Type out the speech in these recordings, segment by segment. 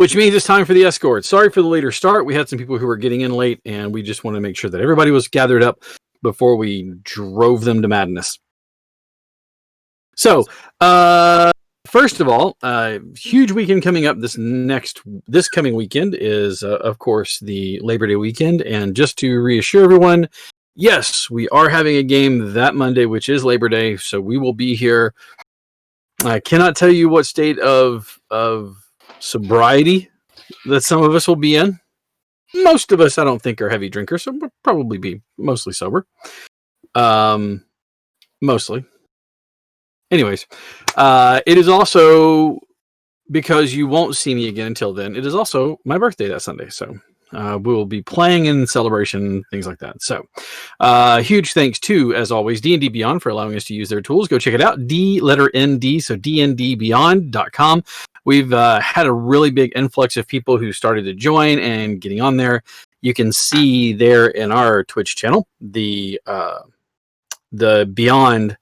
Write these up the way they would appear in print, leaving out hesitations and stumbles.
which means it's time for the Escorts. Sorry for the later start. We had some people who were getting in late, and we just want to make sure that everybody was gathered up before we drove them to madness. So, first of all, huge weekend coming up. This coming weekend is, of course, the Labor Day weekend. And just to reassure everyone, yes, we are having a game that Monday, which is Labor Day. So we will be here. I cannot tell you what state of sobriety that some of us will be in. Most of us, I don't think, are heavy drinkers, so we'll probably be mostly sober. Mostly. Anyways, it is also, because you won't see me again until then, it is also my birthday that Sunday. So we will be playing in celebration, things like that. So huge thanks to, as always, D&D Beyond for allowing us to use their tools. Go check it out. D-letter-N-D, so dndbeyond.com. We've had a really big influx of people who started to join and getting on there. You can see there in our Twitch channel, the Beyond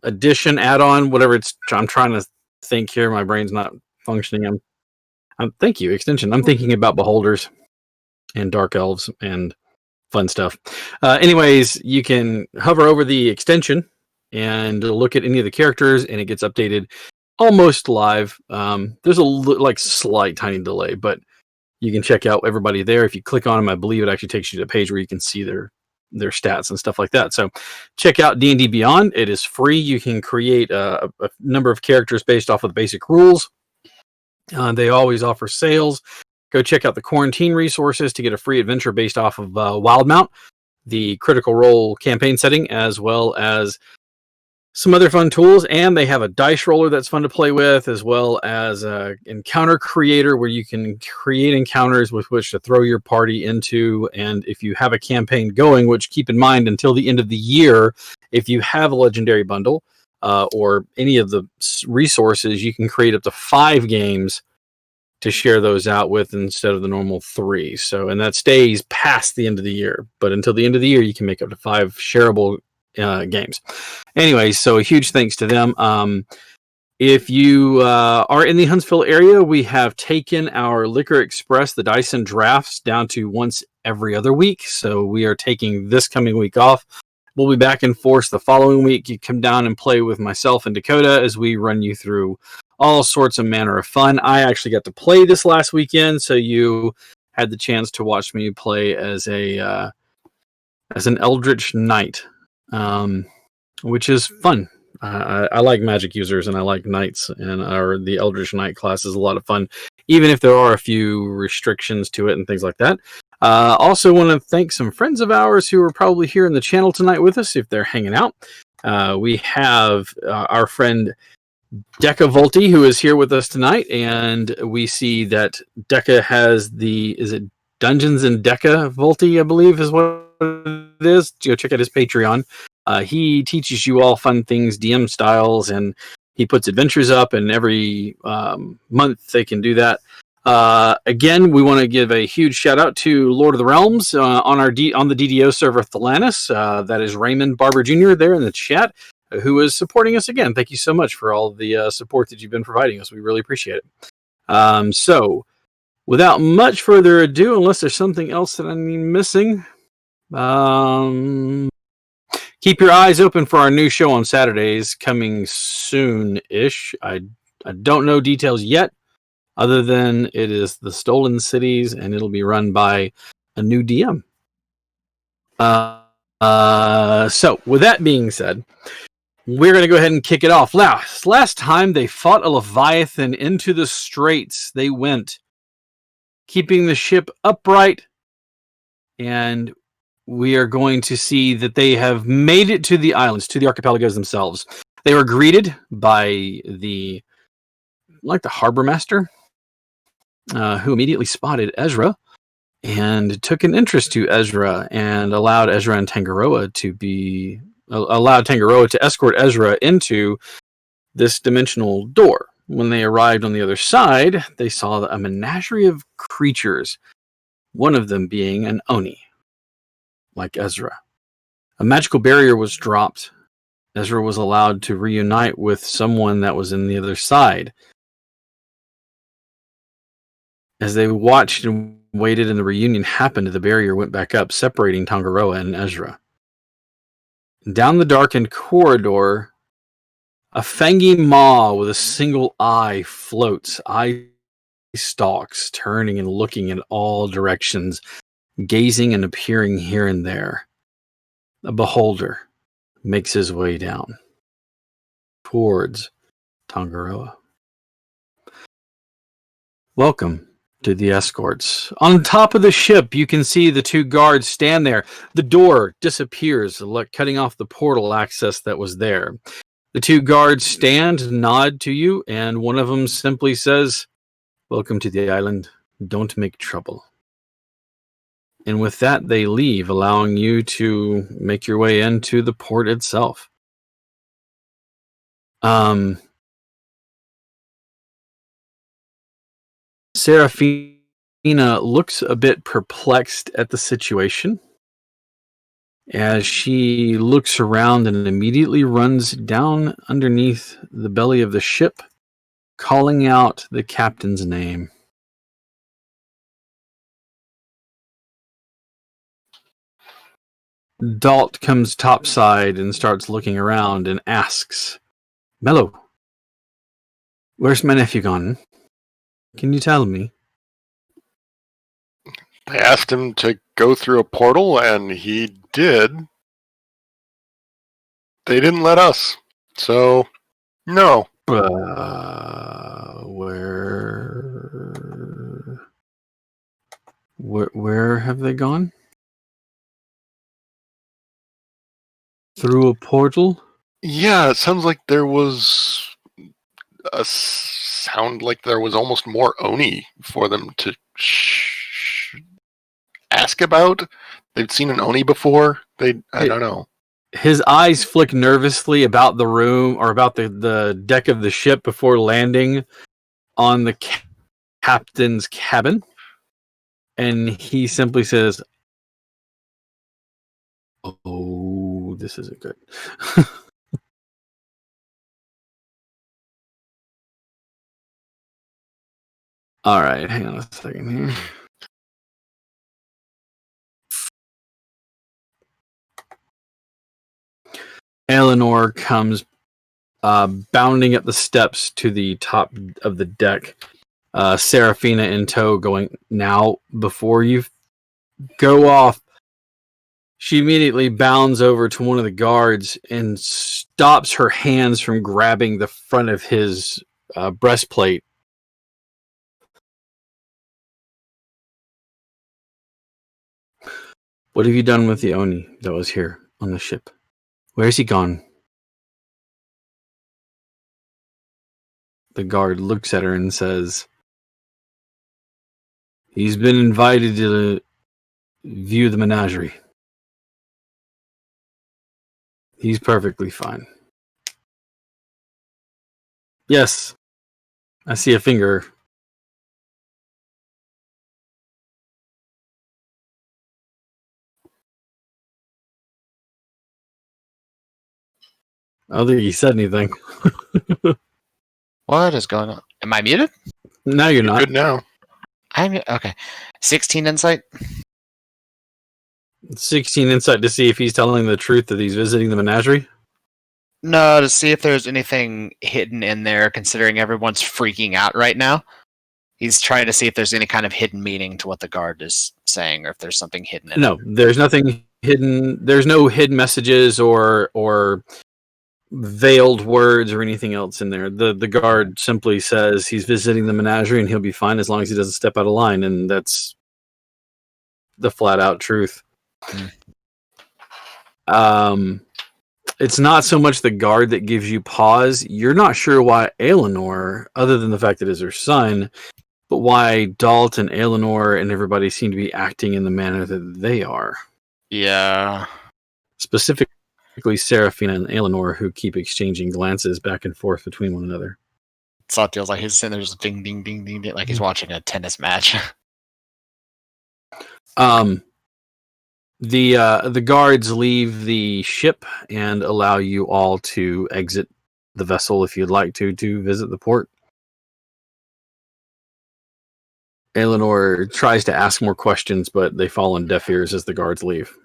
addition, add-on, whatever it's. I'm trying to think here. My brain's not functioning. Thank you, extension. I'm thinking about beholders and dark elves and fun stuff. Anyways, you can hover over the extension and look at any of the characters, and it gets updated almost live. There's a slight tiny delay, but you can check out everybody there. If you click on them, I believe it actually takes you to a page where you can see their stats and stuff like that. So check out D&D Beyond. It is free. You can create a number of characters based off of the basic rules. They always offer sales. Go check out the quarantine resources to get a free adventure based off of Wildmount, the Critical Role campaign setting, as well as some other fun tools. And they have a dice roller that's fun to play with, as well as an encounter creator where you can create encounters with which to throw your party into. And if you have a campaign going, which keep in mind until the end of the year, if you have a legendary bundle or any of the resources, you can create up to 5 games to share those out with instead of the normal 3. So, and that stays past the end of the year. But until the end of the year, you can make up to 5 shareable games. Anyway, so a huge thanks to them. If you are in the Huntsville area, we have taken our Liquor Express, the Dyson drafts, down to once every other week. So we are taking this coming week off. We'll be back in force the following week. You come down and play with myself and Dakota as we run you through all sorts of manner of fun. I actually got to play this last weekend, so you had the chance to watch me play as an Eldritch Knight. Which is fun. I like magic users and I like knights, and the Eldritch Knight class is a lot of fun, even if there are a few restrictions to it and things like that. Also want to thank some friends of ours who are probably here in the channel tonight with us if they're hanging out. We have our friend Deca Volti, who is here with us tonight, and we see that Deca has is it Dungeons and Deca Volti, I believe is what it is. Go check out his Patreon. He teaches you all fun things, DM styles, and he puts adventures up, and every month they can do that. Again, we want to give a huge shout out to Lord of the Realms on the DDO server Thalanis. That is Raymond Barber Jr. there in the chat, who is supporting us again. Thank you so much for all the support that you've been providing us. We really appreciate it. So, without much further ado, unless there's something else that I'm missing, keep your eyes open for our new show on Saturdays, coming soon-ish. I don't know details yet, other than it is the Stolen Cities, and it'll be run by a new DM. So, with that being said, we're going to go ahead and kick it off. Last time they fought a Leviathan into the straits, they went, keeping the ship upright, and we are going to see that they have made it to the islands, to the archipelagos themselves. They were greeted by the harbor master, who immediately spotted Ezra and took an interest to Ezra and allowed Ezra and Tangaroa to escort Ezra into this dimensional door. When they arrived on the other side, they saw a menagerie of creatures, one of them being an Oni, like Ezra. A magical barrier was dropped. Ezra was allowed to reunite with someone that was in the other side. As they watched and waited and the reunion happened, the barrier went back up, separating Tangaroa and Ezra. Down the darkened corridor, a fangy maw with a single eye floats, eye stalks, turning and looking in all directions, gazing and appearing here and there. A beholder makes his way down towards Tangaroa. Welcome to the Escorts. On top of the ship, you can see the two guards stand there. The door disappears, cutting off the portal access that was there. The two guards stand, nod to you, and one of them simply says, "Welcome to the island. Don't make trouble." And with that, they leave, allowing you to make your way into the port itself. Serafina looks a bit perplexed at the situation as she looks around and immediately runs down underneath the belly of the ship, calling out the captain's name. Dalt comes topside and starts looking around and asks, "Mello, where's my nephew gone? Can you tell me?" I asked him to go through a portal, and he did. They didn't let us, so no. Where have they gone? Through a portal? Yeah, it sounds like there was almost more Oni for them to ask about. They've seen an Oni before. I don't know. His eyes flick nervously about the room or about the deck of the ship before landing on the captain's cabin. And he simply says, "Oh, this isn't good." All right, hang on a second here. Eleanor comes bounding up the steps to the top of the deck. Serafina in tow going, "Now, before you go off," she immediately bounds over to one of the guards and stops her hands from grabbing the front of his breastplate. "What have you done with the Oni that was here on the ship? Where's he gone?" The guard looks at her and says, "He's been invited to view the menagerie. He's perfectly fine." "Yes, I see a finger." I don't think he said anything. What is going on? Am I muted? No, you're not. Good now. I'm okay. 16 insight. 16 insight to see if he's telling the truth that he's visiting the menagerie? No, to see if there's anything hidden in there, considering everyone's freaking out right now. He's trying to see if there's any kind of hidden meaning to what the guard is saying, or if there's something hidden in it. No, there's nothing hidden. There's no hidden messages or veiled words or anything else in there. The guard simply says he's visiting the menagerie and he'll be fine as long as he doesn't step out of line, and that's the flat out truth. It's not so much the guard that gives you pause. You're not sure why Eleanor, other than the fact that it's her son, but why Dalt and Eleanor and everybody seem to be acting in the manner that they are. Yeah. Specifically Serafina and Eleanor, who keep exchanging glances back and forth between one another. Satiel's like he's sitting there just ding, ding, ding, ding, ding, like he's watching a tennis match. The guards leave the ship and allow you all to exit the vessel if you'd like to visit the port. Eleanor tries to ask more questions, but they fall on deaf ears as the guards leave.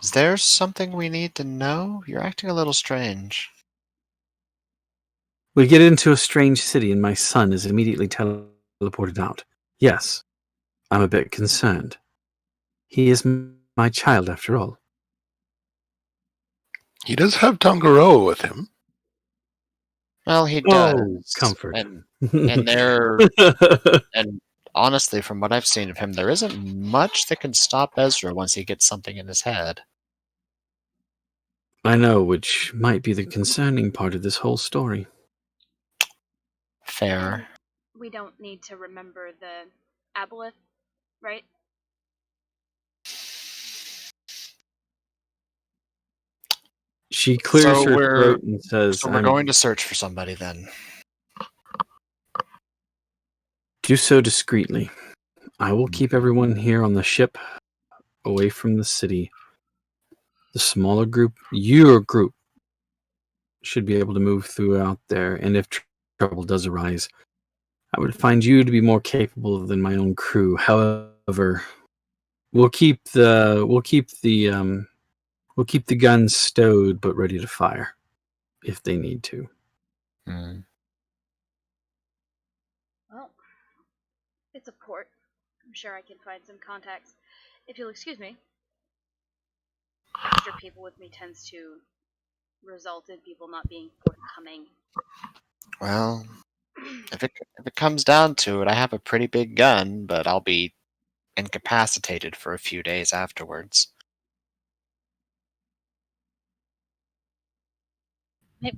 Is there something we need to know? You're acting a little strange. We get into a strange city, and my son is immediately teleported out. Yes, I'm a bit concerned. He is my child, after all. He does have Tangaroa with him. Well, he Oh, does. comfort. And honestly, from what I've seen of him, there isn't much that can stop Ezra once he gets something in his head. I know, which might be the concerning part of this whole story. Fair. We don't need to remember the aboleth, right? She clears So her we're- throat and says, So we're going to search for somebody then. do so discreetly. I will keep everyone here on the ship away from the city. The smaller group, your group, should be able to move throughout there, and if trouble does arise, I would find you to be more capable than my own crew. However, we'll keep the guns stowed but ready to fire if they need to. Hmm. Well, it's a port. I'm sure I can find some contacts. If you'll excuse me. Extra people with me tends to result in people not being forthcoming. Well, if it comes down to it, I have a pretty big gun, but I'll be incapacitated for a few days afterwards.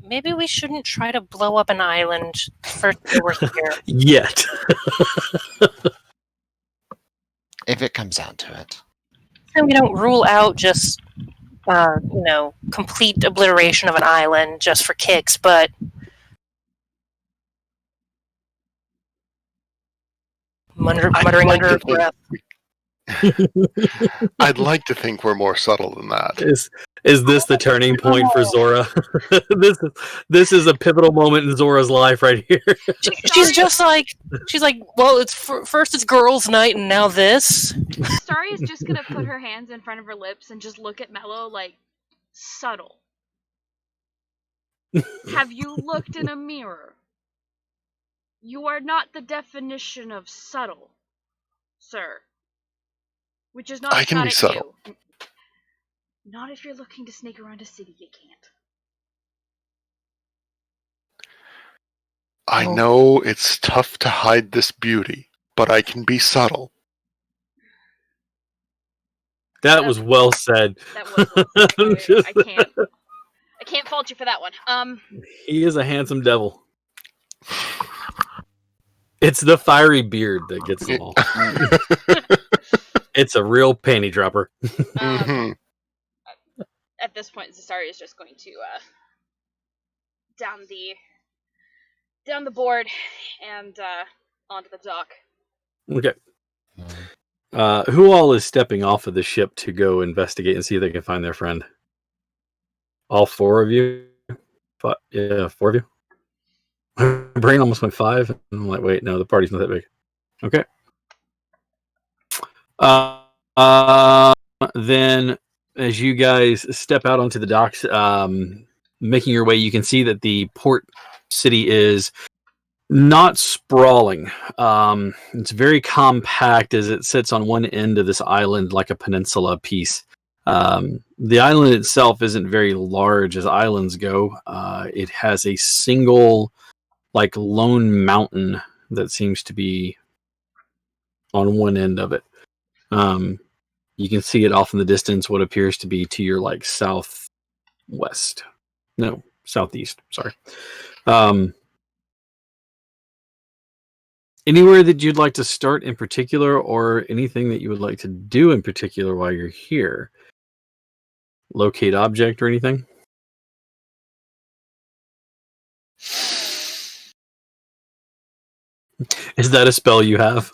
Maybe we shouldn't try to blow up an island first day we're here. Yet. If it comes down to it. And we don't rule out just, complete obliteration of an island just for kicks, but muttering like under to her breath. I'd like to think we're more subtle than that. Is this the turning point for Zora? this is a pivotal moment in Zora's life right here. She's like, well, it's first it's girls' night, and now this. Staria's just gonna put her hands in front of her lips and just look at Mello like, subtle. Have you looked in a mirror? You are not the definition of subtle, sir. Which is not I a can shot be at subtle. you. Not if you're looking to sneak around a city, you can't. I know it's tough to hide this beauty, but I can be subtle. That was well said. That was well said. I can't fault you for that one. He is a handsome devil. It's the fiery beard that gets them all. It's a real panty dropper. Mhm. At this point, Zasaria is just going to down the board and onto the dock. Okay. Who all is stepping off of the ship to go investigate and see if they can find their friend? All four of you? Yeah, four of you? My brain almost went five. And I'm like, wait, no, the party's not that big. Okay. Then, as you guys step out onto the docks, making your way, you can see that the port city is not sprawling. It's very compact as it sits on one end of this island like a peninsula piece. The island itself isn't very large as islands go. It has a single, like, lone mountain that seems to be on one end of it. You can see it off in the distance, what appears to be to your, like, southwest. No, southeast. Sorry. Anywhere that you'd like to start in particular, or anything that you would like to do in particular while you're here? Locate object or anything? Is that a spell you have?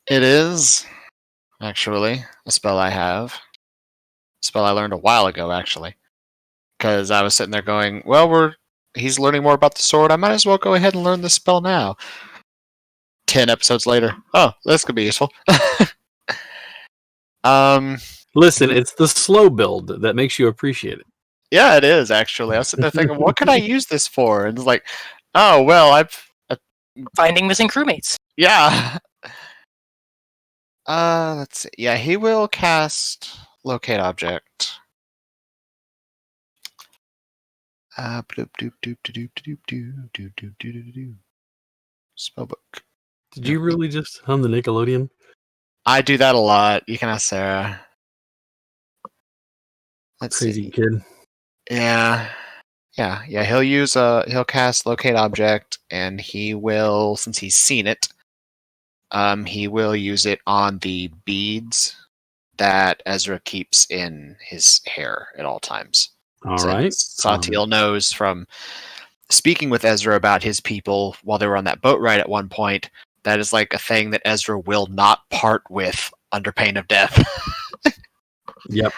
It is, actually, a spell I have. A spell I learned a while ago, actually. Because I was sitting there going, well, we're he's learning more about the sword. I might as well go ahead and learn the spell now. 10 episodes later. Oh, this could be useful. Listen, it's the slow build that makes you appreciate it. Yeah, it is actually. I was sitting there thinking, what could I use this for? And it's like, oh well, I've Finding missing crewmates. yeah. Let's see. Yeah, he will cast locate object. Spellbook. Did you really just hum the Nickelodeon? I do that a lot. You can ask Sarah. Let's Crazy see. kid. Yeah. He'll cast locate object, and he will, since he's seen it, he will use it on the beads that Ezra keeps in his hair at all times. All right. Satiel knows from speaking with Ezra about his people while they were on that boat ride at one point, that is like a thing that Ezra will not part with under pain of death. Yep.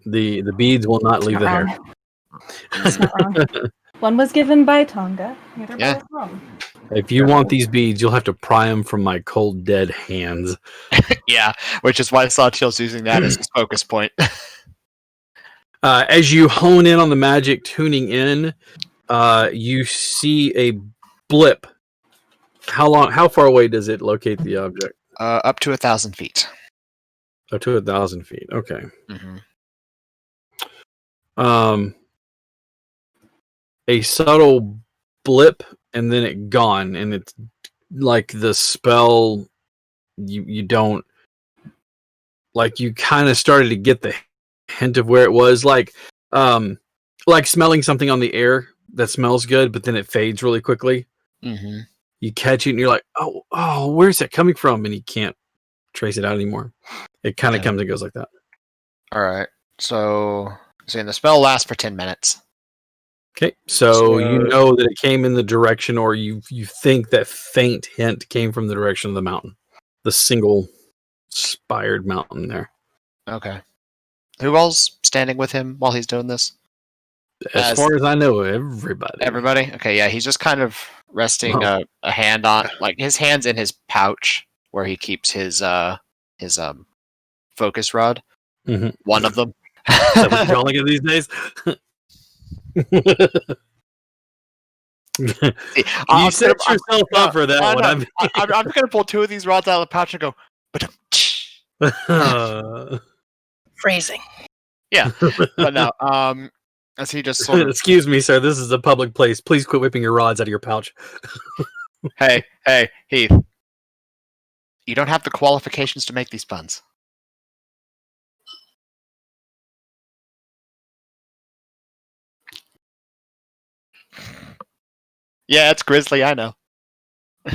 The beads will not leave the hair. It's not wrong. One was given by Tonga. The other Yeah. by Rome. If you want these beads, you'll have to pry them from my cold, dead hands. Yeah, which is why Satiel's using that as his focus point. As you hone in on the magic, tuning in, you see a blip. How far away does it locate the object? Up to 1,000 feet. Oh, to 1,000 feet. Okay. Mm-hmm. A subtle blip, and then it gone, and it's like the spell. You don't like. You kind of started to get the hint of where it was, like smelling something on the air that smells good, but then it fades really quickly. Mm-hmm. You catch it, and you're like, oh, where's that coming from? And you can't trace it out anymore. It kind of comes and goes like that. All right. So the spell lasts for 10 minutes. Okay, so you know that it came in the direction, or you think that faint hint came from the direction of the mountain, the single spired mountain there. Okay. Who else standing with him while he's doing this? As far as I know, everybody. Everybody? Okay, yeah, he's just kind of resting a hand on, like his hand's in his pouch where he keeps his focus rod. Mm-hmm. One of them. Is that what you're calling it these days? You set yourself up for that one. I'm gonna pull two of these rods out of the pouch and go. Phrasing. Yeah, but no. As he just sort of. Excuse me, sir. This is a public place. Please quit whipping your rods out of your pouch. Hey, Heath. You don't have the qualifications to make these puns. Yeah, it's Grizzly, I know. You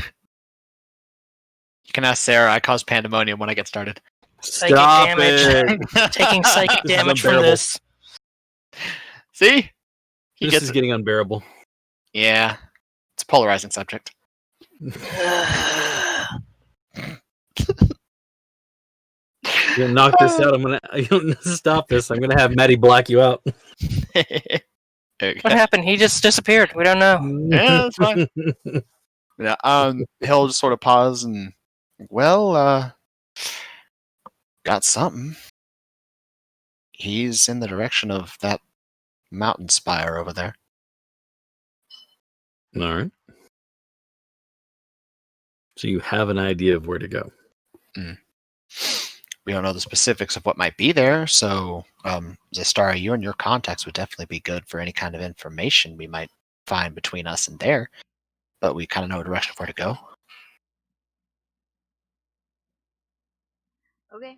can ask Sarah, I cause pandemonium when I get started. Psychic Stop damage. it. Taking psychic This is damage from unbearable. this. See? He This gets is it. getting unbearable. Yeah. It's a polarizing subject. You knock this out. You don't stop this. I'm gonna have Maddie black you out. What happened? He just disappeared. We don't know. Yeah, that's fine. Yeah, he'll just sort of pause and, well, got something. He's in the direction of that mountain spire over there. All right. So you have an idea of where to go. We don't know the specifics of what might be there, so Zestara, you and your contacts would definitely be good for any kind of information we might find between us and there. But we kind of know a direction for where to go. Okay.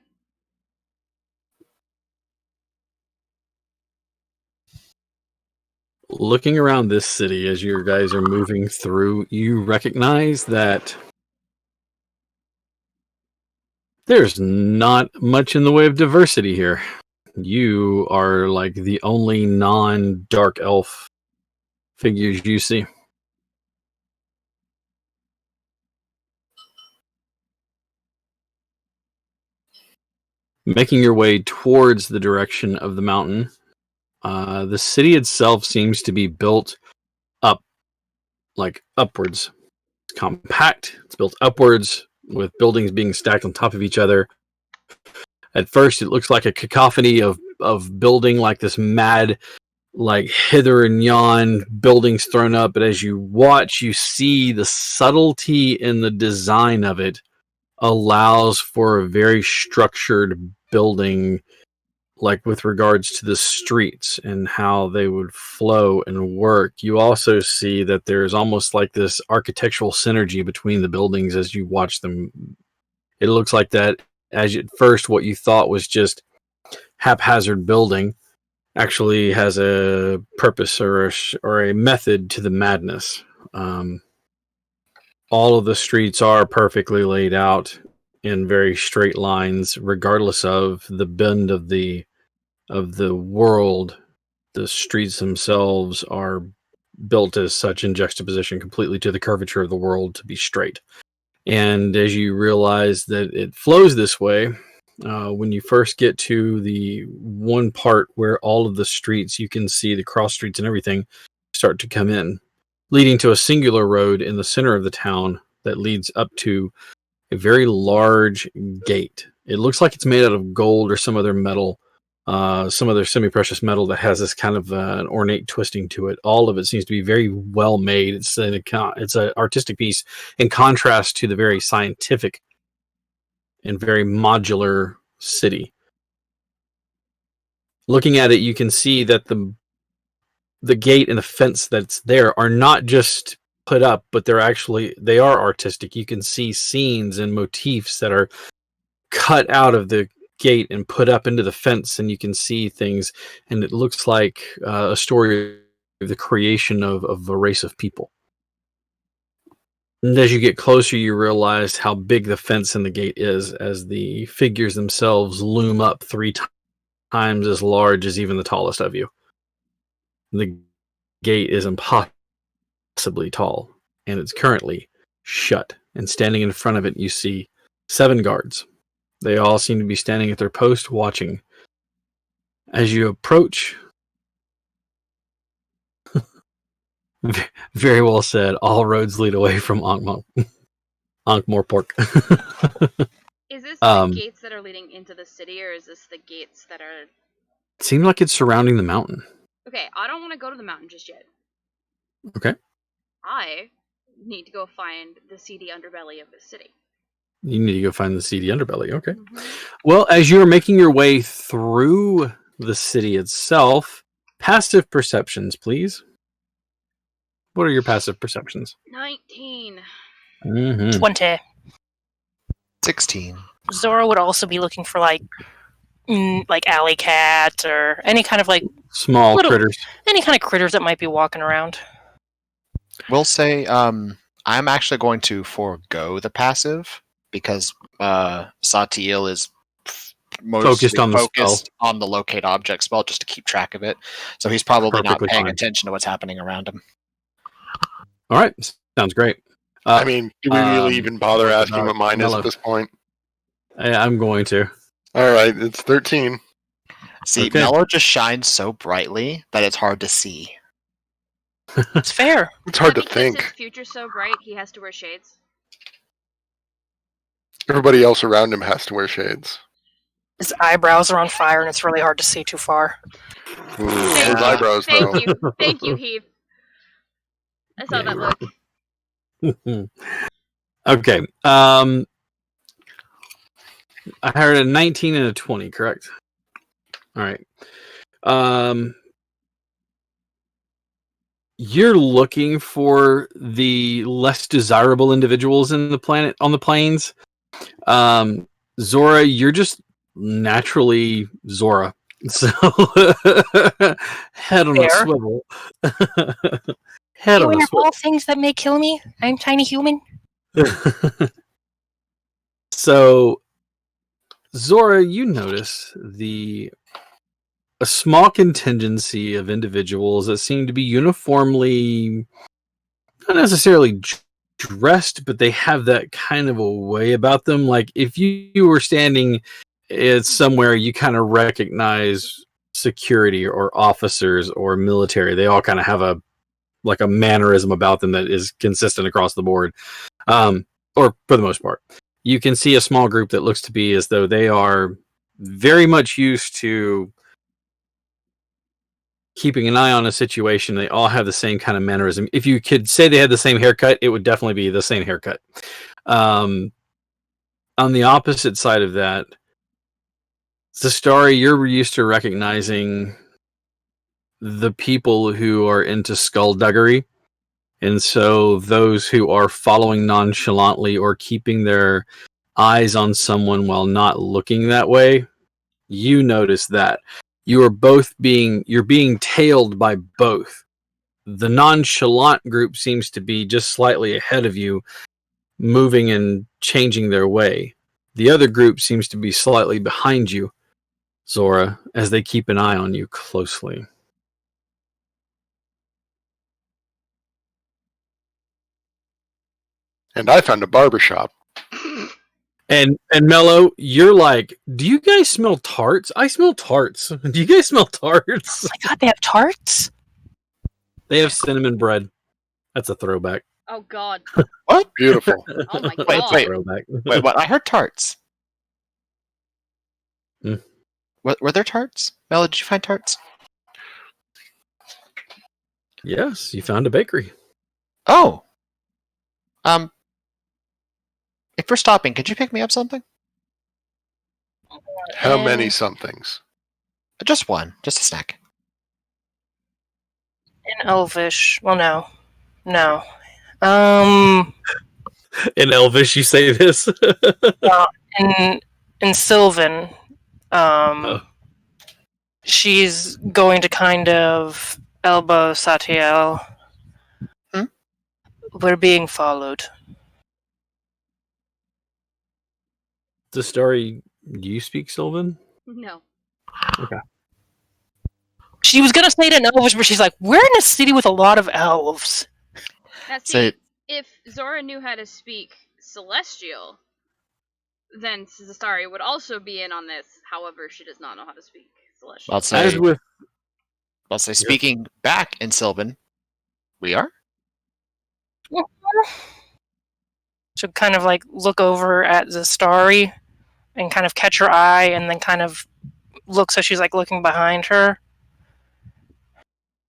Looking around this city as you guys are moving through, you recognize that there's not much in the way of diversity here. You are like the only non-dark elf figures you see. Making your way towards the direction of the mountain, the city itself seems to be built like upwards. It's compact. It's built upwards with buildings being stacked on top of each other. At first, it looks like a cacophony of building, like this mad, like hither and yon buildings thrown up. But as you watch, you see the subtlety in the design of it allows for a very structured building, like with regards to the streets and how they would flow and work. You also see that there's almost like this architectural synergy between the buildings as you watch them. It looks like that as at first what you thought was just haphazard building actually has a purpose or a method to the madness. All of the streets are perfectly laid out in very straight lines, regardless of the bend of the world. The streets themselves are built as such in juxtaposition completely to the curvature of the world to be straight. And as you realize that it flows this way, when you first get to the one part where all of the streets, you can see the cross streets and everything start to come in, leading to a singular road in the center of the town that leads up to a very large gate. It looks like it's made out of gold or some other metal, some other semi-precious metal that has this kind of an ornate twisting to it. All of it seems to be very well made. It's an artistic piece in contrast to the very scientific and very modular city. Looking at it, you can see that the gate and the fence that's there are not just put up, but they are artistic. You can see scenes and motifs that are cut out of the gate and put up into the fence, and you can see things, and it looks like a story of the creation of a race of people. And as you get closer, you realize how big the fence and the gate is, as the figures themselves loom up 3 times as large as even the tallest of you. The gate is impossibly tall, and it's currently shut. And standing in front of it, you see 7 guards. They all seem to be standing at their post watching. As you approach, very well said, all roads lead away from Ankh-Morpork. Is this the gates that are leading into the city, or is this the gates that are... It seems like it's surrounding the mountain. Okay, I don't want to go to the mountain just yet. Okay. I need to go find the seedy underbelly of the city. You need to go find the seedy underbelly. Okay. Mm-hmm. Well, as you're making your way through the city itself, passive perceptions, please. What are your passive perceptions? 19. Mm-hmm. 20. 16. Zora would also be looking for like alley cat or any kind of like small critters. Any kind of critters that might be walking around. We'll say I'm actually going to forego the passive because Satiel is mostly focused on the locate object spell just to keep track of it. So he's probably not paying attention to what's happening around him. All right. Sounds great. I mean, do we really even bother asking what mine is at this point? I'm going to. All right. It's 13. See, okay. Mello just shines so brightly that it's hard to see. It's fair. It's hard to think. His future's so bright, he has to wear shades. Everybody else around him has to wear shades. His eyebrows are on fire, and it's really hard to see too far. Ooh, his eyebrows, though. Thank you, Heath. I saw that look. Okay. I heard a 19 and a 20, correct? All right. You're looking for the less desirable individuals on the plains. Zora, you're just naturally Zora. So head on a swivel. Head on a swivel. All things that may kill me. I'm tiny human. So Zora, you notice a small contingency of individuals that seem to be uniformly, not necessarily dressed, but they have that kind of a way about them. Like if you were standing at somewhere, you kind of recognize security or officers or military. They all kind of have a like a mannerism about them that is consistent across the board, or for the most part. You can see a small group that looks to be as though they are very much used to keeping an eye on a situation. They all have the same kind of mannerism. If you could say they had the same haircut, it would definitely be the same haircut. On the opposite side of that, Zastari, you're used to recognizing the people who are into skullduggery. And so those who are following nonchalantly or keeping their eyes on someone while not looking that way, you notice that. You're being tailed by both. The nonchalant group seems to be just slightly ahead of you, moving and changing their way. The other group seems to be slightly behind you, Zora, as they keep an eye on you closely. And I found a barbershop. And Mello, you're like, do you guys smell tarts? I smell tarts. Do you guys smell tarts? Oh my god, they have tarts? They have cinnamon bread. That's a throwback. Oh God. What? Beautiful. Oh my God. Wait. Throwback. Wait, what? I heard tarts. Hmm. Were there tarts? Mel, did you find tarts? Yes, you found a bakery. Oh. If we're stopping, could you pick me up something? How many somethings? Just one. Just a snack. In Elvish. Well, no. No. In Elvish, you say this. In Sylvan, she's going to kind of elbow Satiel. Hmm? We're being followed. The story. Do you speak Sylvan? No. Okay. She was gonna say it in Elvish, but she's like, "We're in a city with a lot of elves." Now, Say see, if Zora knew how to speak Celestial, then Zastari would also be in on this. However, she does not know how to speak Celestial. I'll say speaking back in Sylvan, we are? She'll kind of like look over at Zastari and kind of catch her eye, and then kind of look so she's like looking behind her.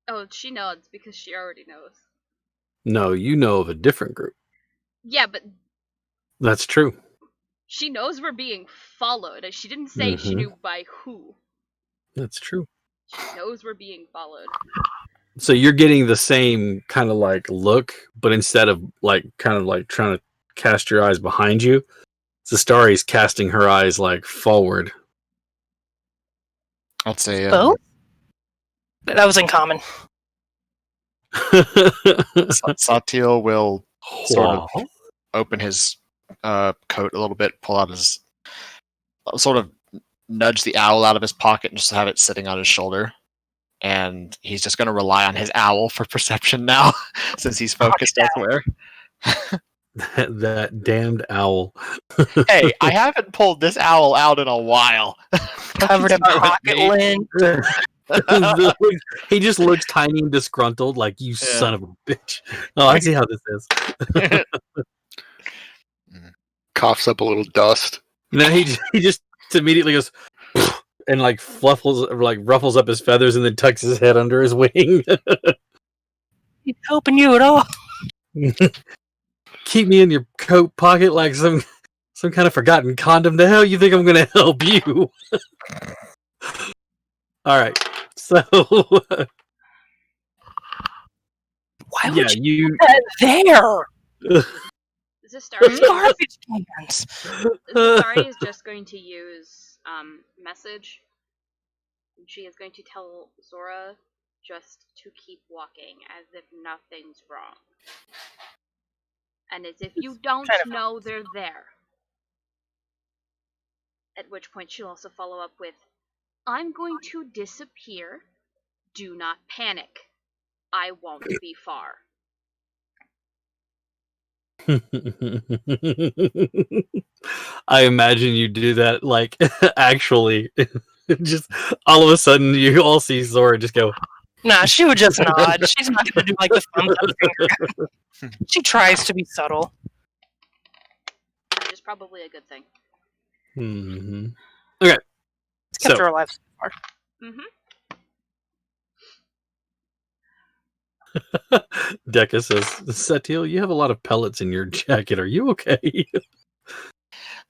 Oh, she nods because she already knows. No, you know of a different group. Yeah, but That's true. she knows we're being followed. She didn't say she knew by who. That's true. She knows we're being followed. So you're getting the same kind of like look, but instead of like kind of like trying to cast your eyes behind you, Zastari's casting her eyes like forward. I'd say Both? That was in common. Satiel will sort of open his coat a little bit, pull out his sort of nudge the owl out of his pocket and just have it sitting on his shoulder. And he's just going to rely on his owl for perception now, since he's focused elsewhere. that damned owl. Hey, I haven't pulled this owl out in a while. Covered in pocket lint. He just looks tiny and disgruntled, like, you son of a bitch. Oh, I see how this is. Coughs up a little dust. No, he just immediately goes and like ruffles up his feathers and then tucks his head under his wing. He's helping you at all. Keep me in your coat pocket like some kind of forgotten condom. The hell you think I'm gonna help you? All right, so why would you put that there? Zastari Garbage cans. Zastari is just going to use message. She is going to tell Zora just to keep walking as if nothing's wrong. And as if you don't know they're there. At which point she'll also follow up with, I'm going to disappear. Do not panic. I won't be far. I imagine you do that, like, actually. Just all of a sudden, you all see Zora just go, Nah, she would just nod. She's not going to do like the thumbs up finger. She tries to be subtle. Which is probably a good thing. Mm-hmm. Okay. It's kept So- her alive so far. Decca says, Satil, you have a lot of pellets in your jacket. Are you okay?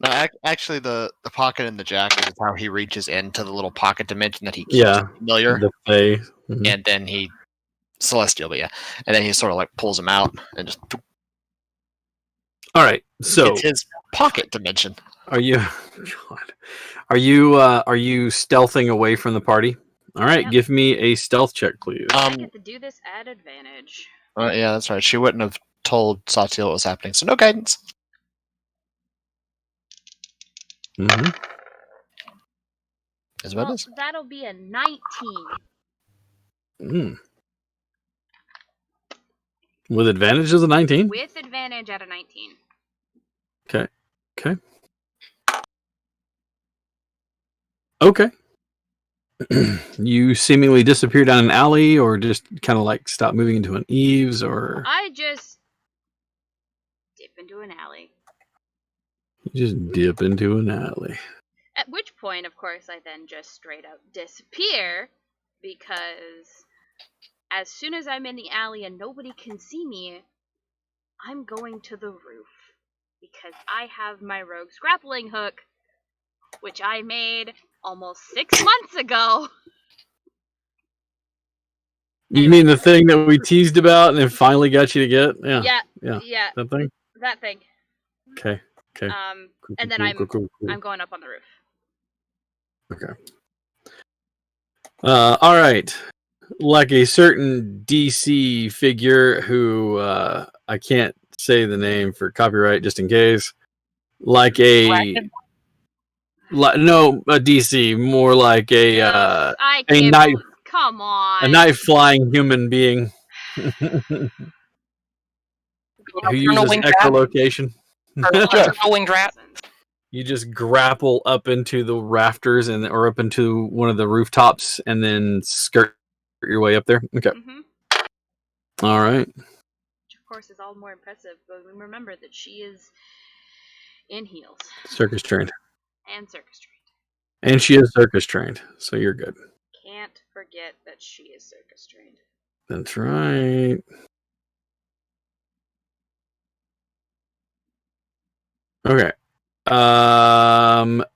No, actually, the pocket in the jacket is how he reaches into the little pocket dimension that he keeps Yeah. familiar, The Fae. Mhm. and then he celestial, but yeah, and then he sort of like pulls him out and just All right. So it's his pocket dimension. are you God. Are you stealthing away from the party? All right, Yep. give me a stealth check, please. I get to do this at advantage. Yeah, that's right. She wouldn't have told Satil what was happening, so no guidance. Mm-hmm. Is what Well, it is. that'll be a 19. Mm. With advantage is a 19? With advantage at a 19. Okay. You seemingly disappear down an alley or just kind of like stop moving into an eaves or I just dip into an alley. you just dip into an alley. At which point, of course, I then just straight up disappear because as soon as I'm in the alley and nobody can see me, I'm going to the roof because I have my rogue's grappling hook, which I made almost 6 months ago. You mean the thing that we teased about and it finally got you to get? Yeah. Yeah, That thing? that thing. Okay. Cool, And then cool. I'm going up on the roof. Okay. All right. Like a certain DC figure who I can't say the name for copyright just in case. Like a DC, more like a I a can't. knife, Come on. a knife flying human being who uses winged rat? echolocation. Nocturnal winged rat. You just grapple up into the rafters or up into one of the rooftops and then skirt your way up there. Okay. Mm-hmm. All right. Which, of course, is all the more impressive, but remember that she is in heels Circus trained. and circus trained. And she is circus trained, so you're good. Can't forget that she is circus trained. That's right. Okay. That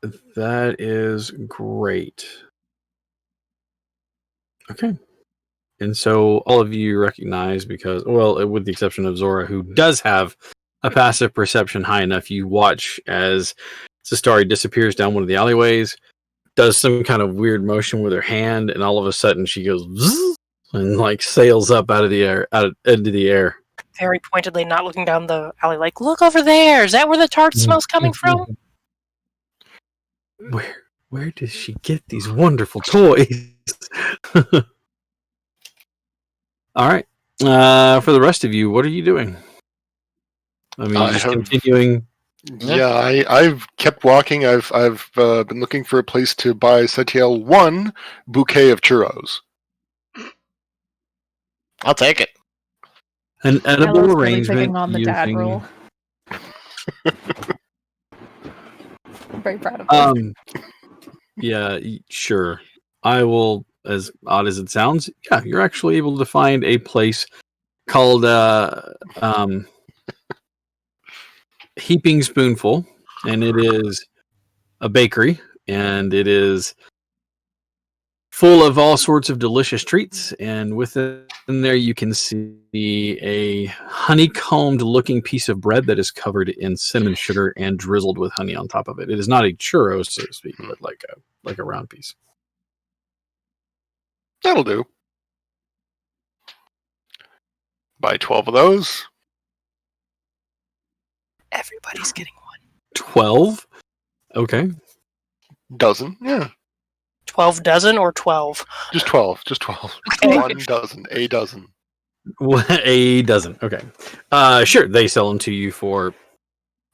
is great. Okay. And so all of you recognize because, well, with the exception of Zora, who does have a passive perception high enough, you watch as Sestari disappears down one of the alleyways, does some kind of weird motion with her hand, and all of a sudden she goes zzz, and like sails up out of the air, into the air. Very pointedly, not looking down the alley, like, look over there. Is that where the tart smell's coming from? Where does she get these wonderful toys? All right. For the rest of you, what are you doing? I mean, just continuing. Yeah, I've kept walking. I've been looking for a place to buy Setiel one bouquet of churros. I'll take it. An edible Ella's really arrangement picking on the dad using- role. I'm very proud of this. Yeah, sure. I will, as odd as it sounds, yeah, you're actually able to find a place called Heaping Spoonful, and it is a bakery, and it is full of all sorts of delicious treats, and within there you can see a honeycombed looking piece of bread that is covered in cinnamon sugar and drizzled with honey on top of it. It is not a churro, so to speak, but like a round piece. That'll do. Buy 12 of those. Everybody's getting one. 12? Okay. Dozen. Yeah. 12 dozen or 12? Just 12. Just 12. Okay. 1 dozen. A dozen. A dozen. Okay. Sure. They sell them to you for.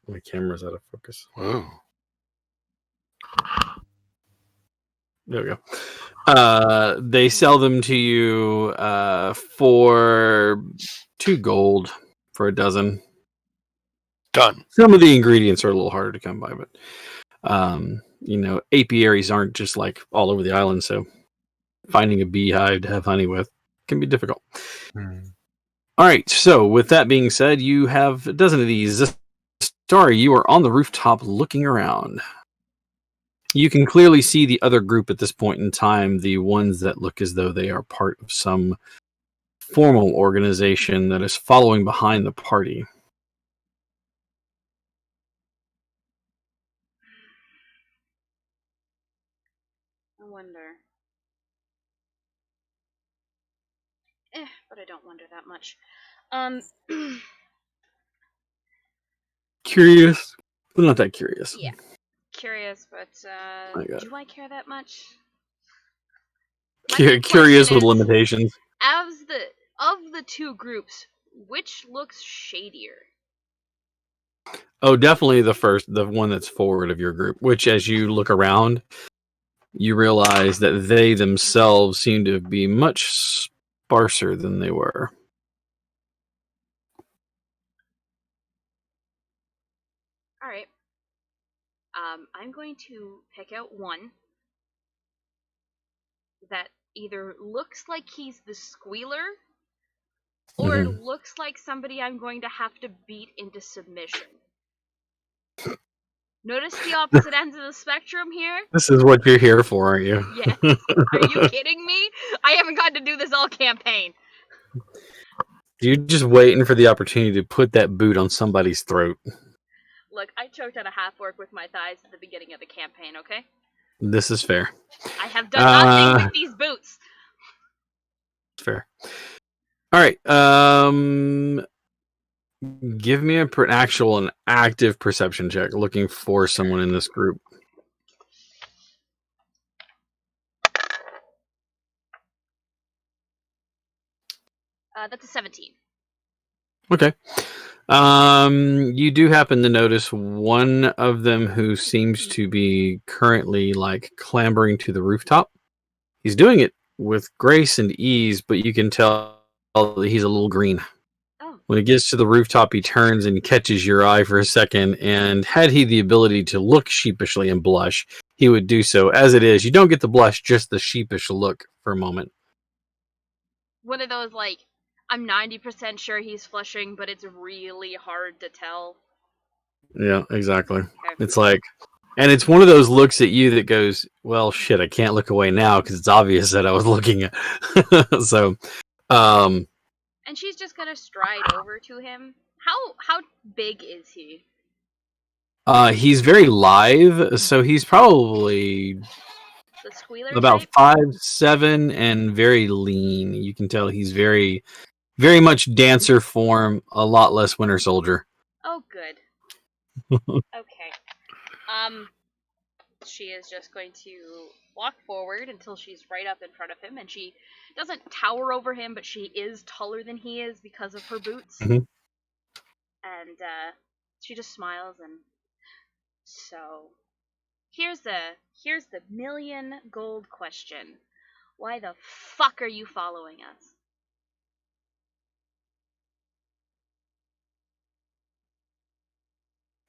My camera's out of focus. Whoa. There we go. They sell them to you for 2 gold for a dozen. Done. Some of the ingredients are a little harder to come by, but apiaries aren't just like all over the island, so finding a beehive to have honey with can be difficult. All right, so with that being said, you have a dozen of these. Starry, you are on the rooftop looking around. You can clearly see the other group at this point in time, the ones that look as though they are part of some formal organization that is following behind the party. I wonder. But I don't wonder that much. Curious, but not that curious. Yeah. Curious, but do I care that much? Curious with limitations. Of the 2 groups, which looks shadier? Oh, definitely the one that's forward of your group, which as you look around, you realize that they themselves seem to be much sparser than they were. Alright. I'm going to pick out one that either looks like he's the squealer or looks like somebody I'm going to have to beat into submission. Notice the opposite ends of the spectrum here? This is what you're here for, aren't you? Yeah. Are you kidding me? I haven't gotten to do this all campaign. You're just waiting for the opportunity to put that boot on somebody's throat. Look, I choked on a half-orc with my thighs at the beginning of the campaign, okay? This is fair. I have done nothing with these boots. Fair. All right. Give me an active perception check, looking for someone in this group. That's a 17. Okay. You do happen to notice one of them who seems to be currently like clambering to the rooftop. He's doing it with grace and ease, but you can tell that he's a little green. Oh. When he gets to the rooftop, he turns and catches your eye for a second, and had he the ability to look sheepishly and blush, he would do so. As it is, you don't get the blush, just the sheepish look for a moment. One of those, like, I'm 90% sure he's flushing, but it's really hard to tell. Yeah, exactly. Okay. It's like, and it's one of those looks at you that goes, well, shit, I can't look away now because it's obvious that I was looking at. So, and she's just gonna stride over to him. How big is he? He's very lithe, so he's probably The squealer about type? 5'7" and very lean. You can tell he's very, very much dancer form, a lot less Winter Soldier. Oh, good. Okay. She is just going to walk forward until she's right up in front of him, and she doesn't tower over him, but she is taller than he is because of her boots. Mhm. And she just smiles, and so here's the million gold question. Why the fuck are you following us?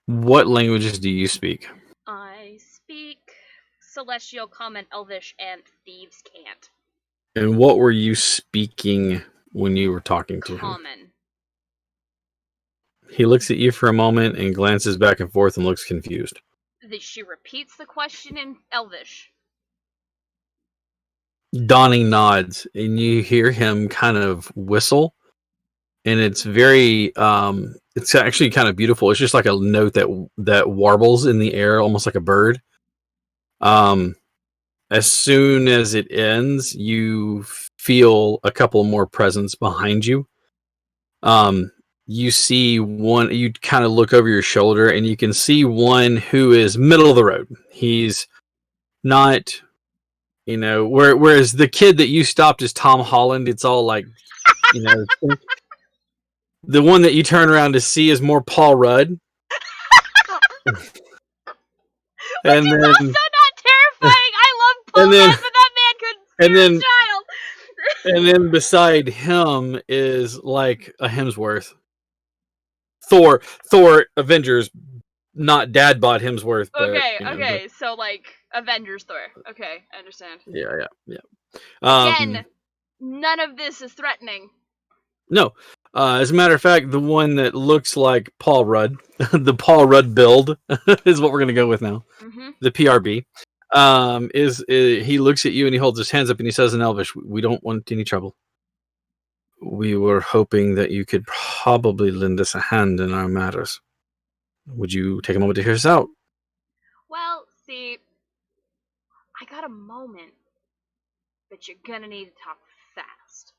What languages do you speak? I speak Celestial, Common, Elvish, and Thieves' Cant. And what were you speaking when you were talking to him? Common. He looks at you for a moment and glances back and forth and looks confused. She repeats the question in Elvish. Donnie nods, and you hear him kind of whistle, and it's very, it's actually kind of beautiful. It's just like a note that warbles in the air, almost like a bird. As soon as it ends, you feel a couple more presence behind you. You see one, you kind of look over your shoulder, and you can see one who is middle of the road. He's not, whereas the kid that you stopped is Tom Holland. It's all like, the one that you turn around to see is more Paul Rudd. Which is also not terrifying. I love Paul Rudd, but that man could And then child. and then beside him is like a Hemsworth. Thor Avengers, not dad bod Hemsworth, but Okay, so like Avengers Thor. Okay, I understand. yeah. Again, none of this is threatening. No. As a matter of fact, the one that looks like Paul Rudd, the Paul Rudd build, is what we're going to go with now. Mm-hmm. The PRB, is he looks at you and he holds his hands up and he says in Elvish, "We don't want any trouble. We were hoping that you could probably lend us a hand in our matters. Would you take a moment to hear us out?" Well, see, I got a moment, but you're gonna need to talk fast.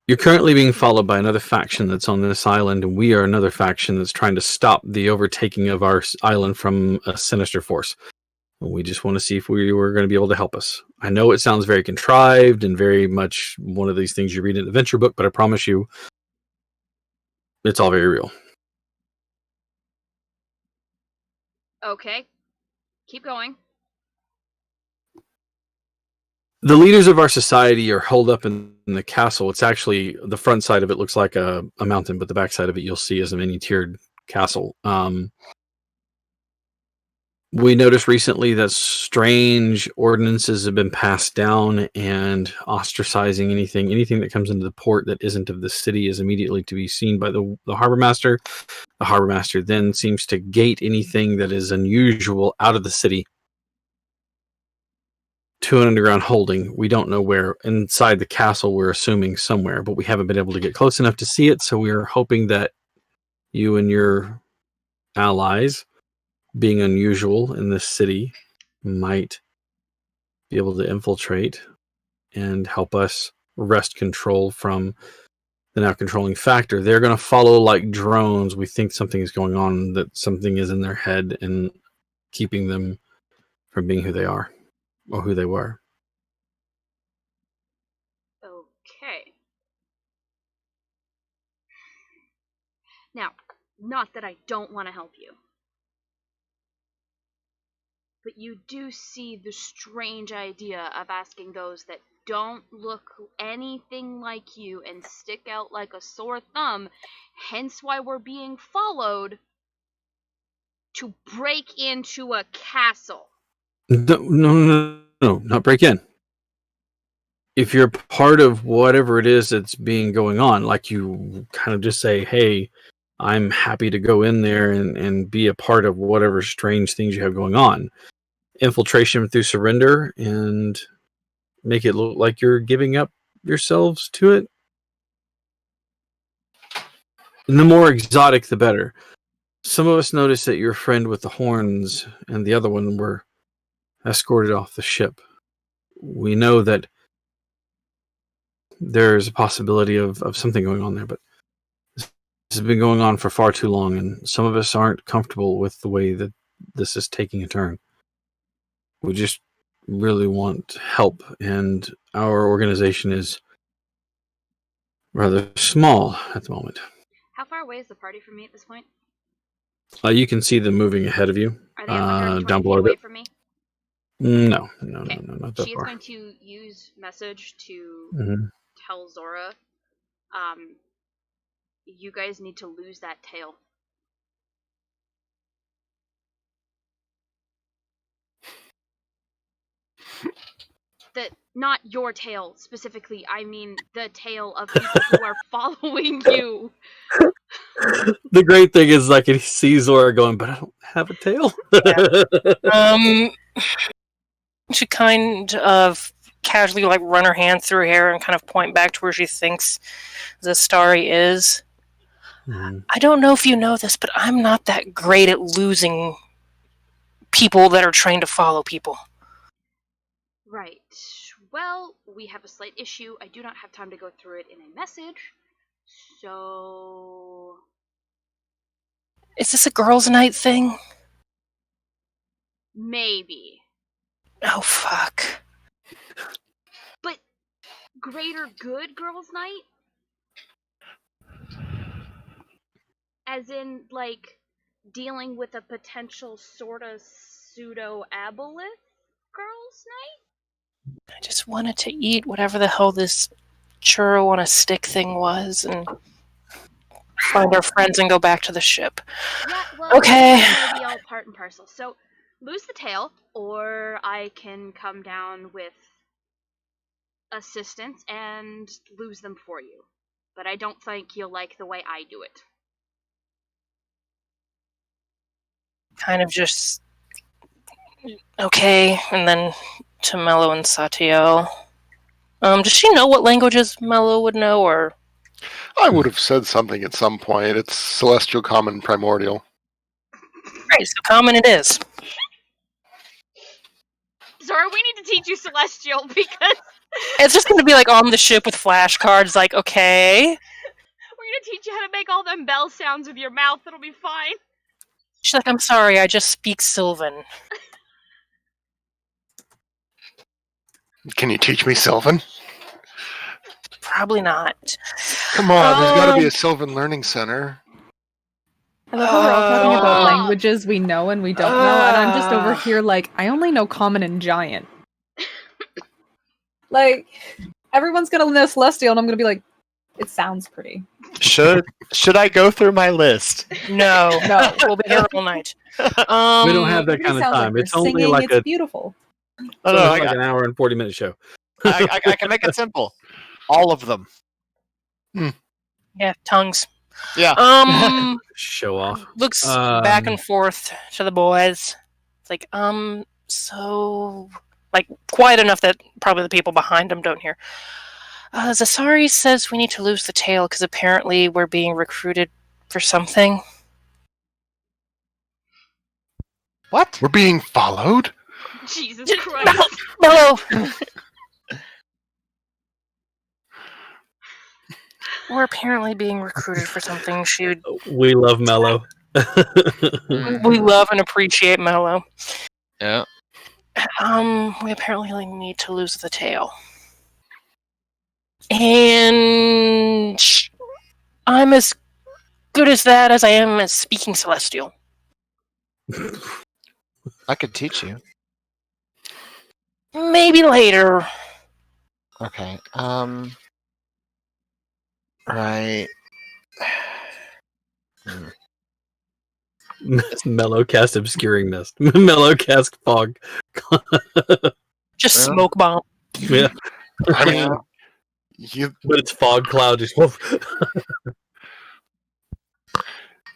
You're currently being followed by another faction that's on this island, and we are another faction that's trying to stop the overtaking of our island from a sinister force. We just want to see if we were going to be able to help us. I know it sounds very contrived and very much one of these things you read in an adventure book, but I promise you, it's all very real. Okay, keep going. The leaders of our society are holed up in the castle. It's actually, the front side of it looks like a mountain, but the back side of it you'll see is a mini-tiered castle. We noticed recently that strange ordinances have been passed down, and ostracizing anything that comes into the port that isn't of the city is immediately to be seen by the harbor master. The harbor master then seems to gate anything that is unusual out of the city to an underground holding. We don't know where. Inside the castle, we're assuming somewhere, but we haven't been able to get close enough to see it, so we're hoping that you and your allies, being unusual in this city, might be able to infiltrate and help us wrest control from the now controlling factor. They're going to follow like drones. We think something is going on, that something is in their head and keeping them from being who they are or who they were. Okay. Now, not that I don't want to help you, but you do see the strange idea of asking those that don't look anything like you and stick out like a sore thumb, hence why we're being followed, to break into a castle. No, not break in. If you're part of whatever it is that's being going on, like you kind of just say, "Hey, I'm happy to go in there and be a part of whatever strange things you have going on." Infiltration through surrender and make it look like you're giving up yourselves to it. And the more exotic, the better. Some of us noticed that your friend with the horns and the other one were escorted off the ship. We know that there's a possibility of something going on there, but this has been going on for far too long, and some of us aren't comfortable with the way that this is taking a turn. We just really want help, and our organization is rather small at the moment. How far away is the party from me at this point? You can see them moving ahead of you. Are they 120 down feet below a away bit. from me? No, Okay. not that She is far. going to use message to Mhm. tell Zora, you guys need to lose that tail. Not your tail specifically, I mean the tail of people who are following you. The great thing is, like, he sees Zora going, "But I don't have a tail." She kind of casually like run her hand through her hair and kind of point back to where she thinks the starry is. Mhm. I don't know if you know this, but I'm not that great at losing people that are trained to follow people. Right. Well, we have a slight issue. I do not have time to go through it in a message. So... Is this a girls' night thing? maybe. Oh, fuck. But greater good girls' night? As in, like, dealing with a potential sorta pseudo-aboleth girls' night? I just wanted to eat whatever the hell this churro on a stick thing was and find our friends and go back to the ship. Yeah, well, Okay. maybe all part and parcel. So, lose the tail, or I can come down with assistance and lose them for you. But I don't think you'll like the way I do it. Kind of just okay, and then to Mello and Satiel. Does she know what languages Mello would know, or I would have said something at some point. It's Celestial, Common, Primordial. right? So common it is. Zora, we need to teach you Celestial because It's just going to be like on the ship with flashcards. Like, okay, we're gonna teach you how to make all them bell sounds with your mouth. It'll be fine. she's like, I'm sorry, I just speak Sylvan. Can you teach me Sylvan? Probably not. Come on, there's got to be a Sylvan Learning Center. I love how we're all talking about Oh. languages we know and we don't know, and I'm just over here like, I only know Common and Giant. Like, everyone's gonna know Celestial, and I'm gonna be like, it sounds pretty. Should I go through my list? No, No. we'll be here all night. We don't have that It kind of sounds time. like It's they're only singing, like it's a beautiful. Oh, no, it's I, like got, an hour and 40-minute show. I can make it simple. All of them. Yeah, tongues. Yeah. Show off. Looks back and forth to the boys. It's like, so, like, quiet enough that probably the people behind him don't hear. Zasari says we need to lose the tail because apparently we're being recruited for something. What? We're being followed? Jesus Christ. Mello! We're apparently being recruited for something. We love Mello. We love and appreciate Mello. Yeah. We apparently need to lose the tail. And I'm as good as that as I am at speaking Celestial. I could teach you. Maybe later. Okay. Right. Mellow cast obscuring mist. Mellow cast fog. Just Yeah. smoke bomb. Yeah, I mean, you, but it's fog cloud. Just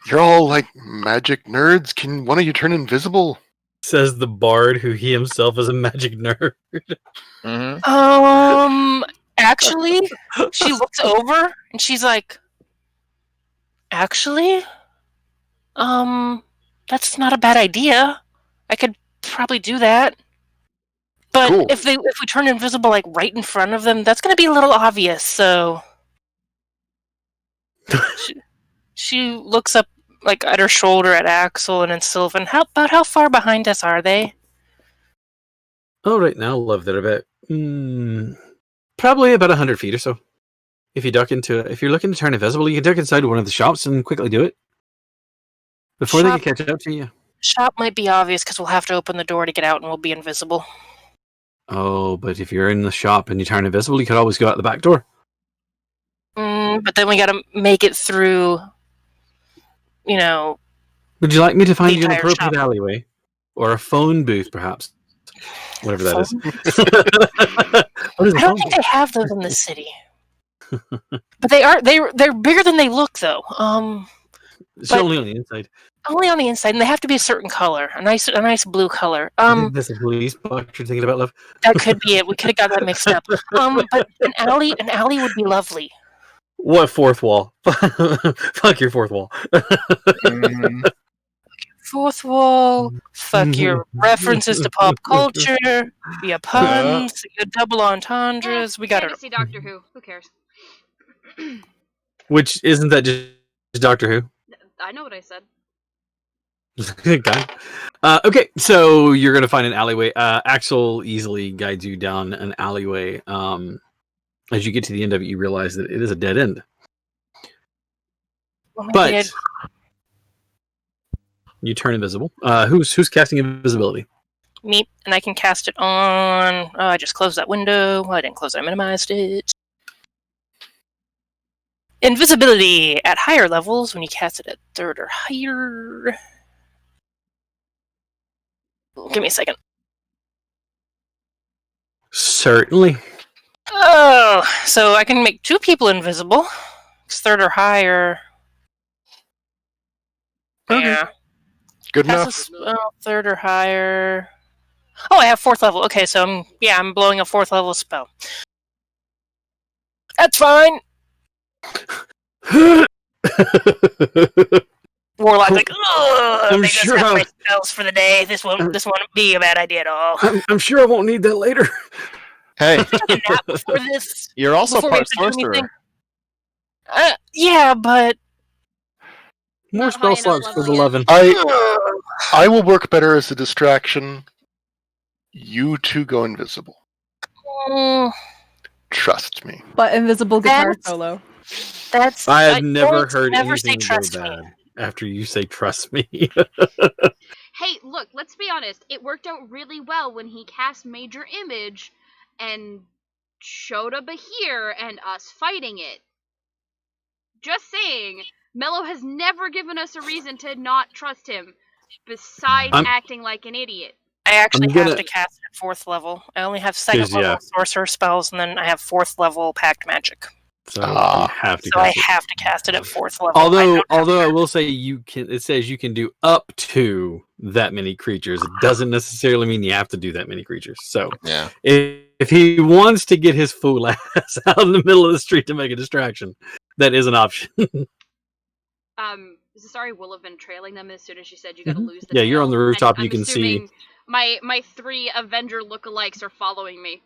you're all like magic nerds. Can one of you turn invisible? says the bard, who he himself is a magic nerd. Mm-hmm. Actually, she looks over and she's like, actually, that's not a bad idea. I could probably do that. But Cool. if we turn invisible like right in front of them, that's gonna be a little obvious, so she looks up like at her shoulder at Axel and then Sylvan. How far behind us are they? Oh, right now, love that about probably about 100 feet or so. If you're looking to turn invisible, you can duck inside one of the shops and quickly do it before they can catch up to you. Shop might be obvious because we'll have to open the door to get out and we'll be invisible. Oh, but if you're in the shop and you turn invisible, you could always go out the back door. But then we gotta make it through, Would you like me to find The you an entire appropriate shop. alleyway, or a phone booth, perhaps? Whatever that is. What is a I phone don't think booth? they have those in the city. But they're bigger than they look though. It's but- only on the inside. Only on the inside, and they have to be a certain color, a nice blue color. I think that's a police box you're thinking about, love. That could be it. We could have got that mixed up. But an alley would be lovely. What fourth wall? Fuck your fourth wall. Mm-hmm. Fourth wall. Fuck your references to pop culture. Your puns. Your double entendres. We got it. Fantasy Doctor Who. Who cares? Which isn't that just Doctor Who? I know what I said. Okay, so you're gonna find an alleyway. Axel easily guides you down an alleyway. As you get to the end of it, you realize that it is a dead end. But you turn invisible. Who's casting invisibility? Meet, and I can cast it on. Oh, I just closed that window. I didn't close it. I minimized it. Invisibility at higher levels when you cast it at 3rd or higher. Give me a second. Certainly. Oh, so I can make 2 people invisible. It's 3rd or higher. Okay. Yeah. Good Cast enough. a spell 3rd or higher. Oh, I have 4th level. Okay, so I'm blowing a 4th level spell. That's fine. Warlock's like, ugh, I'm they just sure have my I'll- spells for the day. This won't be a bad idea at all. I'm sure I won't need that later. Hey, Took a nap before this. you're also Before we part have to do anything. sorcerer. Yeah, but More Not spell high enough slots for level the yet. 11. I will work better as a distraction. You two go invisible. mm, Trust me. But invisible guitar That's- solo. that's I have never don't heard never say anything go trust me. bad after you say trust me. Hey, look, let's be honest. It worked out really well when he cast Major Image and showed a Bahir and us fighting it. Just saying, Mello has never given us a reason to not trust him, besides I'm- acting like an idiot. I actually I'm have gonna- to cast it at 4th level. I only have 2nd 'Cause, level yeah. sorcerer spells, and then I have 4th level pact magic. So Ah. you have to So I cast it. have to cast it at 4th level. Although I will say you can. It says you can do up to that many creatures. It doesn't necessarily mean you have to do that many creatures. So Yeah. if he wants to get his fool ass out in the middle of the street to make a distraction, that is an option. Sorry, will have been trailing them as soon as she said you gotta Mhm. lose the Yeah, you're on tail. the rooftop, I'm you can see. assuming my 3 Avenger lookalikes are following me.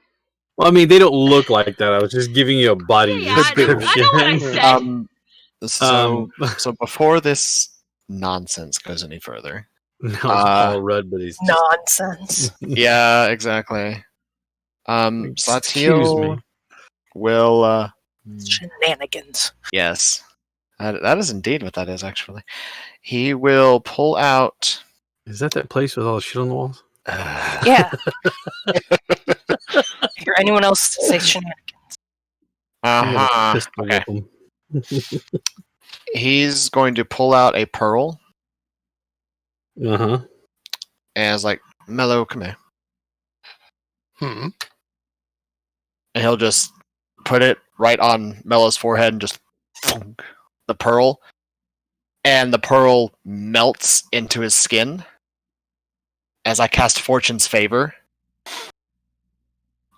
Well, I mean, they don't look like that. I was just giving you a body Yeah, I know what I description. said. So before this nonsense goes any further, No, it's Paul Rudd, but he's just, Nonsense. yeah, exactly. Excuse me. Satil will. Shenanigans. Yes, that is indeed what that is. Actually, he will pull out. Is that place with all the shit on the walls? Yeah. Hear anyone else say shenanigans? Uh-huh. Okay. He's going to pull out a pearl Uh-huh. and is like, Mello, come here. Hmm. And he'll just put it right on Mello's forehead and just thunk, the pearl. And the pearl melts into his skin as I cast Fortune's Favor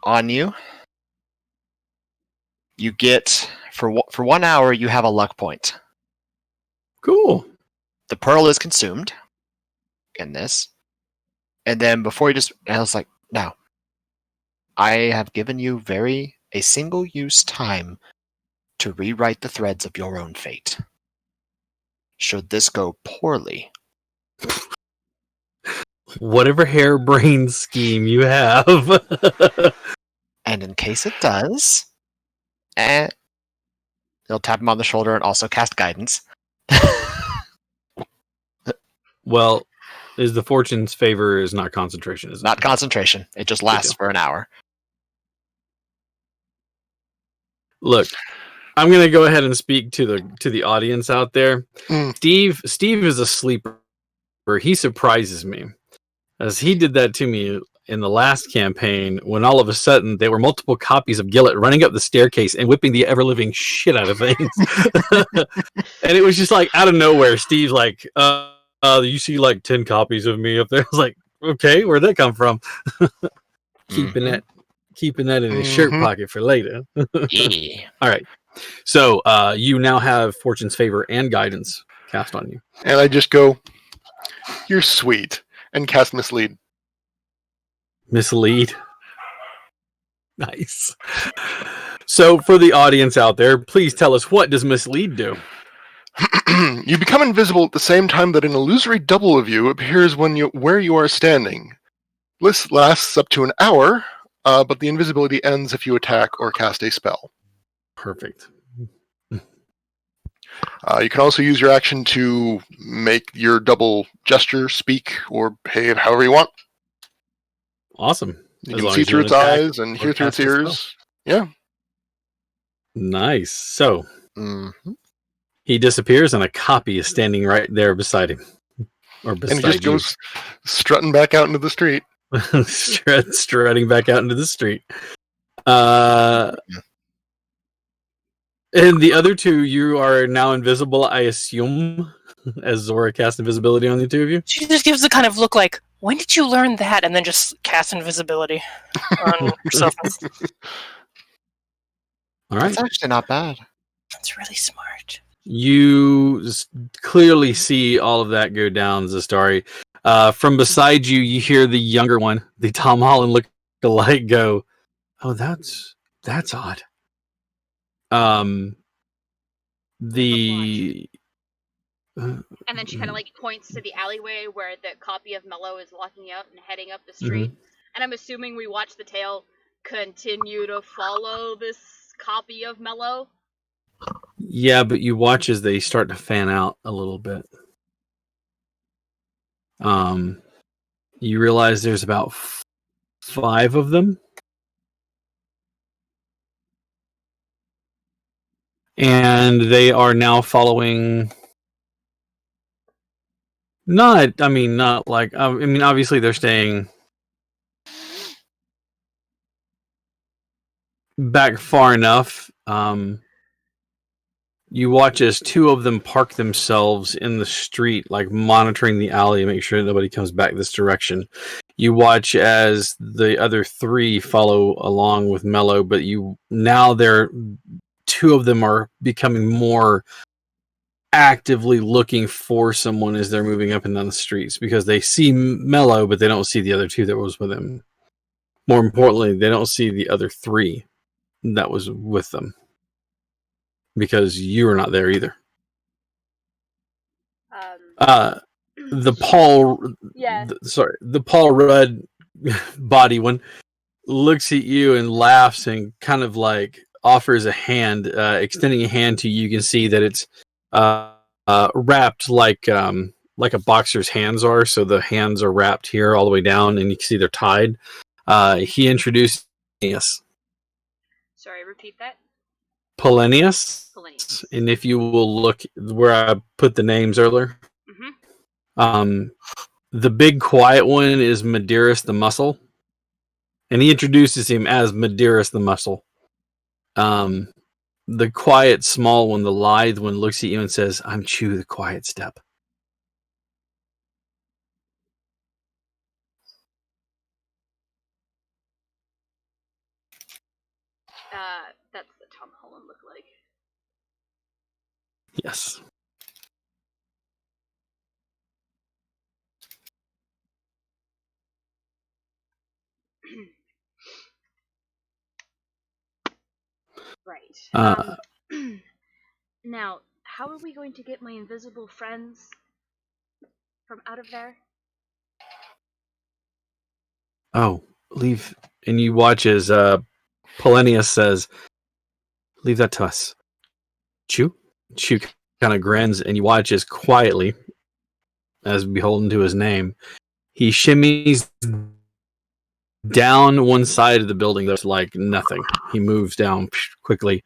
on you. You get, for 1 hour, you have a luck point. Cool. The pearl is consumed in this. And then before you I was like, now, I have given you a single-use time to rewrite the threads of your own fate. Should this go poorly, Whatever harebrained scheme you have. and in case it does, he'll tap him on the shoulder and also cast guidance. Well, is the fortune's favor is not concentration, is it? Not concentration. It just lasts for an hour. Look, I'm gonna go ahead and speak to the audience out there. Mm. Steve is a sleeper. He surprises me, as he did that to me in the last campaign when all of a sudden there were multiple copies of Gillett running up the staircase and whipping the ever living shit out of things. And it was just like out of nowhere. Steve's like, you see like 10 copies of me up there. I was like, okay, where'd that come from? Keeping that in his shirt pocket for later. Yeah. All right. So you now have Fortune's Favor and Guidance cast on you. And I just go, you're sweet, and cast Mislead. Mislead. Nice. So for the audience out there, please tell us, what does Mislead do? You become invisible at the same time that an illusory double of you appears where you are standing. This lasts up to an hour, but the invisibility ends if you attack or cast a spell. Perfect. You can also use your action to make your double gesture, speak, or behave however you want. Awesome. You As can long see as you through don't its attack eyes and or hear through its cast a spell. ears. Yeah. Nice. So Mhm. he disappears, and a copy is standing right there beside him, or And he just beside you, goes strutting back out into the street. strutting back out into the street. And the other two, you are now invisible, I assume, as Zora casts invisibility on the two of you. She just gives the kind of look like, when did you learn that? And then just casts invisibility on herself. All right. That's actually not bad. That's really smart. You clearly see all of that go down, Zastari. From beside you, you hear the younger one, the Tom Holland look-alike, go, "Oh, that's odd." The And then she kind of like points to the alleyway where the copy of Mello is walking out and heading up the street. And I'm assuming we watch the tail continue to follow this copy of Mello. Yeah, but you watch as they start to fan out a little bit. You realize there's about 5 of them. And they are now following. Not like. Obviously they're staying back far enough. You watch as 2 of them park themselves in the street, like monitoring the alley to make sure nobody comes back this direction. You watch as the other 3 follow along with Mello, but they're 2 of them are becoming more actively looking for someone as they're moving up and down the streets, because they see Mello, but they don't see the other 2 that was with him. More importantly, they don't see the other 3 that was with them, because you were not there either. The Paul Rudd body one looks at you and laughs and kind of like offers a hand, extending a hand to you. You can see that it's wrapped like a boxer's hands are. So the hands are wrapped here all the way down, and you can see they're tied. He introduced us. Sorry, repeat that. Polonius. And if you will look where I put the names earlier, the big quiet one is Medeiros the Muscle, and he introduces him as Medeiros the Muscle. The quiet small one, the lithe one, looks at you and says, "I'm Chew the Quiet Step." That's the Tom Holland look like. Yes. Right. Now, how are we going to get my invisible friends from out of there? Oh, leave. And you watch as Polonius says, "Leave that to us." Chew kind of grins, and you watch as quietly, as beholden to his name, he shimmies down one side of the building. That's like nothing. He moves down quickly.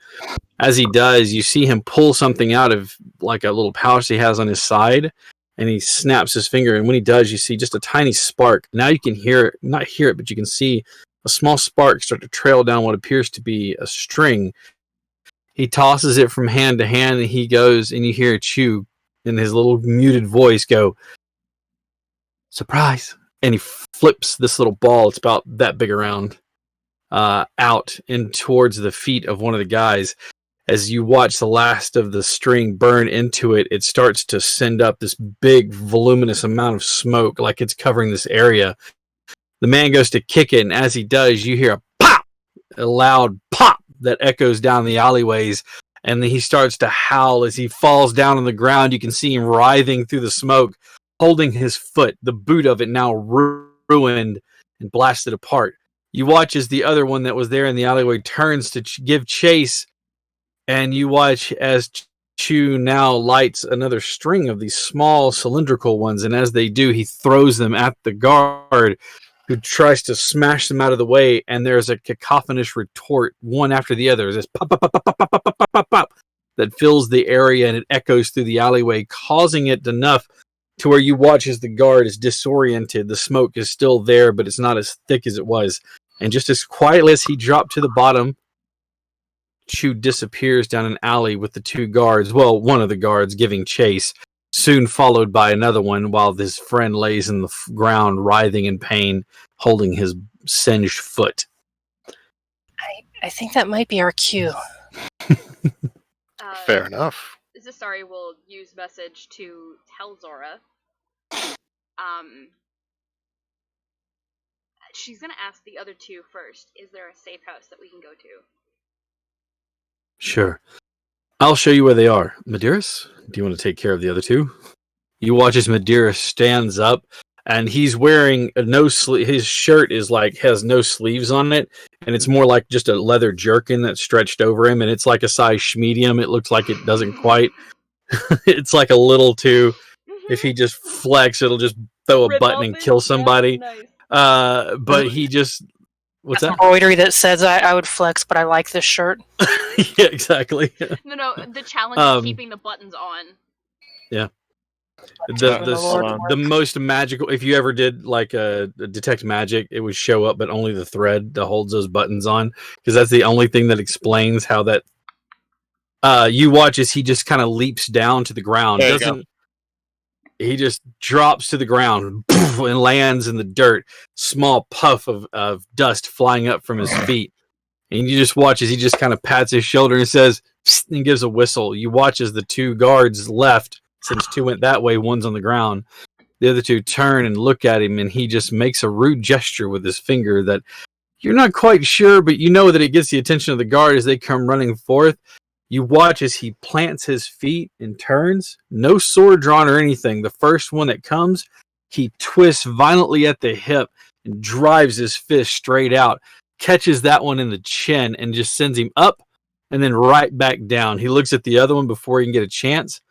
As he does, you see him pull something out of like a little pouch he has on his side, and he snaps his finger. And when he does, you see just a tiny spark. Now you can not hear it, but you can see a small spark start to trail down what appears to be a string. He tosses it from hand to hand, and he goes, and you hear Chew in his little muted voice go, "Surprise!" And he flips this little ball. It's about that big around, out and towards the feet of one of the guys. As you watch the last of the string burn into it, it starts to send up this big, voluminous amount of smoke, like it's covering this area. The man goes to kick it, and as he does, you hear a pop, a loud pop that echoes down the alleyways, and then he starts to howl as he falls down on the ground. You can see him writhing through the smoke, holding his foot, the boot of it now ruined and blasted apart. You watch as the other one that was there in the alleyway turns to give chase, and you watch as Chew now lights another string of these small cylindrical ones, and as they do, he throws them at the guard. who tries to smash them out of the way, and there's a cacophonous retort, one after the other. There's this pop, pop, pop, pop, pop, pop, pop, pop, pop, that fills the area, and it echoes through the alleyway, causing it enough to where you watch as the guard is disoriented. The smoke is still there, but it's not as thick as it was. And just as quietly as he dropped to the bottom, Chu disappears down an alley with the two guards. Well, one of the guards giving chase, soon followed by another one, while his friend lays in the ground, writhing in pain, holding his singed foot. I think that might be our cue. Fair enough. Zasari will use message to tell Zora. She's gonna ask the other two first. Is there a safe house that we can go to? Sure. I'll show you where they are. Medeiros, do you want to take care of the other two? You watch as Medeiros stands up, and he's wearing a no sleeve. His shirt is has no sleeves on it, and it's more like just a leather jerkin that's stretched over him, and it's like a size medium. It looks like it doesn't quite. It's like a little too. If he just flex, it'll just throw a button and kill somebody. Yeah, nice. But he just. What's that? Embroidery that says I would flex, but I like this shirt. Yeah, exactly. No, the challenge is keeping the buttons on. Yeah. The most magical, if you ever did detect magic, it would show up, but only the thread that holds those buttons on, because that's the only thing that explains how that. You watch as he just kind of leaps down to the ground. He just drops to the ground and lands in the dirt. Small puff of dust flying up from his feet. And you just watch as he just kind of pats his shoulder and says, psst, and gives a whistle. You watch as the two guards left, since two went that way, one's on the ground. The other two turn and look at him, and he just makes a rude gesture with his finger that you're not quite sure, but you know that it gets the attention of the guard as they come running forth. You watch as he plants his feet and turns. No sword drawn or anything. The first one that comes, he twists violently at the hip and drives his fist straight out. Catches that one in the chin and just sends him up and then right back down. He looks at the other one before he can get a chance.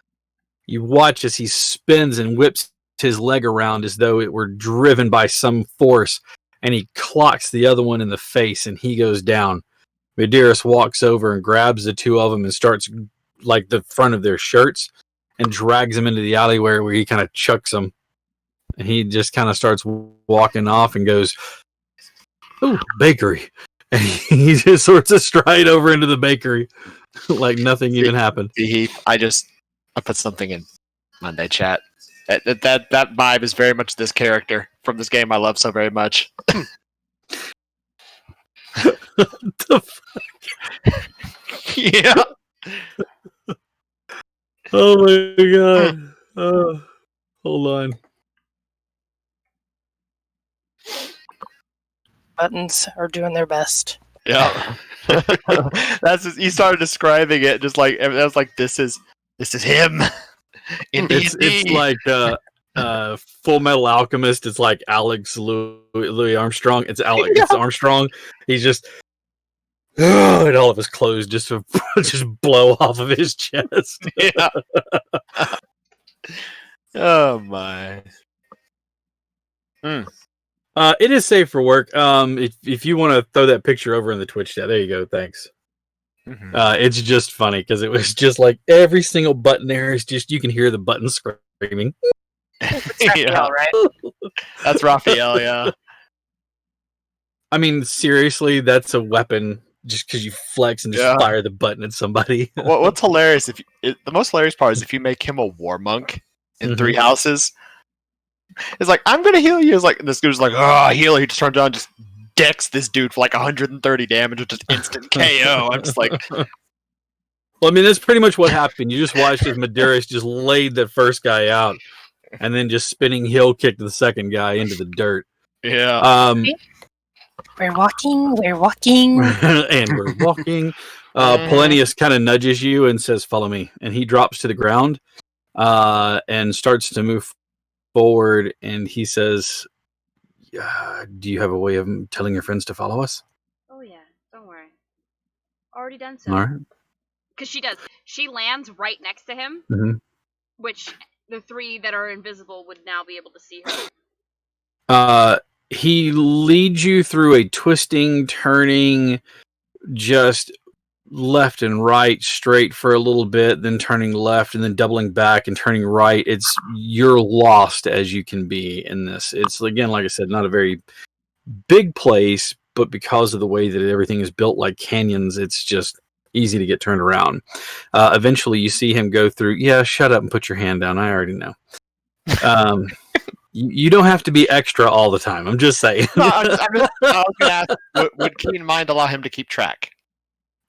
You watch as he spins and whips his leg around as though it were driven by some force, and he clocks the other one in the face, and he goes down. Medeiros walks over and grabs the two of them and starts the front of their shirts and drags them into the alleyway where he kind of chucks them. And he just kind of starts walking off and goes, "Ooh, bakery." And he just sorts of stride over into the bakery like nothing even happened. I put something in Monday chat. That vibe is very much this character from this game I love so very much. What the fuck? Yeah. Oh my god. Oh, hold on. Buttons are doing their best. Yeah. You started describing it just like I was like, this is him. It's like Full Metal Alchemist. It's like Alex Louis Armstrong. It's Alex. It's Armstrong. He's just and all of his clothes just blow off of his chest. Yeah. Oh my. It is safe for work. If you want to throw that picture over in the Twitch chat, there you go. Thanks. Mm-hmm. It's just funny because it was just like every single button there is just you can hear the button screaming. Raphael, right? That's Raphael, yeah. I mean, seriously, that's a weapon. Just because you flex and just fire the button at somebody. What's hilarious? The most hilarious part is if you make him a war monk in 3 houses. It's like, I'm gonna heal you. It's like this dude's like, oh, heal. He just turns on, just decks this dude for like 130 damage with just instant KO. I'm just like, well, I mean, that's pretty much what happened. You just watched as Medeiros just laid the first guy out, and then just spinning heel kicked the second guy into the dirt. Yeah. We're walking. And we're walking. Polonius kind of nudges you and says, "Follow me." And he drops to the ground and starts to move forward. And he says, "Do you have a way of telling your friends to follow us?" Oh yeah, don't worry. Already done so. All right. Because she does. She lands right next to him, which the 3 that are invisible would now be able to see her. he leads you through a twisting, turning, just left and right, straight for a little bit, then turning left, and then doubling back and turning right. You're lost as you can be in this. It's, again, like I said, not a very big place, but because of the way that everything is built like canyons, it's just easy to get turned around. Eventually, you see him go through. Yeah, shut up and put your hand down. I already know. You don't have to be extra all the time. I'm just saying. No, I was going to ask, would Keen Mind allow him to keep track?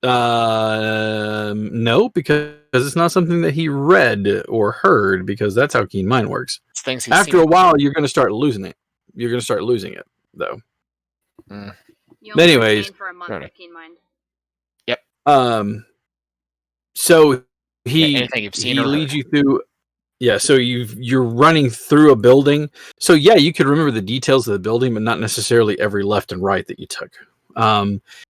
No, because it's not something that he read or heard, because that's how Keen Mind works. It's things he's After seen. a while, you're going to start losing it. You're going to start losing it, though. You only Anyways, retain for a month right. with Keen Mind. So he anything you've seen he or leads heard. you through. Yeah, so you're running through a building. So yeah, you could remember the details of the building, but not necessarily every left and right that you took.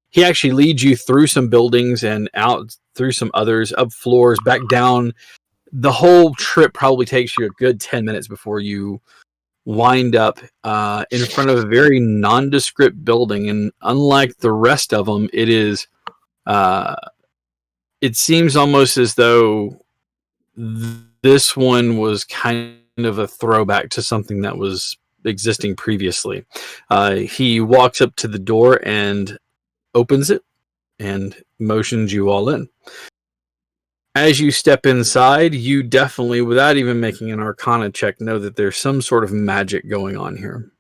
He actually leads you through some buildings and out through some others, up floors, back down. The whole trip probably takes you a good 10 minutes before you wind up in front of a very nondescript building. And unlike the rest of them, it seems almost as though this one was kind of a throwback to something that was existing previously. He walks up to the door and opens it and motions you all in. As you step inside, you definitely, without even making an Arcana check, know that there's some sort of magic going on here.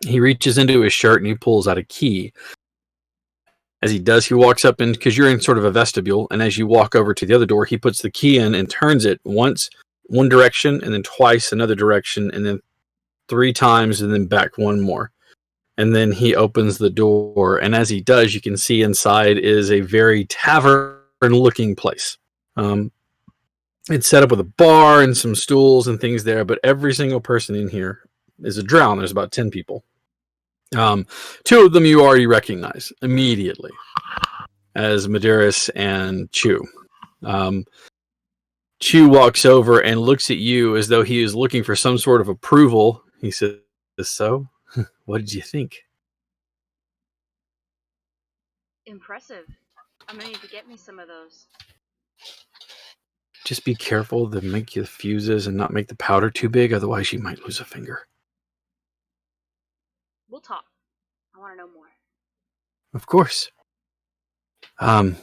He reaches into his shirt and he pulls out a key. As he does, he walks up in, because you're in sort of a vestibule, and as you walk over to the other door, he puts the key in and turns it once, one direction, and then twice another direction, and then 3 times, and then back one more. And then he opens the door, and as he does, you can see inside is a very tavern-looking place. It's set up with a bar and some stools and things there, but every single person in here is a drow. There's about 10 people. 2 of them you already recognize immediately as Medeiros and Chu. Chu walks over and looks at you as though he is looking for some sort of approval. He says, "So, what did you think?" Impressive. I'm gonna need to get me some of those. Just be careful to make your fuses and not make the powder too big, otherwise you might lose a finger. We'll talk. I want to know more. Of course. And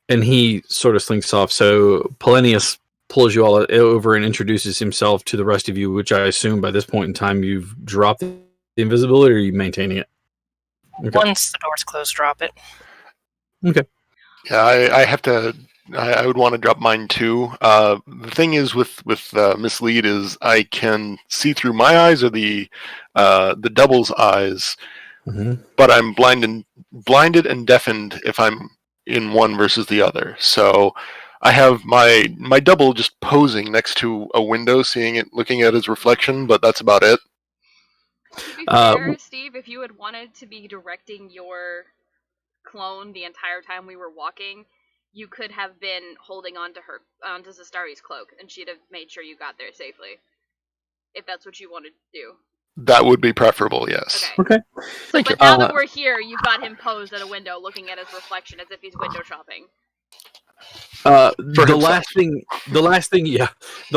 he sort of slinks off. So Polonius pulls you all over and introduces himself to the rest of you, which I assume by this point in time you've dropped the invisibility, or are you maintaining it? Okay. Once the door's closed, drop it. Okay. Yeah, I have to. I would want to drop mine too. The thing is with mislead is I can see through my eyes or the double's eyes, but I'm blinded and deafened if I'm in one versus the other. So I have my double just posing next to a window, seeing it, looking at his reflection, but that's about it. To be fair, Steve, if you had wanted to be directing your clone the entire time we were walking, you could have been holding onto Zastari's cloak, and she'd have made sure you got there safely. If that's what you wanted to do. That would be preferable, yes. Okay. Thank you. But now that we're here, you've got him posed at a window looking at his reflection as if he's window shopping. The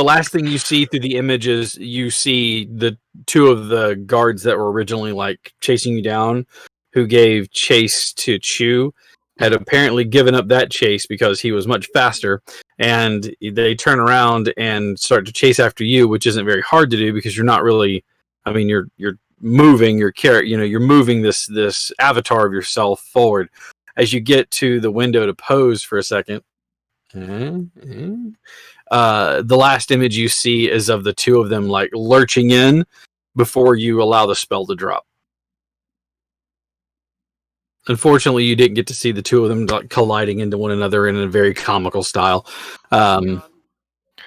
last thing you see through the images, you see the 2 of the guards that were originally like chasing you down, who gave chase to Chu, had apparently given up that chase because he was much faster, and they turn around and start to chase after you, which isn't very hard to do because you're not really. I mean, you're moving your character. You're moving this avatar of yourself forward. As you get to the window to pose for a second, the last image you see is of the 2 of them like lurching in before you allow the spell to drop. Unfortunately, you didn't get to see the 2 of them like colliding into one another in a very comical style. I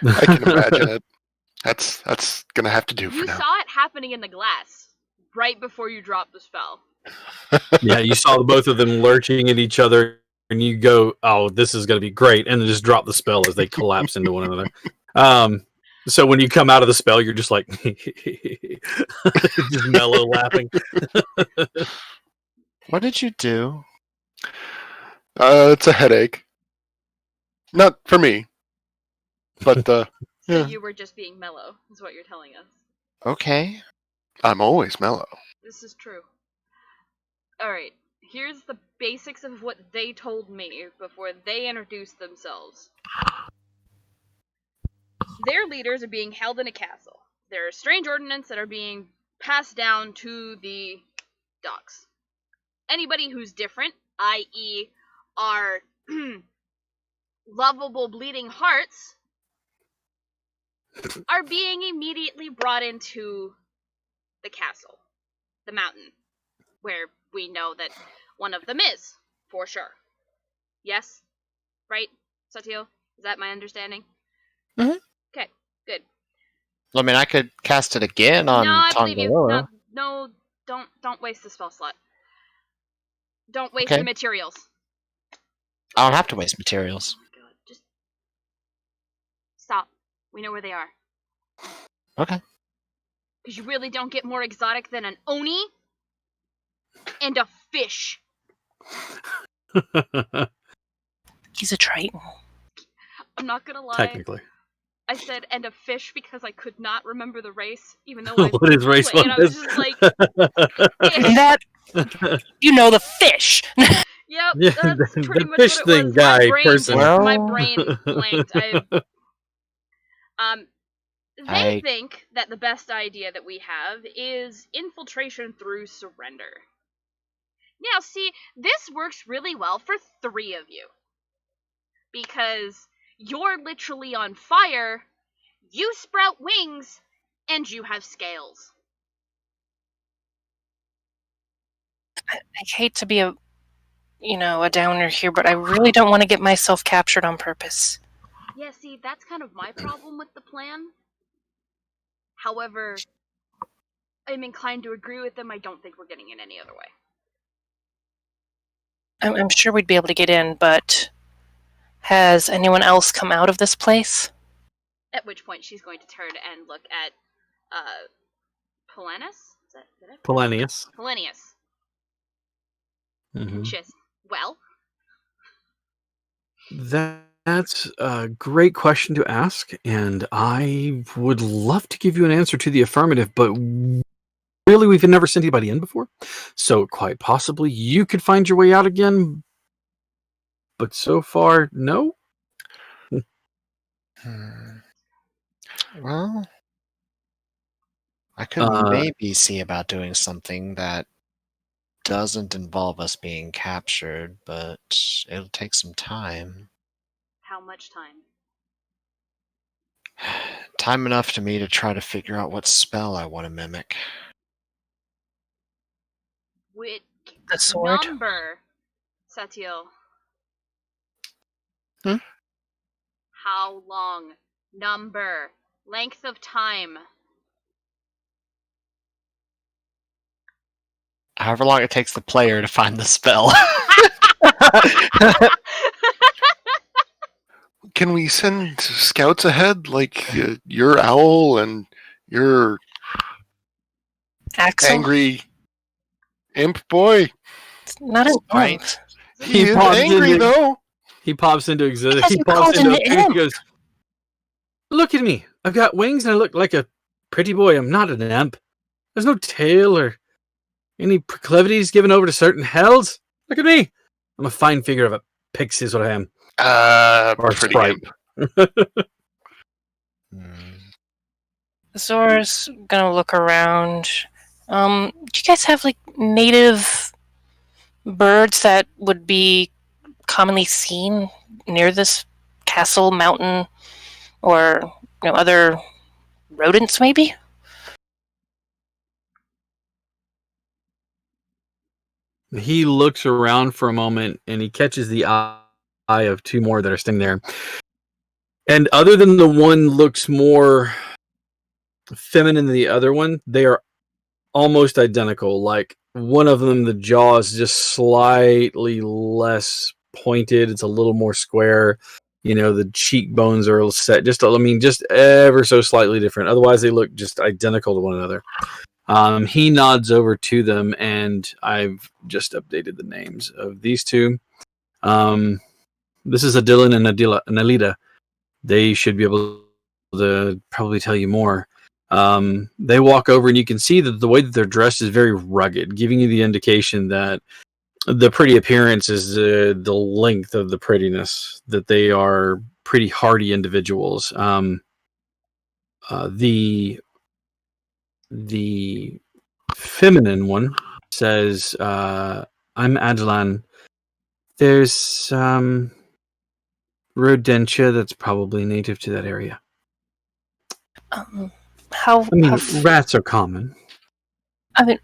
can imagine it. That's gonna have to do for now. You saw it happening in the glass right before you dropped the spell. Yeah, you saw both of them lurching at each other, and you go, "Oh, this is going to be great," and then just drop the spell as they collapse into one another. So when you come out of the spell, you're just like just mellow laughing. What did you do? It's a headache. Not for me, but So yeah. you were just being mellow, is what you're telling us. Okay. I'm always mellow. This is true. Alright, here's the basics of what they told me before they introduced themselves. Their leaders are being held in a castle. There are strange ordinances that are being passed down to the docks. Anybody who's different, i.e., our lovable bleeding hearts, are being immediately brought into the castle, the mountain, where we know that one of them is, for sure. Yes? Right, Satio? Is that my understanding? Mhm. Okay, good. I mean, I could cast it again on No, I believe you. Tongalora. No, don't waste the spell slot. Don't waste Okay. the materials. I don't have to waste materials. Oh my god, just stop. We know where they are. Okay. Because you really don't get more exotic than an oni and a fish. He's a Triton. I'm not gonna lie. Technically. I said and a fish because I could not remember the race, even though I What is race and I was one? just like, And that, you know, the fish. yep, Yeah, that's the pretty much fish what it thing was. guy My brain, person. my Well- brain blanked. They think that the best idea that we have is infiltration through surrender. Now, see, this works really well for 3 of you. Because you're literally on fire, you sprout wings, and you have scales. I hate to be a downer here, but I really don't want to get myself captured on purpose. Yeah, see, that's kind of my problem with the plan. However, I'm inclined to agree with them. I don't think we're getting in any other way. I'm sure we'd be able to get in, but has anyone else come out of this place? At which point she's going to turn and look at Polanus? Is that did I pronounce Polanius. Polanius. Mhm. Just well, That's a great question to ask, and I would love to give you an answer to the affirmative, but really we've never sent anybody in before, so quite possibly you could find your way out again, but so far, no? Well, I could maybe see about doing something that doesn't involve us being captured, but it'll take some time. how much time? Time enough to me to try to figure out what spell I want to mimic. Which The sword? number, Satio? Hmm? How long? Number. Length of time. However long it takes the player to find the spell. Can we send scouts ahead, like your owl and your Axel? angry imp boy? Not an Right. imp. He is pops angry into- though. He pops into existence. Because He you pops called into him appearance. an He goes, "Look at me! I've got wings and I look like a pretty boy. I'm not an imp. There's no tail or any proclivities given over to certain hells. Look at me! I'm a fine figure of a pixie, is what I am." Or Pretty sprite. imp. Zora's gonna look around. Do you guys have like native birds that would be commonly seen near this castle, mountain, or other rodents maybe? He looks around for a moment and he catches the eye of 2 more that are standing there. And other than the one looks more feminine than the other one, they are almost identical. Like one of them, the jaw is just slightly less pointed. It's a little more square. The cheekbones are set just ever so slightly different. Otherwise, they look just identical to one another. He nods over to them, and I've just updated the names of these two. This is Adilin and Alida. They should be able to probably tell you more. They walk over, and you can see that the way that they're dressed is very rugged, giving you the indication that the pretty appearance is the length of the prettiness, that they are pretty hardy individuals. The feminine one says, I'm Adlan. There's rodentia that's probably native to that area. Rats are common. I mean,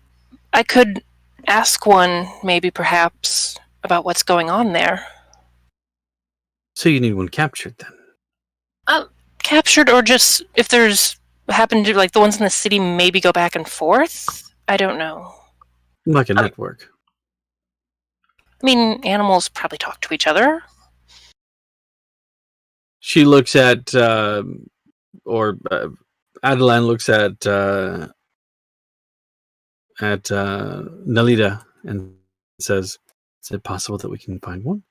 I could ask one, maybe perhaps, about what's going on there. So you need one captured then? Captured, or just if there's happened to, like, the ones in the city maybe go back and forth? I don't know. Like a network. I mean, animals probably talk to each other. She looks at, Adeline looks at Nalita and says, "Is it possible that we can find one?"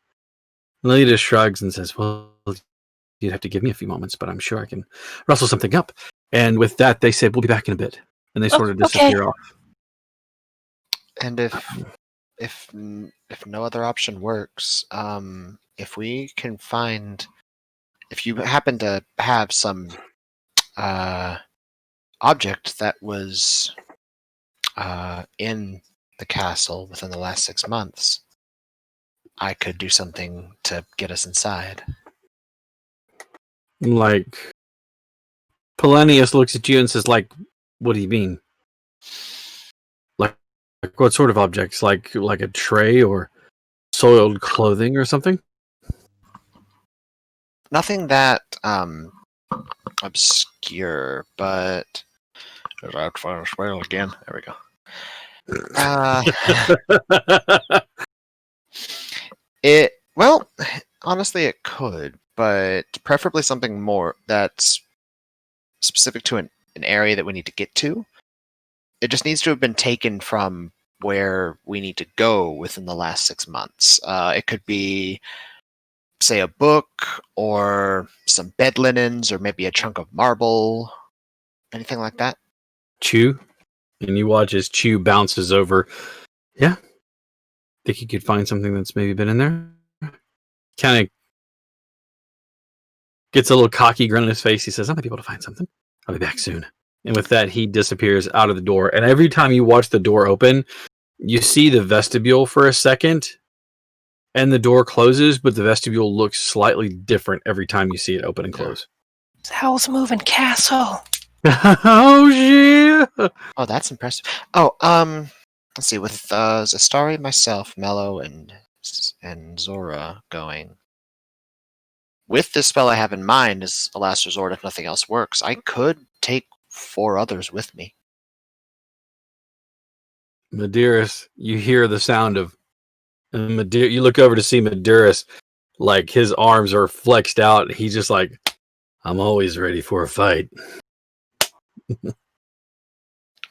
Nalita shrugs and says, "Well, you'd have to give me a few moments, but I'm sure I can rustle something up." And with that, they say, "We'll be back in a bit," and they sort of disappear off. And if no other option works, if we can find, if you happen to have some object that was in the castle within the last 6 months, I could do something to get us inside. Like, Polonius looks at you and says, "Like, what do you mean? Like what sort of objects? Like a tray or soiled clothing or something?" Nothing that obscure, but out for a swale again. There we go. Honestly, it could, but preferably something more that's specific to an area that we need to get to. It just needs to have been taken from where we need to go within the last 6 months. It could be, say, a book or some bed linens or maybe a chunk of marble, anything like that. Chew, and you watch as Chew bounces over. Yeah, think you could find something that's maybe been in there. Kind of gets a little cocky grin on his face. He says, "I might be able to find something. I'll be back soon." And with that, he disappears out of the door. And every time you watch the door open, you see the vestibule for a second, and the door closes, but the vestibule looks slightly different every time you see it open and close. It's Howl's Moving Castle. Oh, yeah! Oh, that's impressive. Oh, let's see. With Zastari, myself, Mello, and Zora going. With this spell I have in mind as a last resort, if nothing else works, I could take 4 others with me. Medeiros, you hear the sound of you look over to see Medeiros, like his arms are flexed out. He's just like, "I'm always ready for a fight."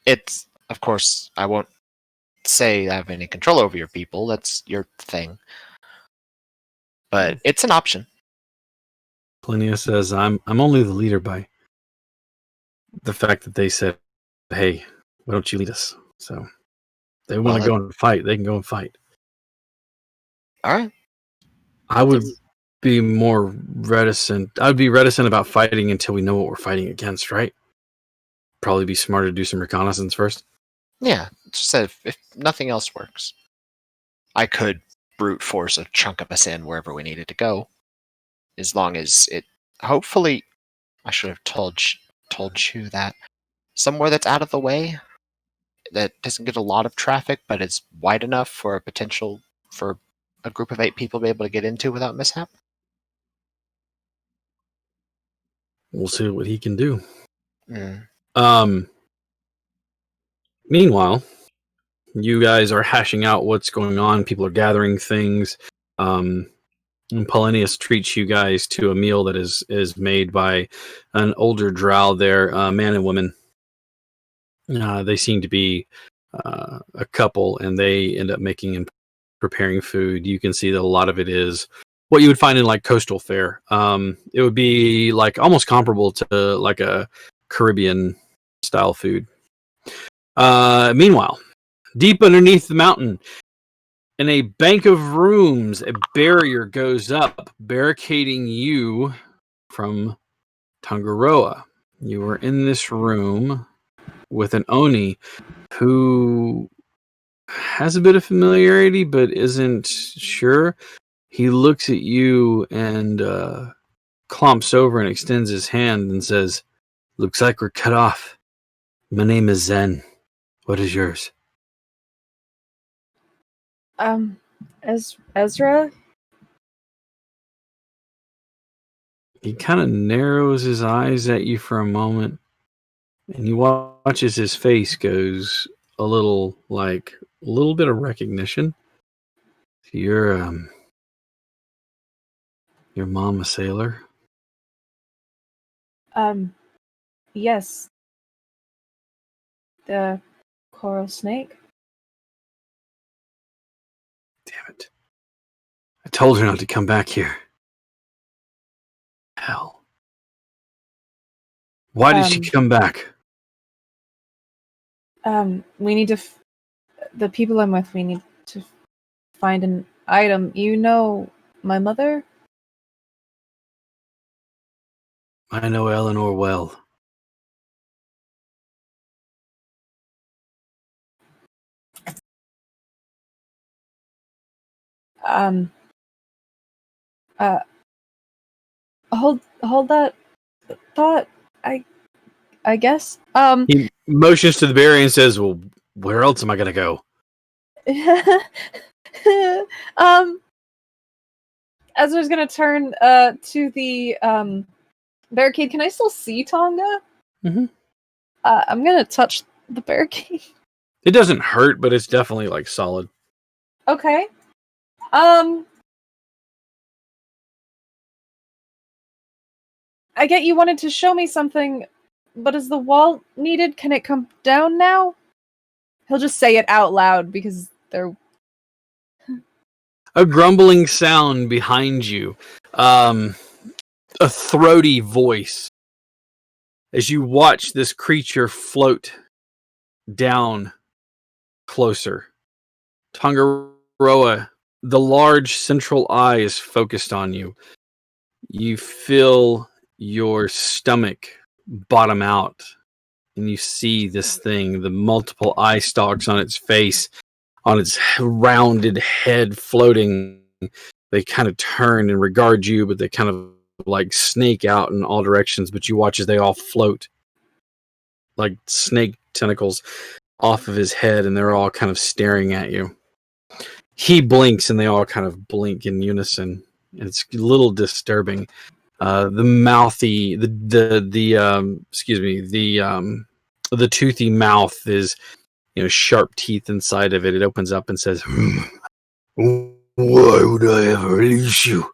It's, of course, I won't say I have any control over your people. That's your thing. But it's an option. Plinia says, I'm only the leader by the fact that they said, "Hey, why don't you lead us?" So they want to go and fight. They can go and fight. All right. I would be more reticent. I would be reticent about fighting until we know what we're fighting against, right? Probably be smarter to do some reconnaissance first. Yeah, just said if nothing else works, I could brute force a chunk of us in wherever we needed to go, as long as it. Hopefully, I should have told you that somewhere that's out of the way, that doesn't get a lot of traffic, but it's wide enough for a group of 8 people to be able to get into without mishap. We'll see what he can do. Mm. Meanwhile, you guys are hashing out what's going on. People are gathering things. You And Polonius treats you guys to a meal that is made by an older drow there, man and woman. They seem to be a couple, and they end up making and preparing food. You can see that a lot of it is what you would find in like coastal fare. It would be like almost comparable to like a Caribbean style food. Meanwhile, deep underneath the mountain, in a bank of rooms, a barrier goes up, barricading you from Tangaroa. You are in this room with an Oni who has a bit of familiarity but isn't sure. He looks at you and clumps over and extends his hand and says, "Looks like we're cut off. My name is Zen. What is yours?" Ezra? He kind of narrows his eyes at you for a moment, and you watch as his face goes a little bit of recognition. Your mom a sailor? Yes. The coral snake? Damn it. I told her not to come back here. Hell. Why did she come back? We need to... the people I'm with, we need to find an item. You know my mother? I know Eleanor well. Hold that thought, I guess. He motions to the barrier and says, "Well, where else am I gonna go?" Ezra's gonna turn to the barricade. Can I still see Tonga? Mhm. I'm gonna touch the barricade. It doesn't hurt, but it's definitely like solid. Okay. I get you wanted to show me something, but is the wall needed? Can it come down now? He'll just say it out loud because they're... A grumbling sound behind you. A throaty voice. As you watch this creature float down closer. Tangaroa, the large central eye is focused on you. You feel your stomach bottom out, and you see this thing, the multiple eye stalks on its face, on its rounded head floating. They kind of turn and regard you, but they kind of like snake out in all directions, but you watch as they all float like snake tentacles off of his head, and they're all kind of staring at you. He blinks, and they all kind of blink in unison. And it's a little disturbing. The toothy mouth is, sharp teeth inside of it. It opens up and says, "Why would I ever release you?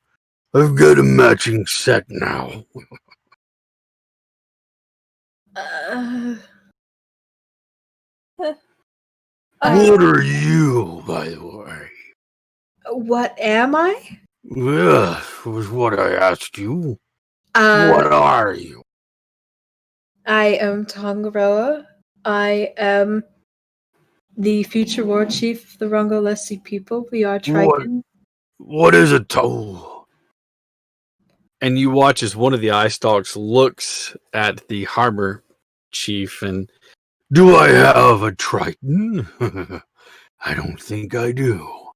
I've got a matching set now." What are you, by the way? What am I? Yeah, was what I asked you. What are you? I am Tongaroa. I am the future war chief of the Rongolesi people. We are Triton. What is a toll? And you watch as one of the eye stalks looks at the harbor chief and, "Do I have a Triton?" "I don't think I do."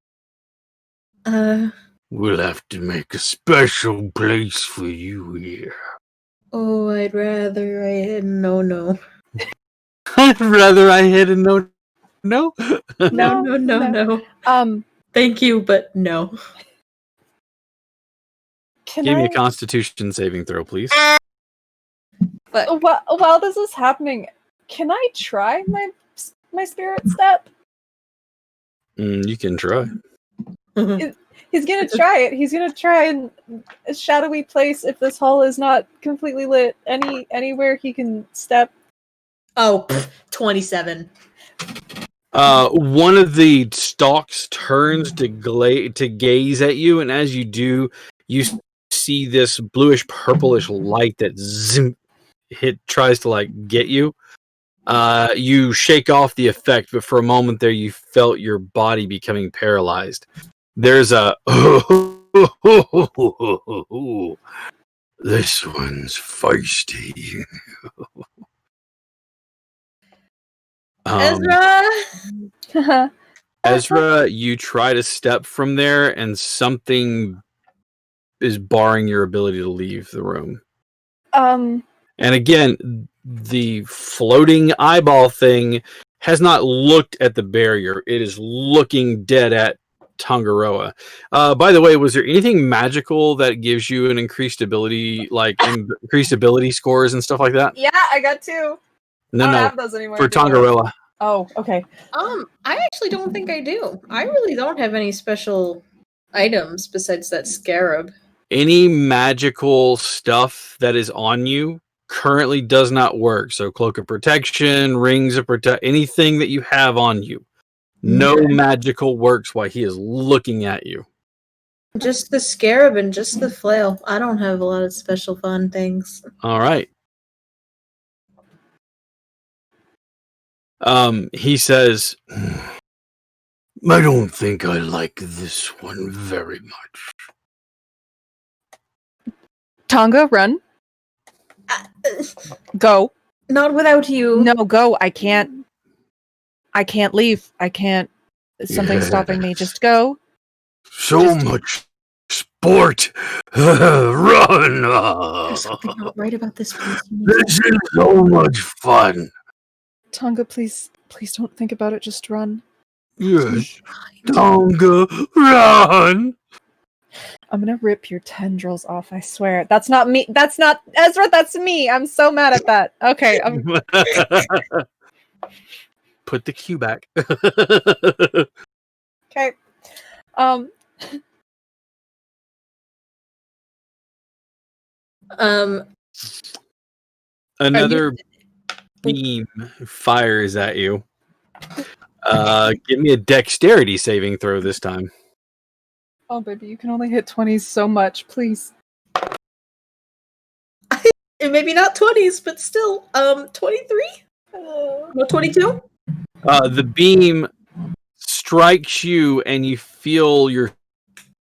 "We'll have to make a special place for you here." Oh, I'd rather I had no. "I'd rather I had a no. No. Thank you, but no. Give me a Constitution saving throw, please. But while this is happening, can I try my spirit step? You can try. He's gonna try it. He's gonna try and a shadowy place if this hall is not completely lit. Anywhere he can step. Oh, 27. One of the stalks turns to gaze at you, and as you do, you see this bluish purplish light that tries to like get you. You shake off the effect, but for a moment there, you felt your body becoming paralyzed. There's a this one's feisty. Ezra! Ezra, you try to step from there, and something is barring your ability to leave the room. And again, the floating eyeball thing has not looked at the barrier. It is looking dead at Tangaroa. By the way, was there anything magical that gives you an increased ability, like increased ability scores and stuff like that? Yeah, I got 2. No, I don't have those anymore. for Tangaroa. Oh, okay. I actually don't think I do. I really don't have any special items besides that scarab. Any magical stuff that is on you currently does not work. So cloak of protection, rings of anything that you have on you. No magical works while he is looking at you. Just the scarab and just the flail. I don't have a lot of special fun things. All right. He says, I don't think I like this one very much. Tonga, run. Go. Not without you. No, go. I can't leave. I can't. Something's stopping me. Just go. So much sport. Run. There's something not right about this place. This is so much fun. Tonga, please don't think about it. Just run. Yes. Tonga, run. I'm gonna rip your tendrils off, I swear. That's not me. That's not Ezra, that's me. I'm so mad at that. Okay. Put the cue back. Okay. Another beam fires at you. Give me a dexterity saving throw this time. Oh, baby, you can only hit 20s so much, please. Maybe not 20s, but still, 23? No, 22? The beam strikes you, and you feel your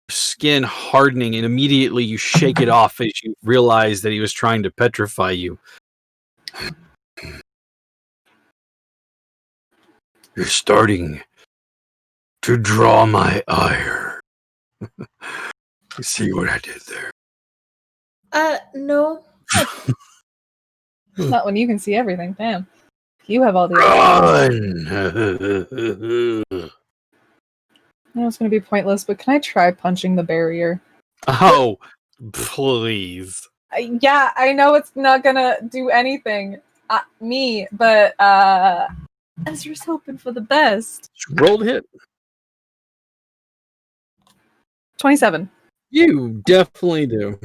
skin hardening, and immediately you shake it off as you realize that he was trying to petrify you. You're starting to draw my ire. You see what I did there? No. Not when you can see everything, damn. You have all the Run! I know it's gonna be pointless, but can I try punching the barrier? Oh, please. Yeah, I know it's not gonna do anything. But Ezra's hoping for the best. Roll to hit. 27. You definitely do.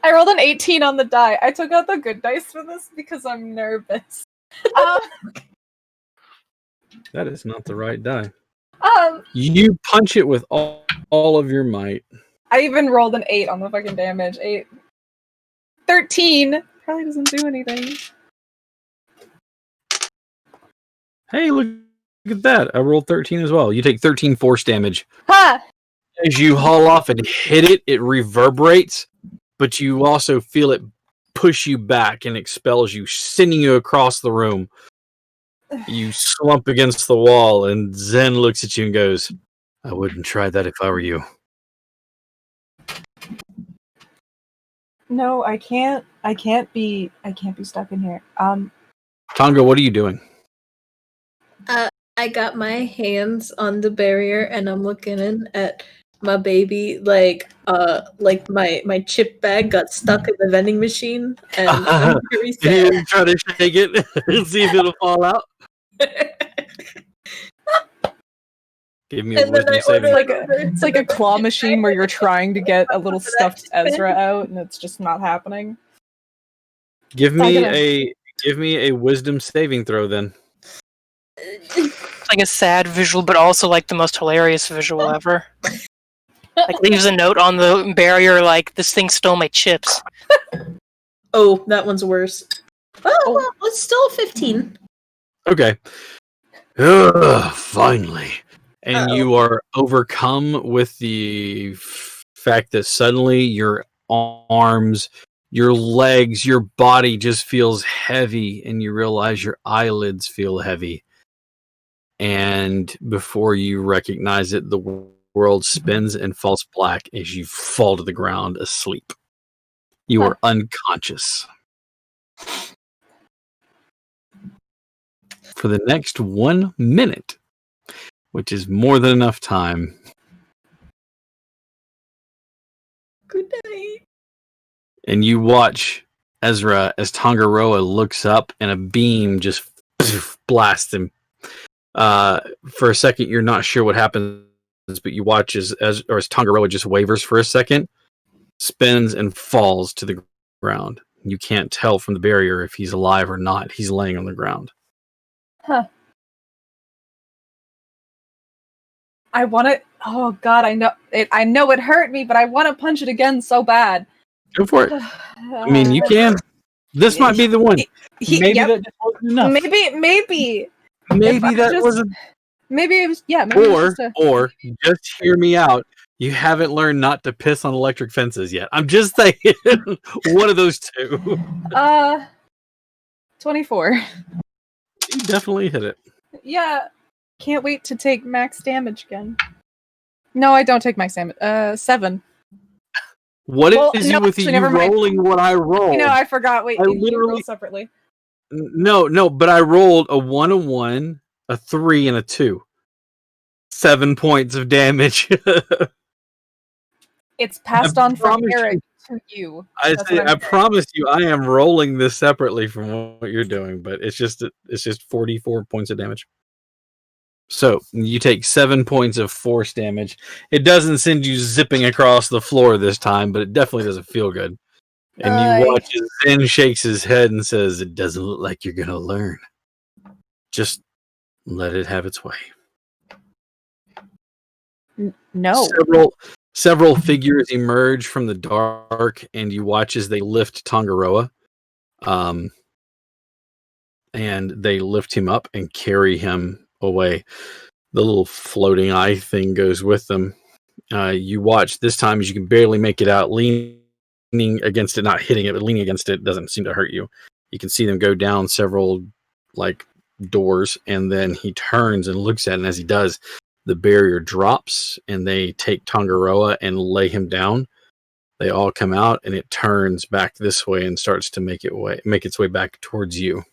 I rolled an 18 on the die. I took out the good dice for this because I'm nervous. That is not the right die. Um, You punch it with all of your might. I even rolled an 8 on the fucking damage. 8. 13. Probably doesn't do anything. Hey, look at that. I rolled 13 as well. You take 13 force damage. Ha! As you haul off and hit it, it reverberates, but you also feel it push you back and expels you, sending you across the room. You slump against the wall, and Zen looks at you and goes, I wouldn't try that if I were you. No, I can't. I can't be stuck in here. Tonga, what are you doing? I got my hands on the barrier and I'm looking in at my baby like my chip bag got stuck in the vending machine and I'm very sad. You try to shake it and see if it'll fall out. Give me a And then wisdom I saving. order It's like a claw machine where you're trying to get a little stuffed Ezra out, and it's just not happening. Give I me gotta- a wisdom saving throw then. It's like a sad visual, but also like the most hilarious visual ever. Like leaves a note on the barrier like, this thing stole my chips. Oh, that one's worse. Oh, well, it's still 15. Okay. Ugh, finally. And Uh-oh. you are overcome with the fact that suddenly your arms, your legs, your body just feels heavy, and you realize your eyelids feel heavy. And before you recognize it, the world spins and falls black as you fall to the ground asleep. You are unconscious. For the next 1 minute, which is more than enough time. Good night. And you watch Ezra as Tangaroa looks up and a beam just blasts him. For a second, you're not sure what happens, but you watch as Tangaroa just wavers for a second, spins and falls to the ground. You can't tell from the barrier if he's alive or not. He's laying on the ground. Huh. I want to. Oh God, I know it. I know it hurt me, but I want to punch it again so bad. Go for it. I mean, you can. This might be the one. Maybe yep. that just wasn't enough. Maybe that just, wasn't. Maybe it was. Yeah. Maybe it was just Or just hear me out. You haven't learned not to piss on electric fences yet. I'm just saying. One of those two. 24. You definitely hit it. Yeah. Can't wait to take max damage again. No, I don't take max damage. 7. What is Well, it no, with actually, you never mind. rolling what I rolled? You know, I forgot. Wait, I you literally- roll separately. No, but I rolled a 1, a 1, a 3, and a 2. 7 points of damage. It's passed on from Eric to you. I promise you, I am rolling this separately from what you're doing, but it's just 44 points of damage. So you take 7 points of force damage. It doesn't send you zipping across the floor this time, but it definitely doesn't feel good. And you watch as Zen shakes his head and says, "It doesn't look like you're gonna learn. Just let it have its way." No. Several figures emerge from the dark, and you watch as they lift Tangaroa. And they lift him up and carry him away. The little floating eye thing goes with them. You watch this time as you can barely make it out, leaning against it, not hitting it, but leaning against it doesn't seem to hurt you. You can see them go down several doors, and then he turns and looks at it, and as he does, the barrier drops, and they take Tangaroa and lay him down. They all come out, and it turns back this way and starts to make its way back towards you.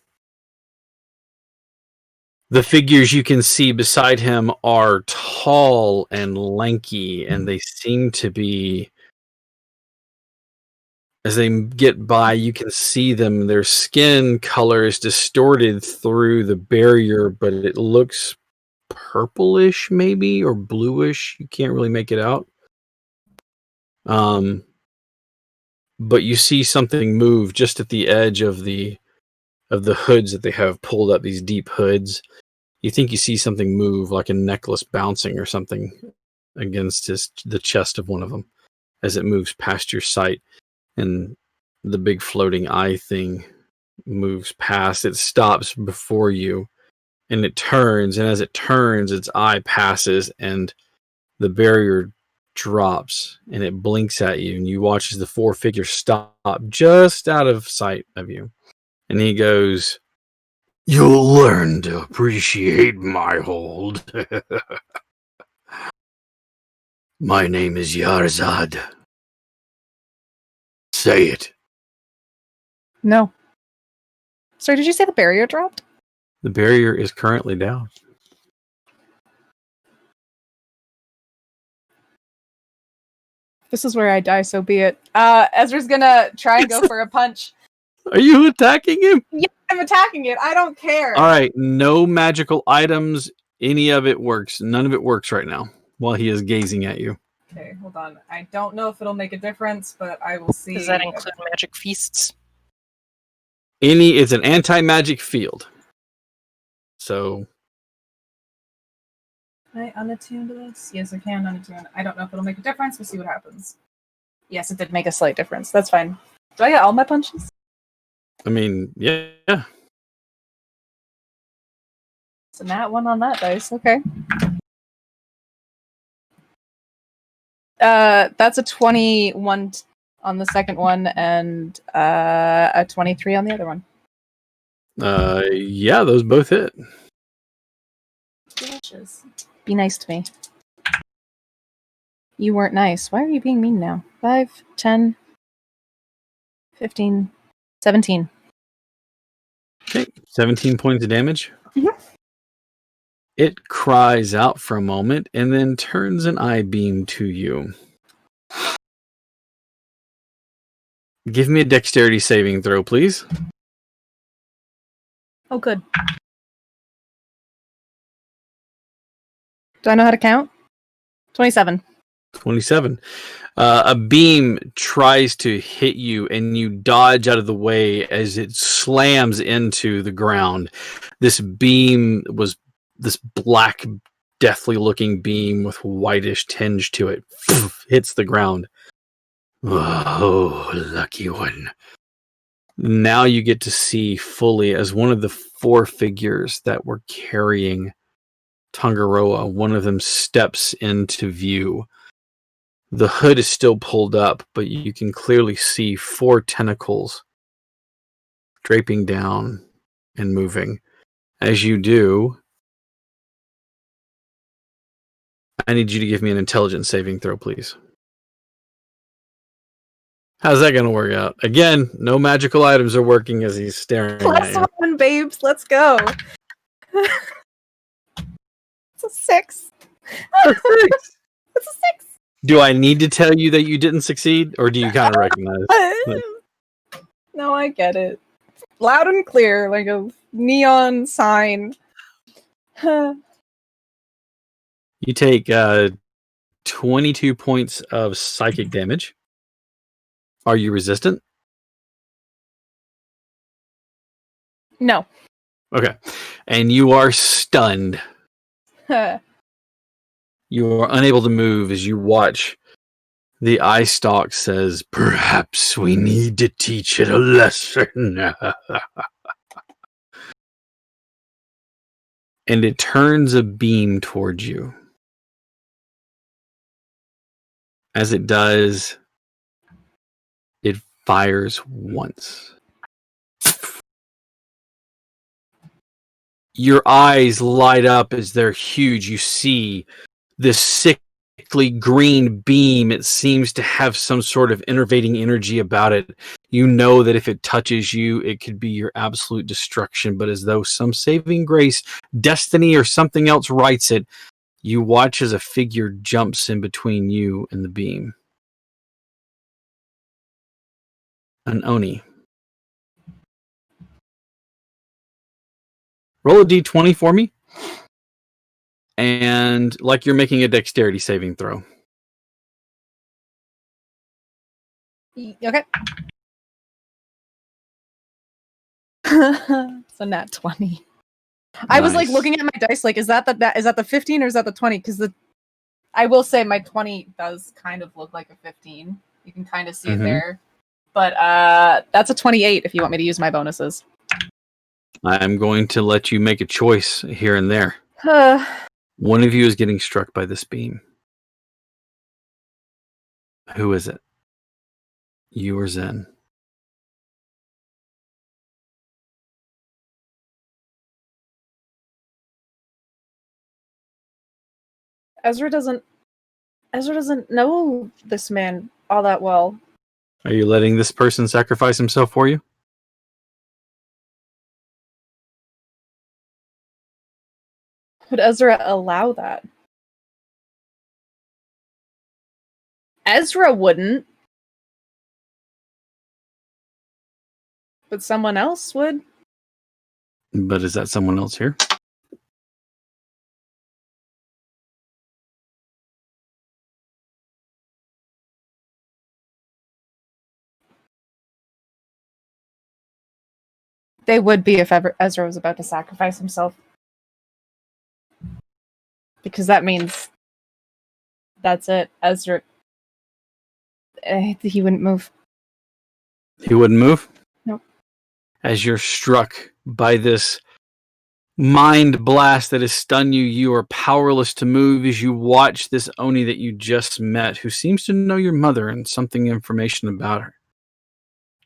The figures you can see beside him are tall and lanky, and they seem to be, as they get by, you can see them. Their skin color is distorted through the barrier, but it looks purplish maybe, or bluish. You can't really make it out. But you see something move just at the edge of the hoods that they have pulled up, these deep hoods. You think you see something move, like a necklace bouncing or something against the chest of one of them as it moves past your sight. And the big floating eye thing moves past. It stops before you, and it turns. And as it turns, its eye passes, and the barrier drops, and it blinks at you. And you watch as the 4 figures stop just out of sight of you. And he goes, "You'll learn to appreciate my hold. My name is Yarzad. Say it." No. Sorry, did you say the barrier dropped? The barrier is currently down. This is where I die, so be it. Ezra's gonna try and go for a punch. Are you attacking him? Yeah, I'm attacking it. I don't care. All right. No magical items any of it works. None of it works right now while he is gazing at you. Okay, hold on. I don't know if it'll make a difference, but I will see. Does that include magic feasts? It's an anti-magic field. So Can I unattune to this? Yes, I can unattune. I don't know if it'll make a difference. We'll see what happens. Yes, it did make a slight difference. That's fine. Do I get all my punches? I mean, yeah. It's a nat 1 on that dice. Okay. That's a 21 on the second one and a 23 on the other one. Yeah, those both hit. Delicious. Be nice to me. You weren't nice. Why are you being mean now? 5, 10, 15, 17. Okay, 17 points of damage. Mhm. It cries out for a moment and then turns an eye beam to you. Give me a dexterity saving throw, please. Oh, good. Do I know how to count? 27. 27. A beam tries to hit you and you dodge out of the way as it slams into the ground. This beam was this black, deathly looking beam with whitish tinge to it. Hits the ground. Oh, lucky one. Now you get to see fully as one of the 4 figures that were carrying Tangaroa. One of them steps into view. The hood is still pulled up, but you can clearly see 4 tentacles draping down and moving. As you do, I need you to give me an intelligence saving throw, please. How's that going to work out? Again, no magical items are working as he's staring at you. +1, babes. Let's go. It's a 6. That's 6. It's a 6. Do I need to tell you that you didn't succeed, or do you kind of recognize? No, I get it. Loud and clear, like a neon sign. You take 22 points of psychic damage. Are you resistant? No. Okay. And you are stunned. You are unable to move as you watch. The eye stalk says, "Perhaps we need to teach it a lesson." And it turns a beam towards you. As it does, it fires once. Your eyes light up as they're huge. You see this sickly green beam. It seems to have some sort of enervating energy about it. You know that if it touches you, it could be your absolute destruction. But as though some saving grace, destiny, or something else writes it, you watch as a figure jumps in between you and the beam. An Oni. Roll a d20 for me. And like you're making a dexterity saving throw. Okay. So nat 20. I was like Nice. looking at my dice, like, is that the 15 or is that the 20? Because I will say my 20 does kind of look like a 15. You can kind of see it there. But that's a 28 if you want me to use my bonuses. I'm going to let you make a choice here and there. One of you is getting struck by this beam. Who is it? You or Zen? Ezra doesn't know this man all that well. Are you letting this person sacrifice himself for you? Would Ezra allow that? Ezra wouldn't. But someone else would. But is that someone else here? They would be if Ezra was about to sacrifice himself. Because that means that's it. Ezra, he wouldn't move. He wouldn't move? Nope. As you're struck by this mind blast that has stunned you, you are powerless to move as you watch this Oni that you just met, who seems to know your mother and something information about her,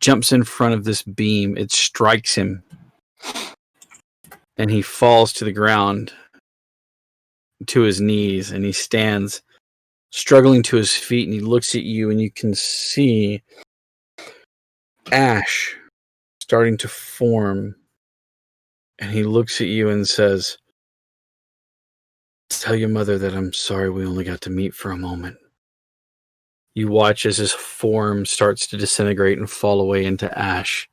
jumps in front of this beam. It strikes him, and he falls to the ground, to his knees, and he stands struggling to his feet, and he looks at you, and you can see ash starting to form, and he looks at you and says, "Tell your mother that I'm sorry we only got to meet for a moment." You watch as his form starts to disintegrate and fall away into ash,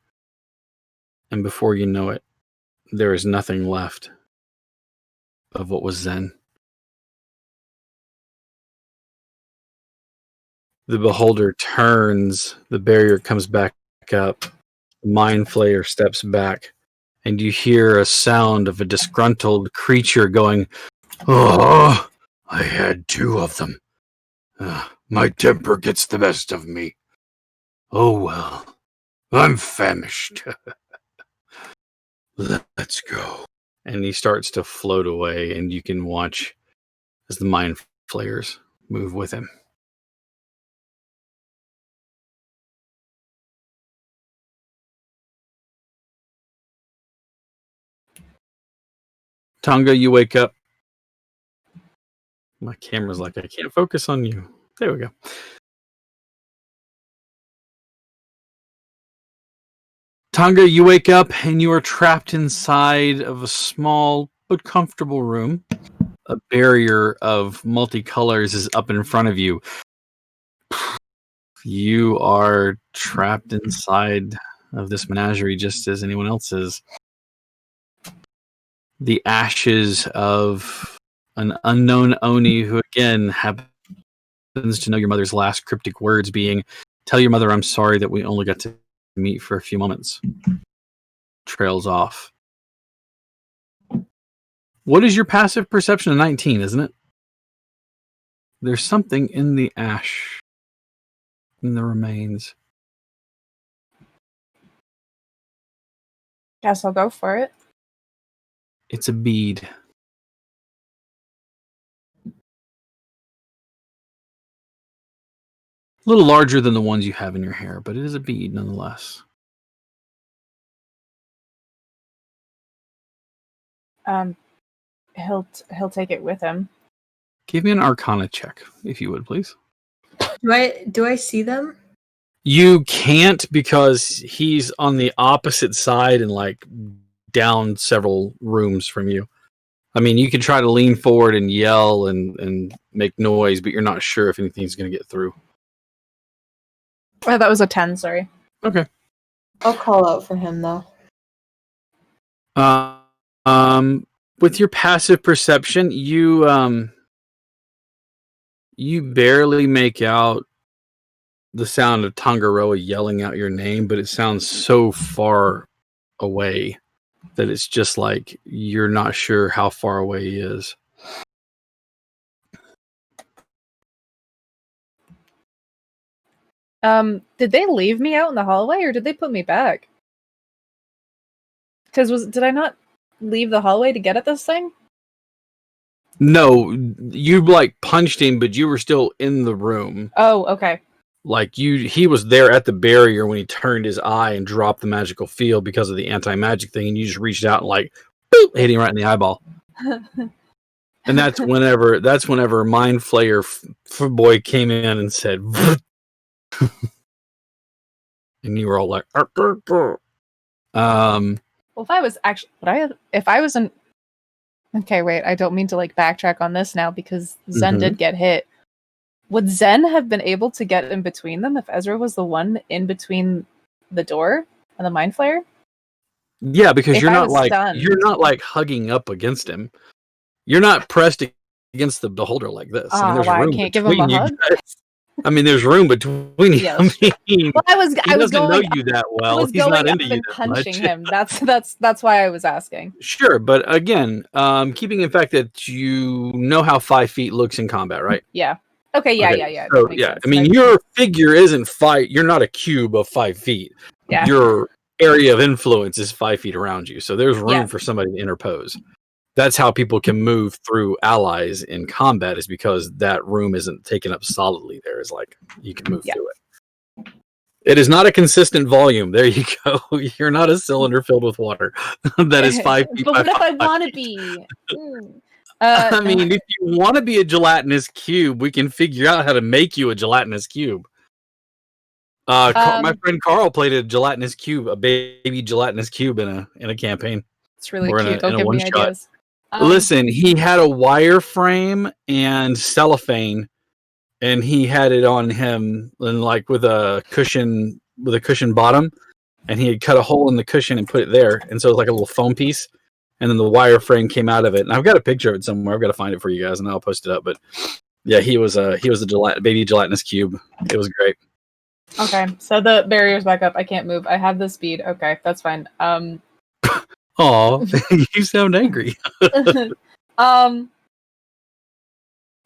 and before you know it, there is nothing left of what was Zen. The beholder turns, the barrier comes back up, the mind flayer steps back, and you hear a sound of a disgruntled creature going, "Oh, I had 2 of them. My temper gets the best of me. Oh well, I'm famished. Let's go." And he starts to float away, and you can watch as the mind flayers move with him. Tonga, you wake up. My camera's like, I can't focus on you. There we go. Tonga, you wake up and you are trapped inside of a small but comfortable room. A barrier of multicolors is up in front of you. You are trapped inside of this menagerie just as anyone else is. The ashes of an unknown Oni who, again, happens to know your mother's last cryptic words being, "Tell your mother I'm sorry that we only got to meet for a few moments," trails off. What is your passive perception of 19, isn't it? There's something in the ash, in the remains. Guess I'll go for it. It's a bead. A little larger than the ones you have in your hair, but it is a bead nonetheless. He'll take it with him. Give me an Arcana check, if you would, please. Do I see them? You can't because he's on the opposite side and like down several rooms from you. I mean, you can try to lean forward and yell and make noise, but you're not sure if anything's going to get through. Oh, that was a 10, sorry. Okay. I'll call out for him though. With your passive perception, you barely make out the sound of Tangaroa yelling out your name, but it sounds so far away that it's just like you're not sure how far away he is. Did they leave me out in the hallway or did they put me back? Because did I not leave the hallway to get at this thing? No, you like punched him, but you were still in the room. Oh, okay. Like he was there at the barrier when he turned his eye and dropped the magical field because of the anti-magic thing, and you just reached out and like boop, hit him right in the eyeball. And that's whenever Mind Flayer boy came in and said, and you were all like, well, if I was actually, if I wasn't, okay, wait, I don't mean to like backtrack on this now because Zen did get hit. Would Zen have been able to get in between them if Ezra was the one in between the door and the Mind Flayer? Yeah, because If you're I not was like stunned. you're not like hugging up against him. You're not pressed against the beholder like this. Why? I can't give him a hug? I mean, there's room between you. Yes. I mean, Well, I was he going. doesn't know you that I well. was He's not going into up you and that punching much. him. That's why I was asking. Sure, but again, keeping in fact that you know how 5 feet looks in combat, right? Yeah. Okay. Yeah. Okay, Yeah. So That makes yeah, sense. I mean, your figure isn't 5. You're not a cube of 5 feet. Yeah. Your area of influence is 5 feet around you, so there's room Yeah. for somebody to interpose. That's how people can move through allies in combat, is because that room isn't taken up solidly. There is like you can move through it. It is not a consistent volume. There you go. You're not a cylinder filled with water that is 5 feet. But by what if I 5 want to feet. be? I mean, if you want to be a gelatinous cube, we can figure out how to make you a gelatinous cube. My friend Carl played a gelatinous cube, a baby gelatinous cube in a campaign. It's really Or cute. in Don't a give me one-shot. ideas. Listen, he had a wireframe and cellophane, and he had it on him, and like with a cushion bottom, and he had cut a hole in the cushion and put it there, and so it was like a little foam piece, and then the wireframe came out of it. And I've got a picture of it somewhere. I've got to find it for you guys, and I'll post it up. But yeah, he was a baby gelatinous cube. It was great. Okay, so the barrier's back up. I can't move. I have the speed. Okay, that's fine. Oh, you sound angry.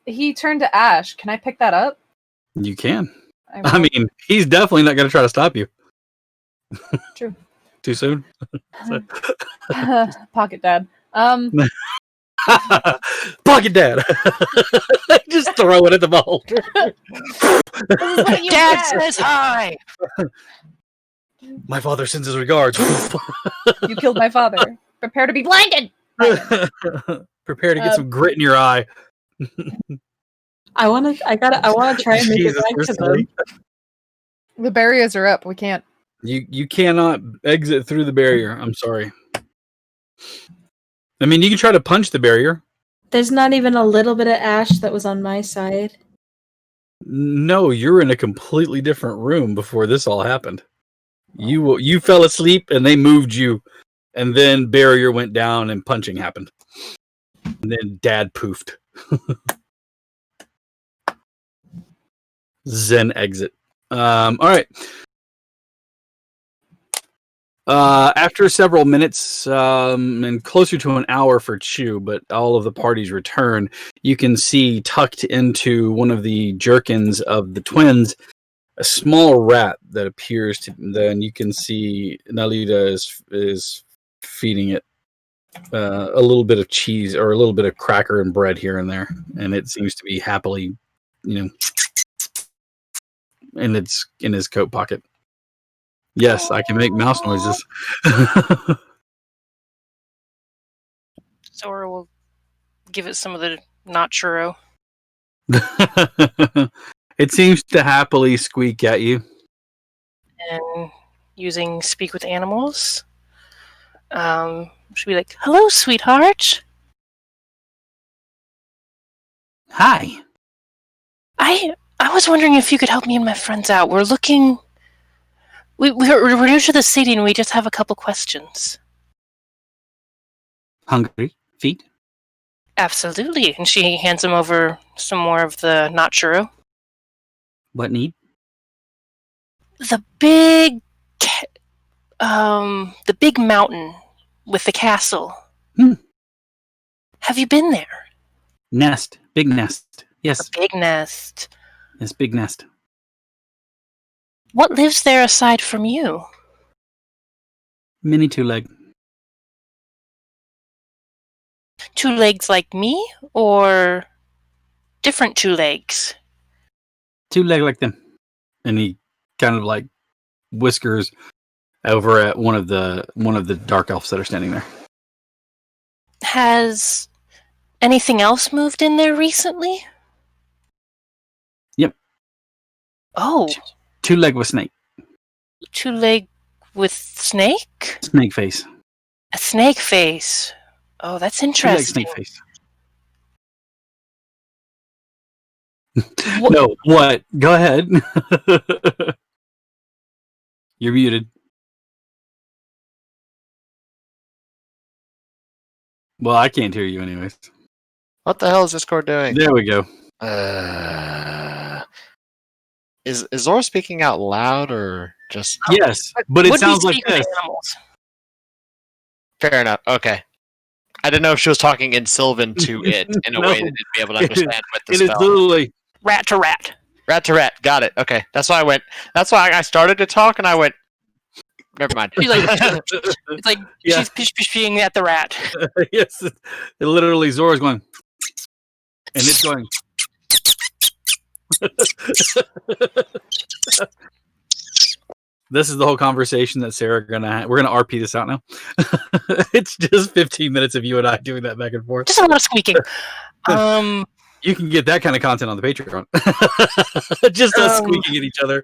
He turned to ash. Can I pick that up? You can. I I will. mean, he's definitely not going to try to stop you. True. Too soon? Pocket dad. Pocket dad. Just throw it at the beholder. Dad says hi. My father sends his regards. You killed my father. Prepare to be blinded. Prepare to get some grit in your eye. I wanna try and make it Jesus, back you're to silly. them. The barriers are up. We can't. You cannot exit through the barrier. I'm sorry. I mean, you can try to punch the barrier. There's not even a little bit of ash that was on my side. No, you're in a completely different room before this all happened. You fell asleep and they moved you, and then barrier went down and punching happened. And then dad poofed. Zen exit. All right. After several minutes, and closer to an hour for Chew, but all of the parties return, you can see tucked into one of the jerkins of the twins a small rat that appears to. Then you can see Nalita is feeding it a little bit of cheese or a little bit of cracker and bread here and there, and it seems to be happily, in his coat pocket. Yes, I can make mouse noises. Sora will give it some of the not churro. It seems to happily squeak at you. And using speak with animals, should be like, "Hello, sweetheart. Hi. I was wondering if you could help me and my friends out. We're looking. We're new to the city and we just have a couple questions." Hungry? Feet? Absolutely. And she hands him over some more of the not churro. What need? The big mountain with the castle. Have you been there? Nest. Big nest. Yes. A big nest. Yes, big nest. What lives there aside from you? Mini two-leg. Two legs like me, or different two legs? Two-leg like them. And he kind of like whiskers over at one of the dark elves that are standing there. Has anything else moved in there recently? Yep. Oh. Two-leg with snake. Two leg with snake? Snake face. A snake face. Oh, that's Two-leg interesting. snake face. No, what? Go ahead. You're muted. Well, I can't hear you anyways. What the hell is Discord doing? There we go. Is Zora speaking out loud or just Yes, but it Would we sounds like speak with this. animals? fair enough? Okay. I didn't know if she was talking in Sylvan to it in a No. way that it'd be able to understand with the It is spell. literally Rat to rat. Rat to rat. Got it. Okay. That's why I went. That's why I started to talk and I went. Never mind. She's like, it's like Yeah. she's pish-pishing at the rat. yes, it literally Zora's going, and it's going. This is the whole conversation that Sarah we're gonna RP this out now. It's just 15 minutes of you and I doing that back and forth. Just a lot of squeaking. You can get that kind of content on the Patreon. Just us squeaking at each other.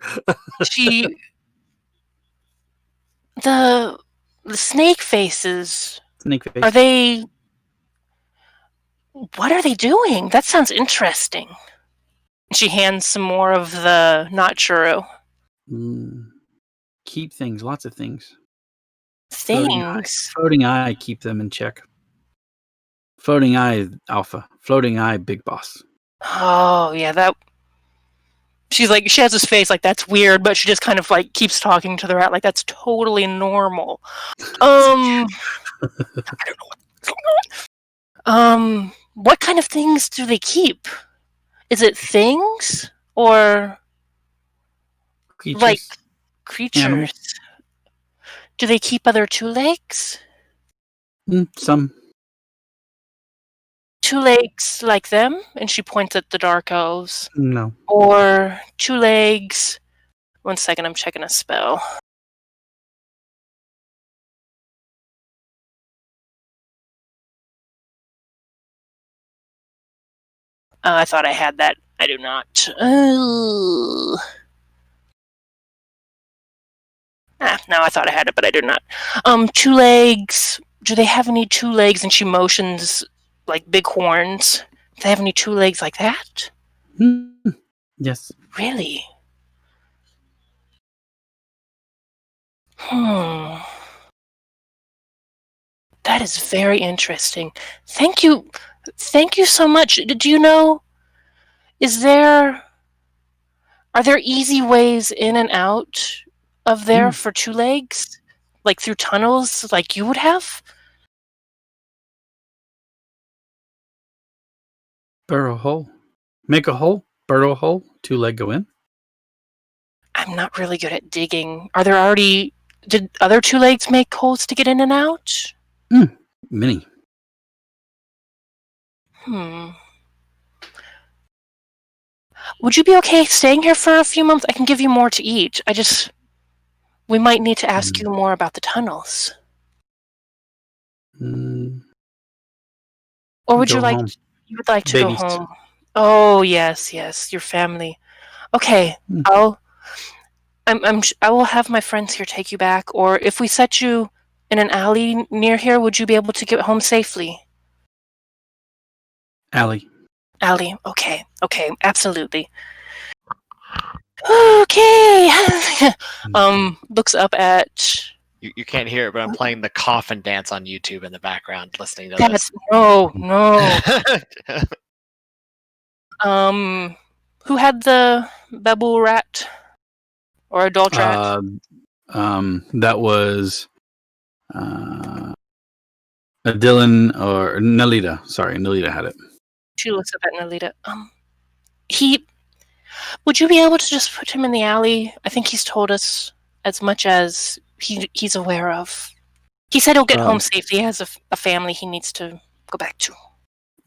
The snake faces. Snake face. Are they? What are they doing? That sounds interesting. She hands some more of the not churro. Keep things, lots of things. Things. Floating eye, keep them in check. Floating eye, alpha. Floating eye, big boss. Oh yeah, that. She's like, she has this face like that's weird, but she just kind of like keeps talking to the rat like that's totally normal. I don't know what's going on. What kind of things do they keep? Is it things or Creatures. like creatures? Animals. Do they keep other two legs? Some. Two legs like them? And she points at the dark elves. No. Or two legs. 1 second, I'm checking a spell. I thought I had that. I do not. No, I thought I had it, but I do not. Two legs. Do they have any two legs? And she motions like big horns. Do they have any two legs like that? Yes. Really? That is very interesting. Thank you. Thank you so much. Do you know, are there easy ways in and out of there for two legs? Like through tunnels like you would have? Burrow hole. Make a hole. Burrow a hole. Two leg go in. I'm not really good at digging. Did other two legs make holes to get in and out? Many. Would you be okay staying here for a few months? I can give you more to eat. We might need to ask you more about the tunnels. Or would you like home. you would like to Babies. go home? Oh yes, your family. Okay, I will have my friends here take you back, or if we set you in an alley near here, would you be able to get home safely? Alley. Okay, absolutely. Okay. Looks up at. You can't hear it, but I'm playing the coffin dance on YouTube in the background, listening to That's this. no. Who had the Babu rat or adult rat? That was Dylan or Nalita. Sorry, Nalita had it. She looks up at Nalita. Would you be able to just put him in the alley? I think he's told us as much as he's aware of. He said he'll get home safely. He has a family he needs to go back to.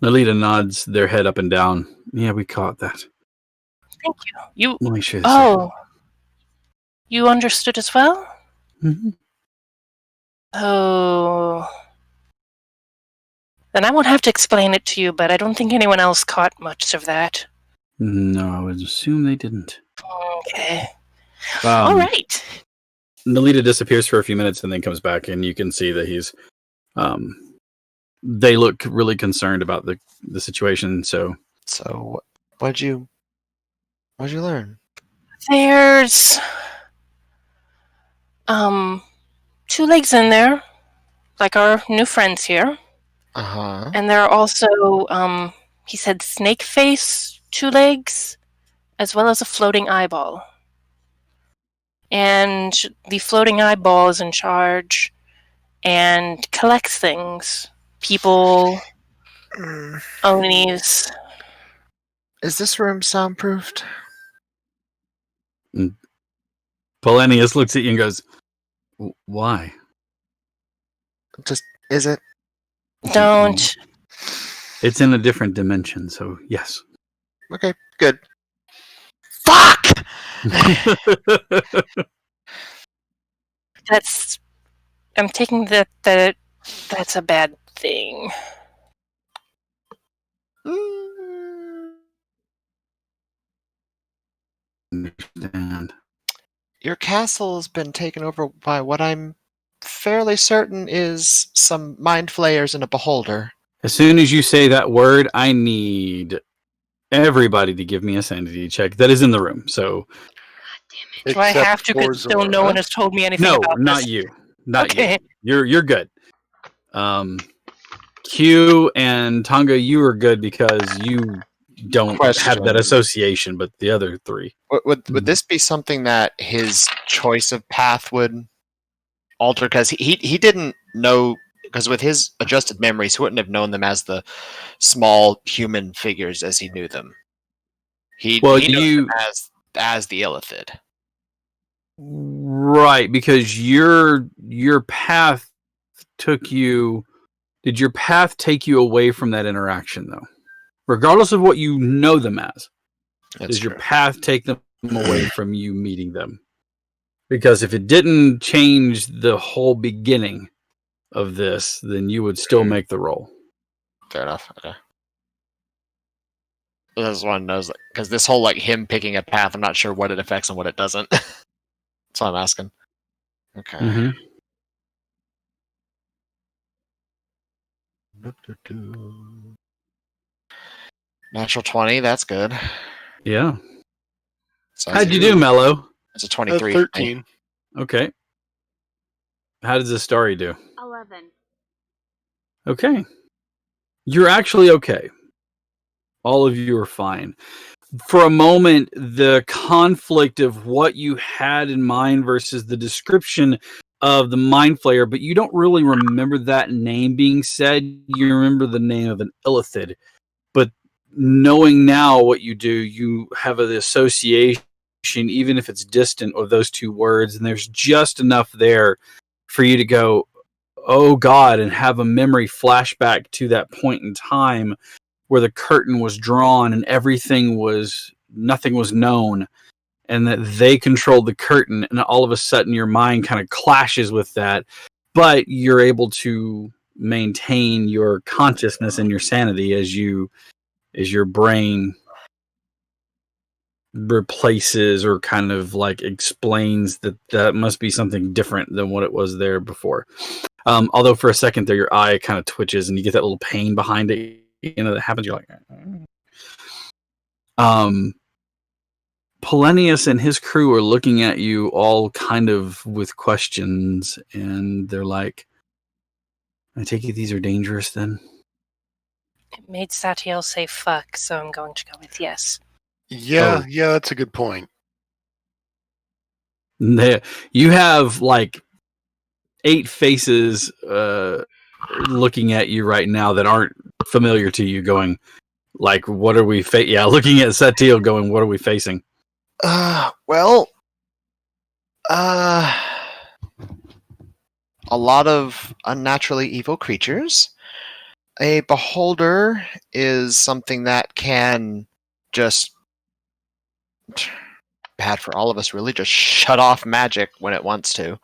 Nalita nods their head up and down. Yeah, we caught that. Thank you. Let me show you this. Oh, you understood as well? Mm-hmm. Oh. Then I won't have to explain it to you, but I don't think anyone else caught much of that. No, I would assume they didn't. Okay. All right. Nalita disappears for a few minutes and then comes back, and you can see that he's. They look really concerned about the situation. So what'd you learn? There's two legs in there, like our new friends here. Uh-huh. And there are also he said snake face two legs, as well as a floating eyeball. And the floating eyeball is in charge and collects things. People, Onis. Is this room soundproofed? Polonius looks at you and goes, "Why?" Just is it? Don't. It's in a different dimension, so yes. Okay, good. Fuck! That's. I'm taking that that's a bad thing. Understand. Your castle has been taken over by what I'm fairly certain is some mind flayers and a beholder. As soon as you say that word, I need everybody to give me a sanity check that is in the room. So Do I Except have to? for Because still no Zora. one has told me anything no, about not this. you. Not Okay. you. You're good. Q and Tonga, you are good because you don't have that association, but the other three. Would this be something that his choice of path would alter? Because he didn't know, because with his adjusted memories, he wouldn't have known them as the small human figures as he knew them. He knows them as the Illithid. Right, because your path took you. Did your path take you away from that interaction, though? Regardless of what you know them as, does your path take them away from you meeting them? Because if it didn't change the whole beginning of this, then you would still make the roll. Fair enough. Okay. This one knows, because this whole him picking a path, I'm not sure what it affects and what it doesn't. That's what I'm asking. Okay. Mm-hmm. Natural 20, that's good. Yeah. So How'd you do, Mello? It's a 23. 13. Okay. How does the story do? 11. Okay. You're actually okay. All of you are fine. For a moment, the conflict of what you had in mind versus the description of the Mind Flayer, but you don't really remember that name being said. You remember the name of an Illithid. But knowing now what you do, you have an association, even if it's distant, of those two words, and there's just enough there for you to go, oh God, and have a memory flashback to that point in time where the curtain was drawn and nothing was known, and that they controlled the curtain, and all of a sudden your mind kind of clashes with that, but you're able to maintain your consciousness and your sanity as your brain replaces or kind of explains that must be something different than what it was there before. Although for a second there, your eye kind of twitches and you get that little pain behind it. That happens. You're like, Polonius and his crew are looking at you all kind of with questions, and they're like, I take it these are dangerous then? It made Satiel say fuck, so I'm going to go with yes. Yeah, that's a good point. You have 8 faces looking at you right now that aren't familiar to you, going what are we looking at Satiel going, what are we facing? A lot of unnaturally evil creatures. A beholder is something that can just, bad for all of us really, just shut off magic when it wants to.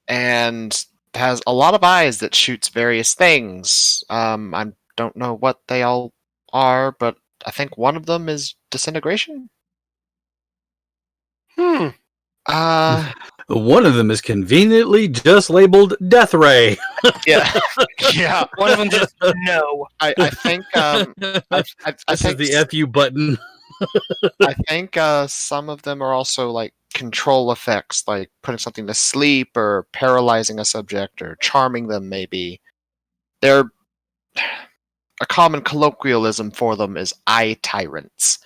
And has a lot of eyes that shoots various things. I don't know what they all are, but I think one of them is disintegration. Hmm. One of them is conveniently just labeled Death Ray. Yeah. Yeah. One of them just no. I think This is the FU button. I think some of them are also control effects, like putting something to sleep or paralyzing a subject or charming them. Maybe they're a common colloquialism for them is eye tyrants.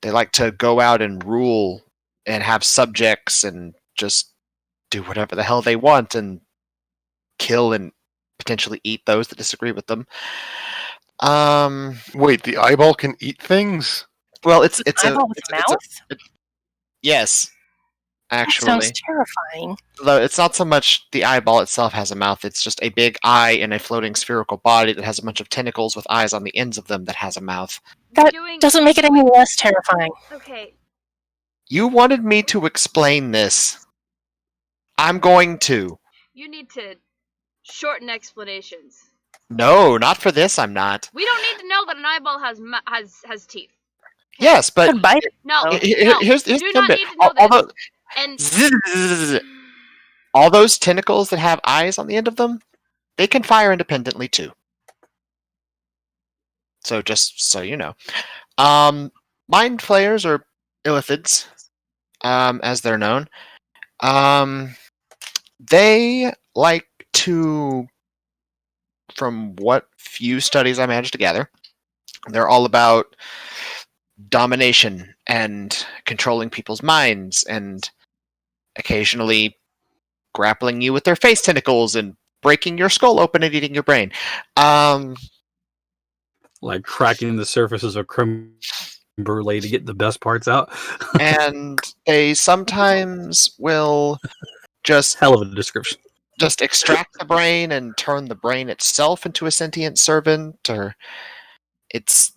They like to go out and rule and have subjects and just do whatever the hell they want and kill and potentially eat those that disagree with them. Wait, the eyeball can eat things? Well, it's Eyeball with a mouth? yes, That actually. sounds terrifying. Though it's not so much the eyeball itself has a mouth, it's just a big eye in a floating spherical body that has a bunch of tentacles with eyes on the ends of them that has a mouth. That Doing- doesn't make it any less terrifying. Okay, You wanted me to explain this. I'm going to. you need to shorten explanations. No, not for this, I'm not. We don't need to know that an eyeball has teeth. Yes, but Could bite it. No, Oh. no, here's you the do not bit. need to know Although, this. And Zzz. All those tentacles that have eyes on the end of them, they can fire independently too. So just so you know. Mind flayers or illithids, as they're known, they like to, from what few studies I managed to gather, they're all about domination and controlling people's minds and occasionally grappling you with their face tentacles and breaking your skull open and eating your brain. Like cracking the surfaces of creme brulee to get the best parts out. And they sometimes will just Hell of a description. extract the brain and turn the brain itself into a sentient servant, or it's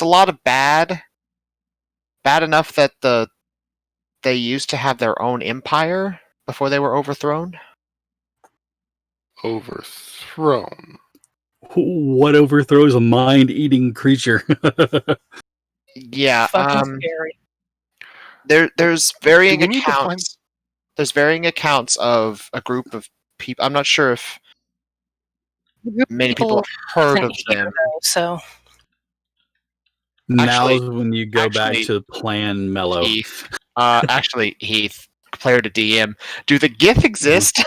a lot of bad enough that they used to have their own empire before they were overthrown. Overthrown. What overthrows a mind-eating creature? Yeah, Fucking scary. there's varying Do we need to find- accounts. There's varying accounts of a group of people. I'm not sure if many people have heard of Isn't here, them. though, so Now's when you go actually, back to plan mellow. Heath, actually, Heath, player to DM. Do the GIF exist?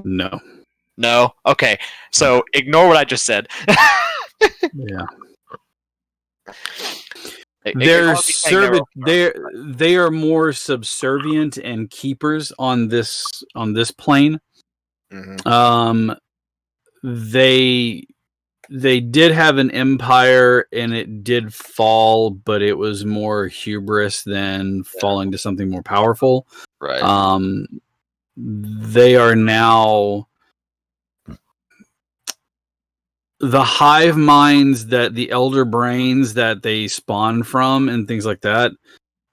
No. No. Okay. So ignore what I just said. Yeah. Ignore me saying They are more subservient and keepers on this plane. Mhm. They did have an empire and it did fall, but it was more hubris than falling to something more powerful. Right. They are now the hive minds that the elder brains that they spawn from and things like that.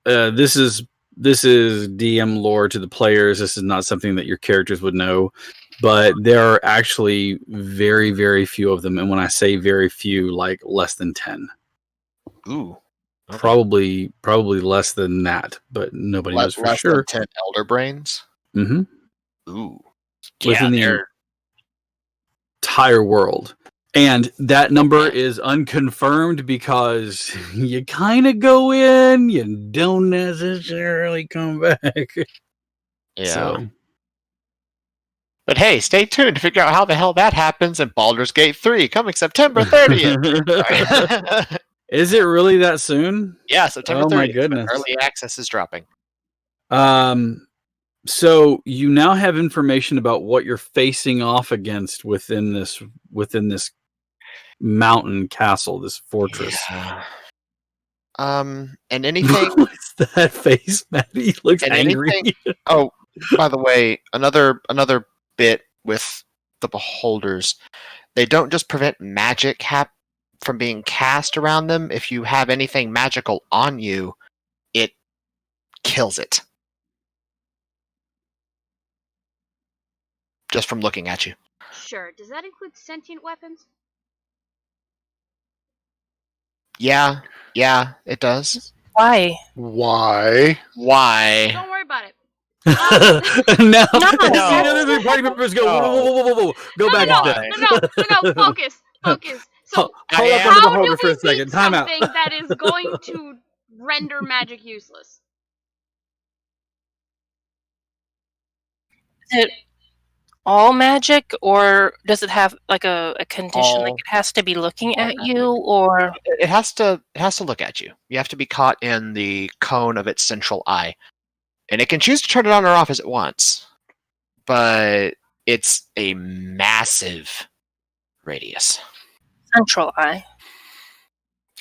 This is DM lore to the players. This is not something that your characters would know, but there are actually very, very few of them. And when I say very few, like less than 10. Ooh. Okay. Probably less than that, but nobody knows for less sure. than 10 elder brains. Mm-hmm. Ooh. Within the they're- entire world. And that number is unconfirmed because you kind of go in, you don't necessarily come back. Yeah. So, But hey, stay tuned to figure out how the hell that happens in Baldur's Gate 3 coming September 30th. is it really that soon? Yeah, September 30th. Oh my when goodness. Early access is dropping. So you now have information about what you're facing off against within this mountain castle, this fortress. Yeah. And anything. What's that face, Maddie? He looks And angry. anything- Oh, by the way, another bit with the beholders. They don't just prevent magic from being cast around them. If you have anything magical on you, it kills it. Just from looking at you. Sure. Does that include sentient weapons? Yeah, it does. why? Why? Why? Don't worry about it. Now, No. see other party members go, whoa. Go back no, instead. no, focus. So, Hold up am- on the how beholder do for we a second. beat Time out. something that is going to render magic useless? all magic, or does it have like a condition, like All. it has to be looking at you, or It has to look at you. You have to be caught in the cone of its central eye. And it can choose to turn it on or off as it wants. But it's a massive radius. central eye?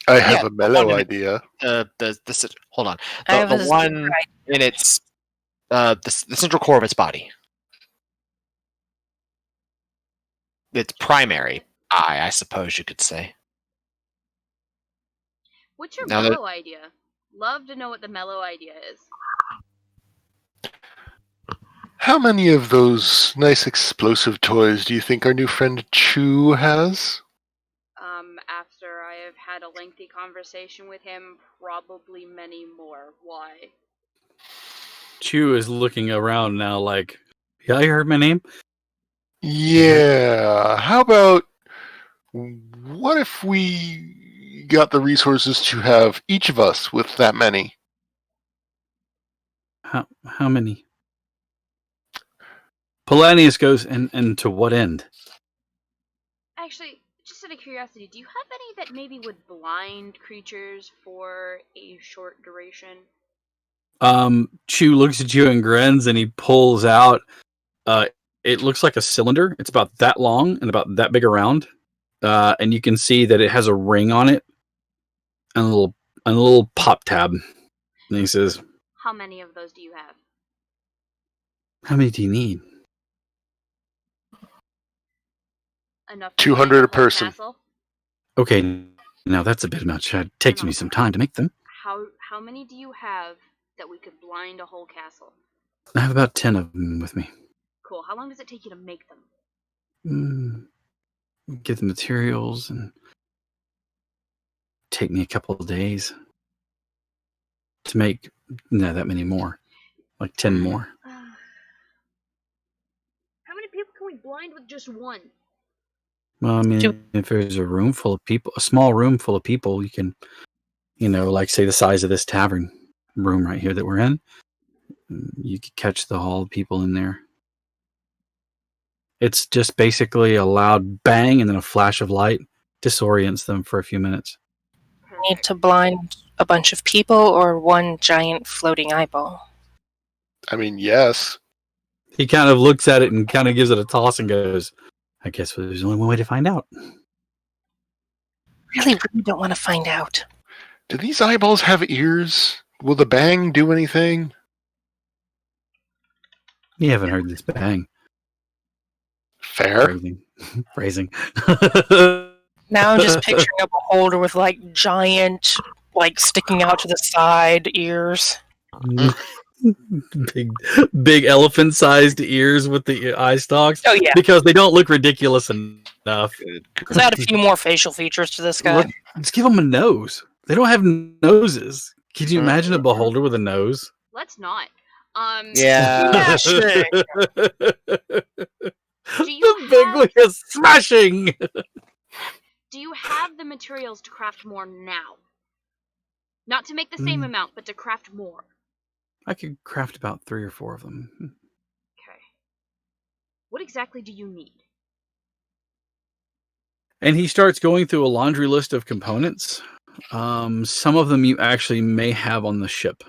I have Yeah, a mellow one in- idea. Hold on. I have The a one super eye. in its the central core of its body. Its primary eye, I suppose you could say. What's your Now that- mellow idea? Love to know what the mellow idea is. How many of those nice explosive toys do you think our new friend Chu has? After I have had a lengthy conversation with him, probably many more. Why? Chu is looking around now like, yeah, you heard my name? Yeah. How about what if we got the resources to have each of us with that many? How many? Polanius goes, and to what end? Actually, just out of curiosity, do you have any that maybe would blind creatures for a short duration? Chu looks at you and grins, and he pulls out. It looks like a cylinder. It's about that long and about that big around, and you can see that it has a ring on it and a little pop tab. And he says, How many of those do you have? "How many do you need?" Enough to 200 blind a the whole person. castle? Okay, now that's a bit much. It takes me some time to make them. How many do you have that we could blind a whole castle? I have about 10 of them with me. Cool. How long does it take you to make them? Get the materials and take me a couple of days to make that many more, like 10 more. How many people can we blind with just one? Well, I mean, if there's a room full of people, a small room full of people, you can, like say the size of this tavern room right here that we're in, you could catch all the people in there. It's just basically a loud bang and then a flash of light disorients them for a few minutes. Need to blind a bunch of people or one giant floating eyeball? I mean, yes. He kind of looks at it and kind of gives it a toss and goes, I guess there's only one way to find out. Really don't want to find out. Do these eyeballs have ears? Will the bang do anything? You haven't heard this bang. Fair. Phrasing. Now I'm just picturing a beholder with like giant, like sticking out to the side ears. big elephant-sized ears with the eye stalks. Oh yeah, because they don't look ridiculous enough. let's add a few more facial features to this guy. Let's give them a nose. They don't have noses. Could you imagine a beholder with a nose? Let's not. Yeah. Smashing. Do you The big one is smashing. Do you have the materials to craft more now? Not to make the same amount, but to craft more. I could craft about 3 or 4 of them. Okay. What exactly do you need? And he starts going through a laundry list of components. Some of them you actually may have on the ship.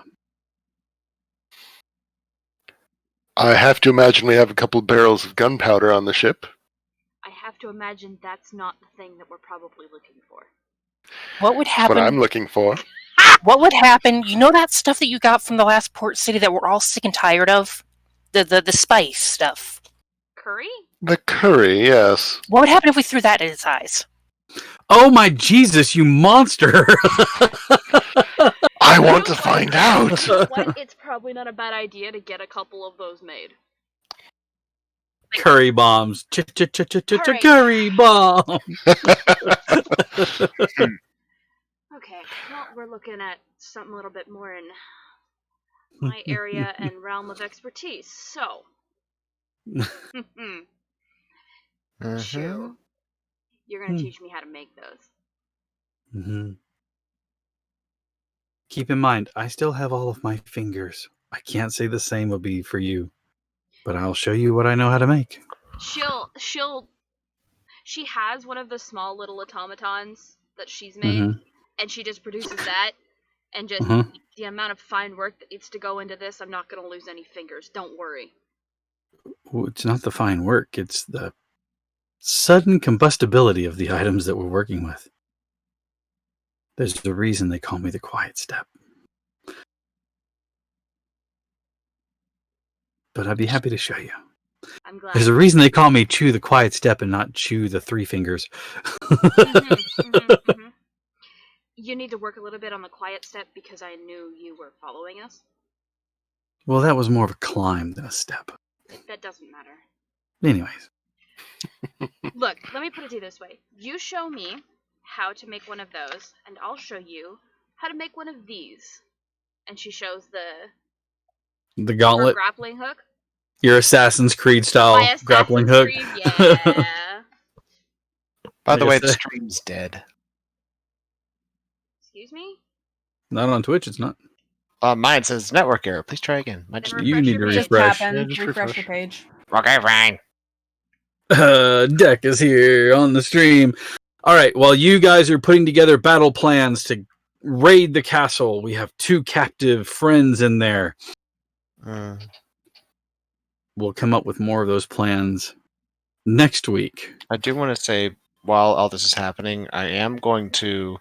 I have to imagine we have a couple barrels of gunpowder on the ship. I have to imagine that's not the thing that we're probably looking for. What would That's happen? what I'm looking for. What would happen? You know that stuff that you got from the last port city that we're all sick and tired of? The spice stuff. Curry? The curry, yes. What would happen if we threw that at his eyes? Oh my Jesus, you monster! I want to find out. What? It's probably not a bad idea to get a couple of those made. Curry bombs. Alright. Curry bomb. Okay, well, we're looking at something a little bit more in my area and realm of expertise. So, Chew, you're going to teach me how to make those. Mm-hmm. Keep in mind, I still have all of my fingers. I can't say the same will be for you, but I'll show you what I know how to make. she has one of the small little automatons that she's made, Mm-hmm. and she just produces that, and just Uh-huh. the amount of fine work that needs to go into this, I'm not gonna lose any fingers. Don't worry. Well, it's not the fine work; it's the sudden combustibility of the items that we're working with. There's a reason they call me the Quiet Step. But I'd be happy to show you. I'm glad. There's a reason they call me Chew the Quiet Step and not Chew the Three Fingers. Mm-hmm. You need to work a little bit on the quiet step because I knew you were following us. Well, that was more of a climb than a step. That doesn't matter. Anyways. Look, let me put it to you this way. You show me how to make one of those, and I'll show you how to make one of these. And she shows The her gauntlet. grappling hook. Your Assassin's Creed style My Assassin's grappling hook. Creed, yeah. By the Like I way, the said. stream's dead. Excuse me? Not on Twitch, it's not. Mine says network error. Please try again. Might just Then be. You refresh need your to page. Just refresh. tap in, Yeah, just refresh your refresh. page. Okay, fine. Deck is here on the stream. All right, while you guys are putting together battle plans to raid the castle, we have 2 captive friends in there. We'll come up with more of those plans next week. I do want to say, while all this is happening, I am going to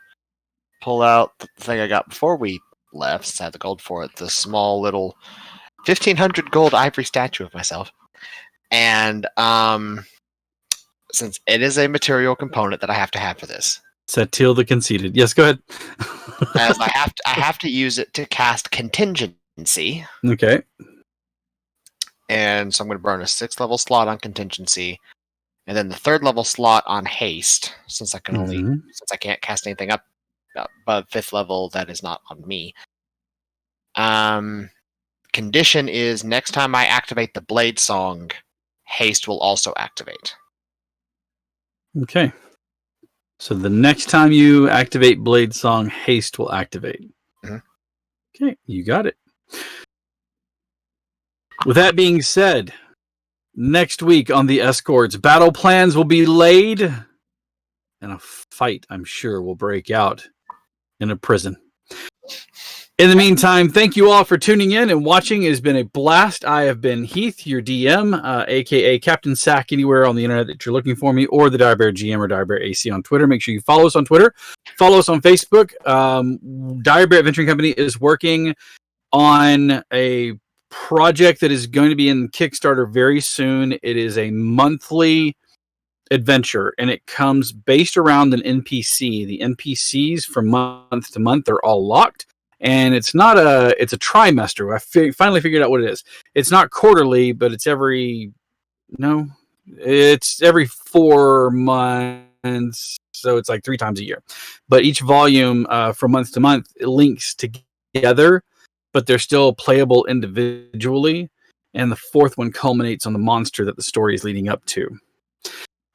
pull out the thing I got before we left, since I had the gold for it, the small little 1,500 gold ivory statue of myself. And since it is a material component that I have to have for this, Satil the Conceited. Yes, go ahead. as I have to use it to cast contingency, Okay. and so I'm going to burn a 6th level slot on contingency, and then the 3rd level slot on haste, since I can since I can't cast anything up above 5th level that is not on me. Condition is next time I activate the Blade Song, haste will also activate. Okay. So the next time you activate Blade Song, haste will activate. Mhm. Okay, you got it. With that being said, next week on the Escorts, battle plans will be laid, and a fight, I'm sure, will break out in a prison. In the meantime, thank you all for tuning in and watching. It has been a blast. I have been Heath, your DM, aka Captain Sack, anywhere on the internet that you're looking for me, or the Direbear GM or Direbear AC on Twitter. Make sure you follow us on Twitter. Follow us on Facebook. Direbear Adventuring Company is working on a project that is going to be in Kickstarter very soon. It is a monthly adventure, and it comes based around an NPC. The NPCs from month to month are all locked. And it's not it's a trimester. I finally figured out what it is. It's not quarterly, but it's every 4 months. So it's like 3 times a year. But each volume from month to month links together, but they're still playable individually. And the 4th one culminates on the monster that the story is leading up to.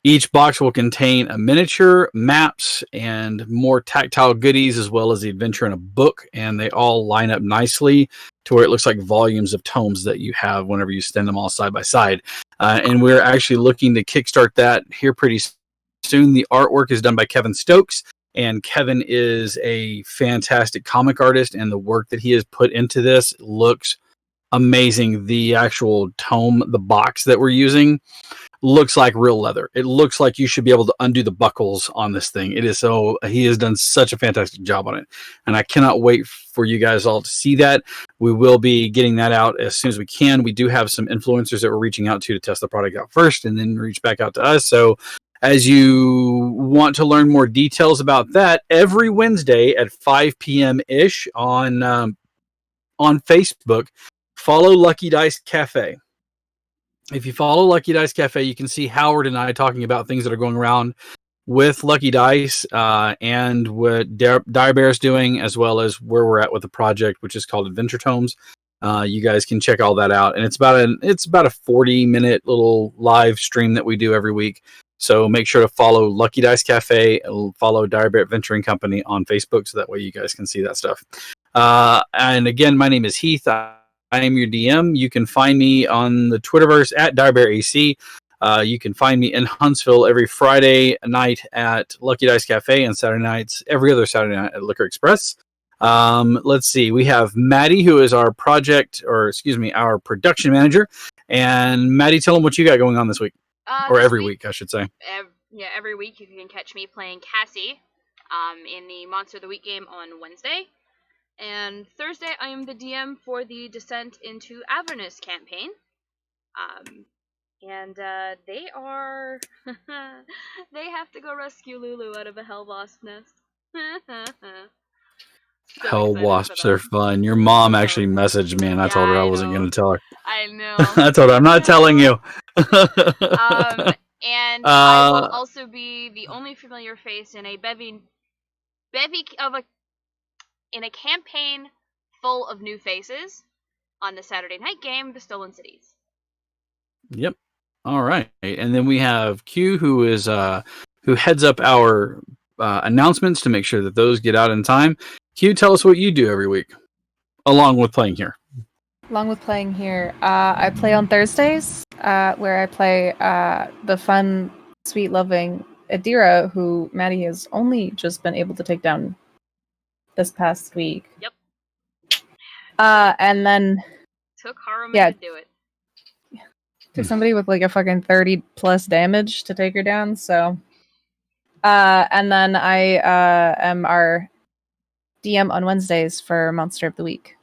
Each box will contain a miniature, maps, and more tactile goodies, as well as the adventure in a book, and they all line up nicely to where it looks like volumes of tomes that you have whenever you stand them all side by side. And we're actually looking to kickstart that here pretty soon. The artwork is done by Kevin Stokes, and Kevin is a fantastic comic artist, and the work that he has put into this looks amazing. The actual tome, the box that we're using, looks like real leather. It looks like you should be able to undo the buckles on this thing. It is so, he has done such a fantastic job on it. And I cannot wait for you guys all to see that. We will be getting that out as soon as we can. We do have some influencers that we're reaching out to test the product out first and then reach back out to us. So as you want to learn more details about that, every Wednesday at 5 p.m. ish on Facebook, follow Lucky Dice Cafe. If you follow Lucky Dice Cafe, you can see Howard and I talking about things that are going around with Lucky Dice and what Direbear is doing, as well as where we're at with the project, which is called Adventure Tomes. You guys can check all that out, and it's about a 40-minute little live stream that we do every week. So make sure to follow Lucky Dice Cafe, follow Direbear Adventuring Company on Facebook, so that way you guys can see that stuff. And again, my name is Heath. I am your DM. You can find me on the Twitterverse at DirebearAC. You can find me in Huntsville every Friday night at Lucky Dice Cafe and Saturday nights, every other Saturday night at Liquor Express. Let's see. We have Maddie, who is our our production manager. And Maddie, tell them what you got going on this week. Or every week, I should say. Every week you can catch me playing Cassie in the Monster of the Week game on Wednesday. And Thursday, I am the DM for the Descent into Avernus campaign. And they are... they have to go rescue Lulu out of a hell wasp nest. So Hell excited wasps for are that. fun. Your mom actually messaged me, and I told her I wasn't going to tell her. I know. I told her I'm not telling you. And I will also be the only familiar face in a in a campaign full of new faces on the Saturday night game, The Stolen Cities. Yep. All right. And then we have Q, who heads up our announcements to make sure that those get out in time. Q, tell us what you do every week, along with playing here. Along with playing here, I play on Thursdays, where I play the fun, sweet, loving Adira, who Maddie has only just been able to take down this past week. Yep. And then Took Haruman Yeah. to do it. took somebody with like a fucking 30 plus damage to take her down. So, and then I am our DM on Wednesdays for Monster of the Week.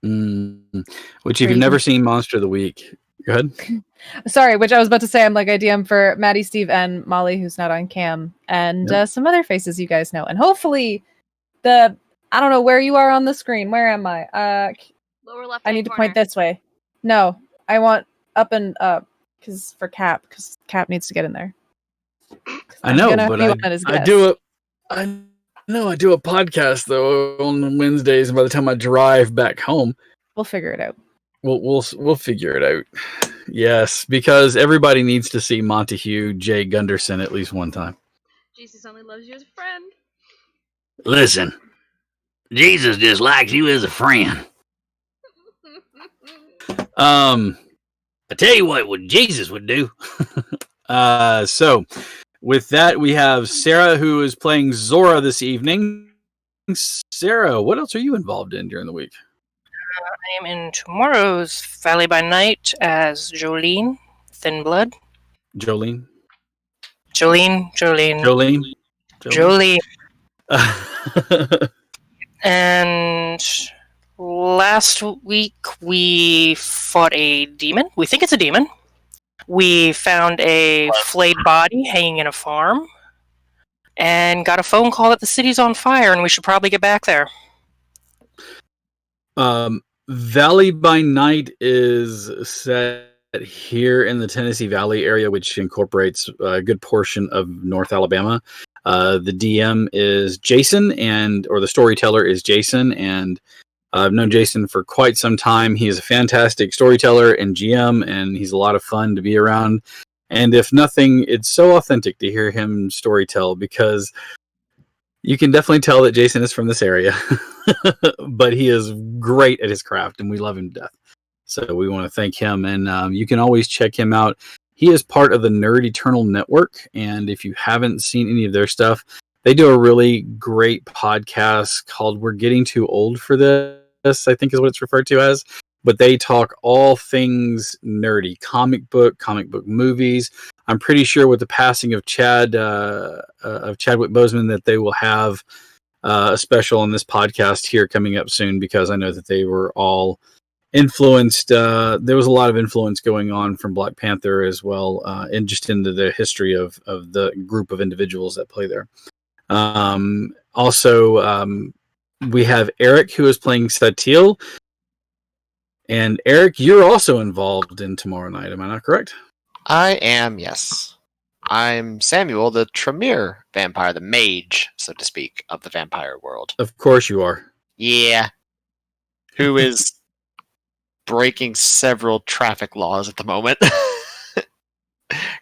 Which, if you've never seen Monster of the Week, go ahead. Sorry, which I was about to say, I'm like I DM for Maddie, Steve, and Molly, who's not on cam, and some other faces you guys know, and hopefully I don't know where you are on the screen. Where am I? Lower left. I need to point this way. No, I want up and up because Cap needs to get in there. I know, but I do a podcast though on Wednesdays, and by the time I drive back home, we'll figure it out. We'll figure it out. Yes, because everybody needs to see Montague J. Gunderson at least one time. Jesus only loves you as a friend. Listen, Jesus just likes you as a friend. I tell you what Jesus would do. So with that, we have Sarah, who is playing Zora this evening. Sarah, what else are you involved in during the week? I am in tomorrow's Valley by Night as Jolene, Thin Blood. Jolene. And last week we fought a demon. We think it's a demon. We found a flayed body hanging in a farm and got a phone call that the city's on fire and we should probably get back there. Valley by Night is set here in the Tennessee Valley area, which incorporates a good portion of North Alabama. The DM is Jason, or the storyteller is Jason, and I've known Jason for quite some time. He is a fantastic storyteller and GM, and he's a lot of fun to be around. And if nothing, it's so authentic to hear him storytell, because you can definitely tell that Jason is from this area, but he is great at his craft, and we love him to death. So we want to thank him, and you can always check him out. He is part of the Nerd Eternal Network, and if you haven't seen any of their stuff, they do a really great podcast called We're Getting Too Old for This, I think is what it's referred to as. But they talk all things nerdy, comic book movies. I'm pretty sure with the passing of Chadwick Boseman that they will have a special on this podcast here coming up soon, because I know that they were all influenced. There was a lot of influence going on from Black Panther as well, and just into the history of the group of individuals that play there. Also, we have Eric, who is playing Satil. And Eric, you're also involved in tomorrow night, am I not correct? I am, yes. I'm Samuel, the Tremere vampire, the mage, so to speak, of the vampire world. Of course you are. Yeah. Who is breaking several traffic laws at the moment.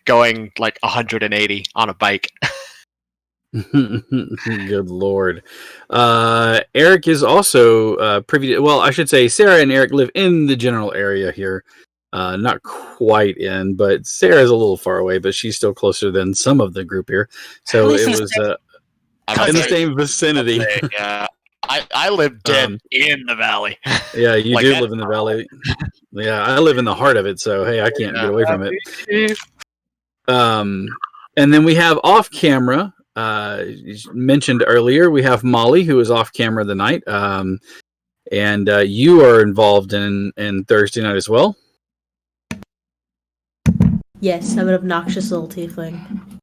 Going like 180 on a bike. Good Lord. Eric is also privy to, well, I should say Sarah and Eric live in the general area here. not quite in, but Sarah's a little far away, but she's still closer than some of the group here. So least it in the was I'm in the saying- same vicinity. Yeah, I live dead in the valley. Yeah, you Like, do that live is in the my role. valley. Yeah, I live in the heart of it, so hey, I can't get away from it. And then we have off camera. Mentioned earlier, we have Molly, who is off camera tonight. And you are involved in Thursday night as well. Yes, I'm an obnoxious little tiefling.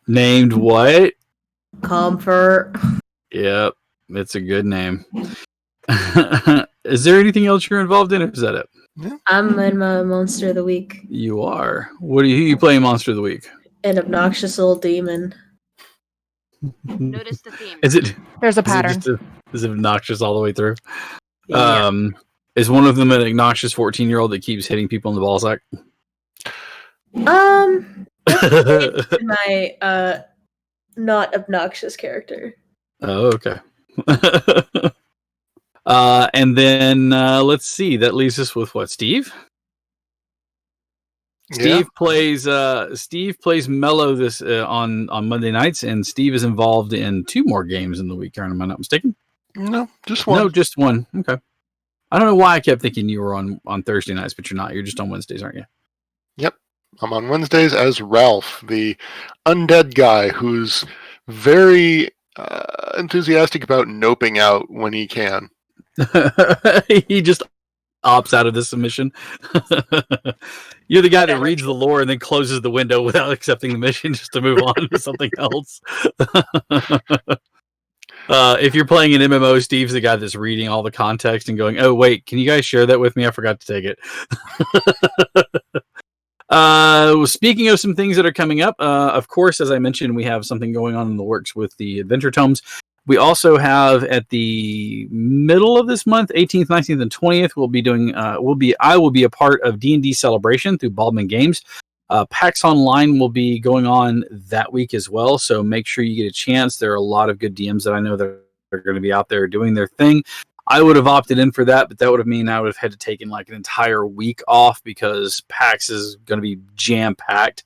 Named what? Comfort. Yep, it's a good name. Is there anything else you're involved in, or is that it? I'm in my monster of the week. You are. Who are you playing Monster of the Week? An obnoxious little demon. Notice the theme. Is it? There's a pattern. Is it obnoxious all the way through? Yeah. Is one of them an obnoxious 14-year-old that keeps hitting people in the ball sack? My not obnoxious character. Oh, okay. And then let's see. That leaves us with what? Steve. Steve plays Mellow this on Monday nights, and Steve is involved in 2 more games in the week. Am I not mistaken? No, just one. No, just one. Okay. I don't know why I kept thinking you were on Thursday nights, but you're not. You're just on Wednesdays, aren't you? Yep. I'm on Wednesdays as Ralph, the undead guy who's very enthusiastic about noping out when he can. He just opts out of the submission. You're the guy that reads the lore and then closes the window without accepting the mission just to move on to something else. If you're playing an MMO, Steve's the guy that's reading all the context and going, "Oh wait, can you guys share that with me? I forgot to take it." Speaking of some things that are coming up, of course, as I mentioned, we have something going on in the works with the Adventure Tomes. We also have at the middle of this month, 18th, 19th, and 20th, we'll be doing. I will be a part of D&D Celebration through Baldman Games. PAX Online will be going on that week as well, so make sure you get a chance. There are a lot of good DMs that I know that are going to be out there doing their thing. I would have opted in for that, but that would have meant I would have had to take in like an entire week off because PAX is going to be jam-packed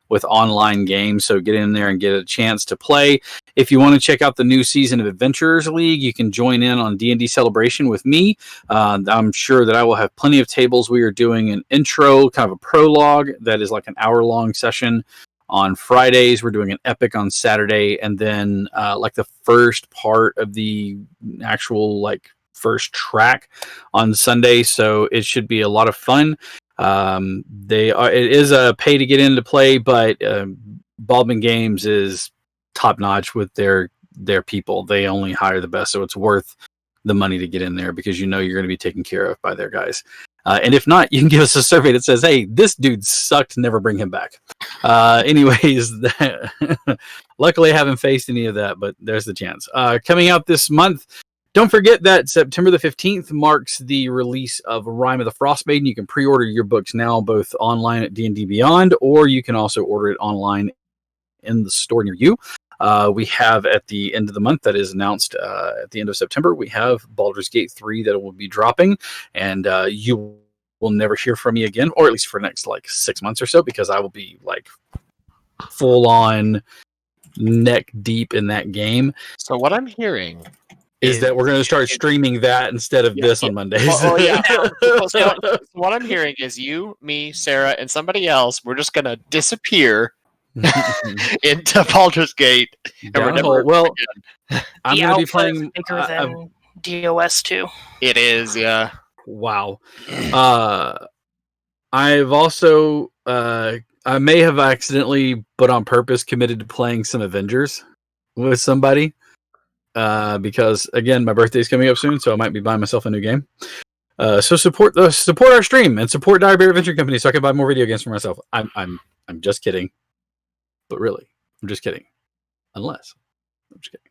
with online games, so get in there and get a chance to play. If you want to check out the new season of Adventurers League, you can join in on D&D Celebration with me. I'm sure that I will have plenty of tables. We are doing an intro, kind of a prologue, that is like an hour-long session on Fridays. We're doing an epic on Saturday, and then like the first part of the actual like first track on Sunday, so it should be a lot of fun. It is a pay to get into play, but Baldman Games is top notch with their people. They only hire the best, so it's worth the money to get in there because you know you're going to be taken care of by their guys. And if not, you can give us a survey that says, "Hey, this dude sucked. Never bring him back." Anyways, luckily I haven't faced any of that, but there's the chance. Coming out this month. Don't forget that September the 15th marks the release of Rime of the Frostmaiden. You can pre-order your books now, both online at D&D Beyond, or you can also order it online in the store near you. We have at the end of the month, that is announced at the end of September, we have Baldur's Gate 3 that will be dropping, and you will never hear from me again, or at least for the next like 6 months or so, because I will be like full-on neck deep in that game. So what I'm hearing is that we're going to start streaming that instead of this on Mondays. Yeah. So what I'm hearing is you, me, Sarah, and somebody else, we're just going to disappear into Baldur's Gate. And we're never well, I'm The going to be alpha playing is bigger than DOS 2. It is, yeah. Wow. I've also, I may have accidentally, but on purpose, committed to playing some Avengers with somebody. Because again, my birthday's coming up soon, so I might be buying myself a new game. So support our stream and support Dire Bear Adventure Company so I can buy more video games for myself. I'm just kidding, but really, I'm just kidding. Unless I'm just kidding.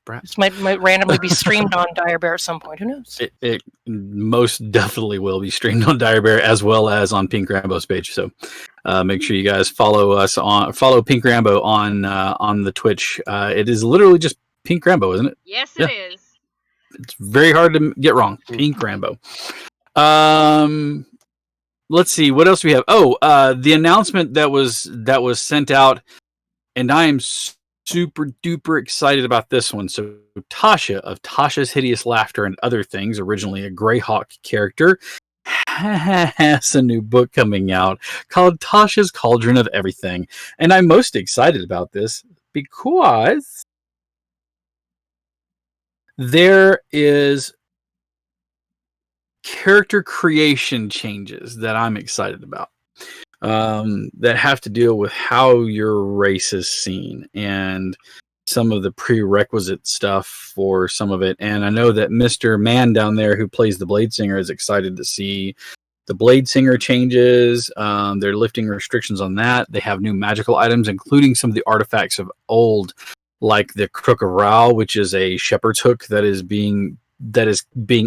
Perhaps This might randomly be streamed on Dire Bear at some point. Who knows? it most definitely will be streamed on Dire Bear as well as on Pink Rambo's page. So make sure you guys follow Pink Rambo on the Twitch. It is literally just Pink Rambo, isn't it? Yes, it is. It's very hard to get wrong. Pink Rambo. let's see what else we have. Oh, the announcement that was sent out, and I am super duper excited about this one. So Tasha of Tasha's Hideous Laughter and Other Things, originally a Greyhawk character, has a new book coming out called Tasha's Cauldron of Everything. And I'm most excited about this because there is character creation changes that I'm excited about. That have to deal with how your race is seen and some of the prerequisite stuff for some of it. And I know that Mr. Man down there who plays the Blade Singer is excited to see the Blade Singer changes. They're lifting restrictions on that. They have new magical items, including some of the artifacts of old, like the Crook of Rao, which is a shepherd's hook that is being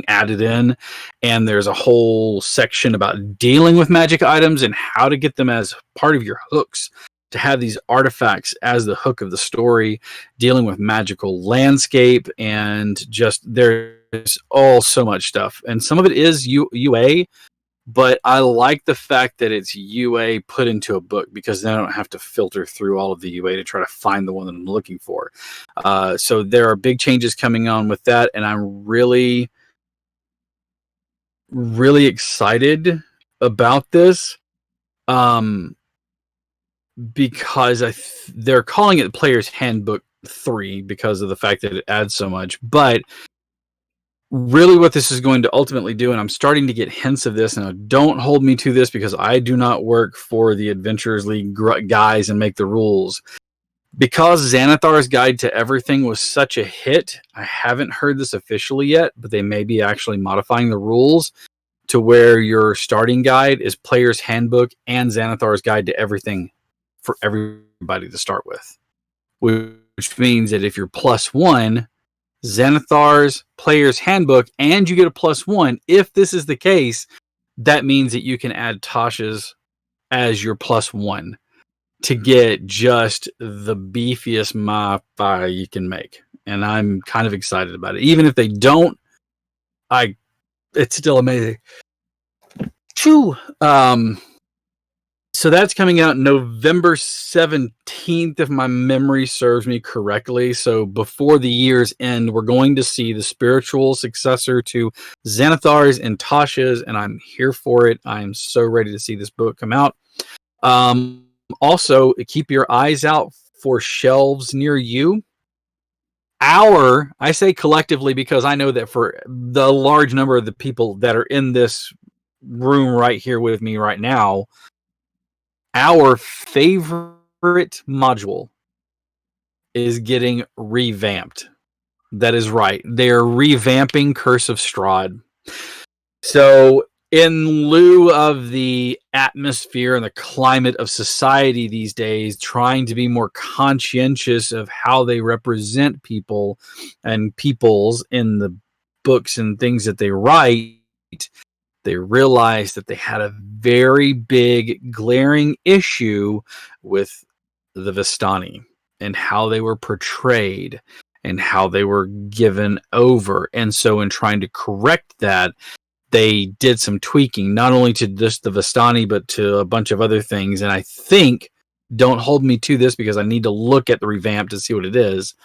added in, and there's a whole section about dealing with magic items and how to get them as part of your hooks, to have these artifacts as the hook of the story, dealing with magical landscape, and just there's all so much stuff. And some of it is UA, but I like the fact that it's UA put into a book, because then I don't have to filter through all of the UA to try to find the one that I'm looking for. So there are big changes coming on with that, and I'm really, really excited about this, because they're calling it Player's Handbook 3 because of the fact that it adds so much, but really what this is going to ultimately do, and I'm starting to get hints of this, and don't hold me to this because I do not work for the Adventurers League guys and make the rules. Because Xanathar's Guide to Everything was such a hit, I haven't heard this officially yet, but they may be actually modifying the rules to where your starting guide is Player's Handbook and Xanathar's Guide to Everything for everybody to start with. Which means that if you're +1, Xanathar's Player's Handbook, and you get a +1. If this is the case, that means that you can add Tasha's as your +1 to get just the beefiest Mai you can make. And I'm kind of excited about it. Even if they don't, it's still amazing. True. So that's coming out November 17th, if my memory serves me correctly. So before the year's end, we're going to see the spiritual successor to Xanathar's and Tasha's, and I'm here for it. I am so ready to see this book come out. Also, keep your eyes out for shelves near you. I say collectively because I know that for the large number of the people that are in this room right here with me right now, our favorite module is getting revamped. That is right. They're revamping Curse of Strahd. So, in lieu of the atmosphere and the climate of society these days, trying to be more conscientious of how they represent people and peoples in the books and things that they write, they realized that they had a very big, glaring issue with the Vistani and how they were portrayed and how they were given over. And so in trying to correct that, they did some tweaking, not only to just the Vistani, but to a bunch of other things. And I think, don't hold me to this because I need to look at the revamp to see what it is,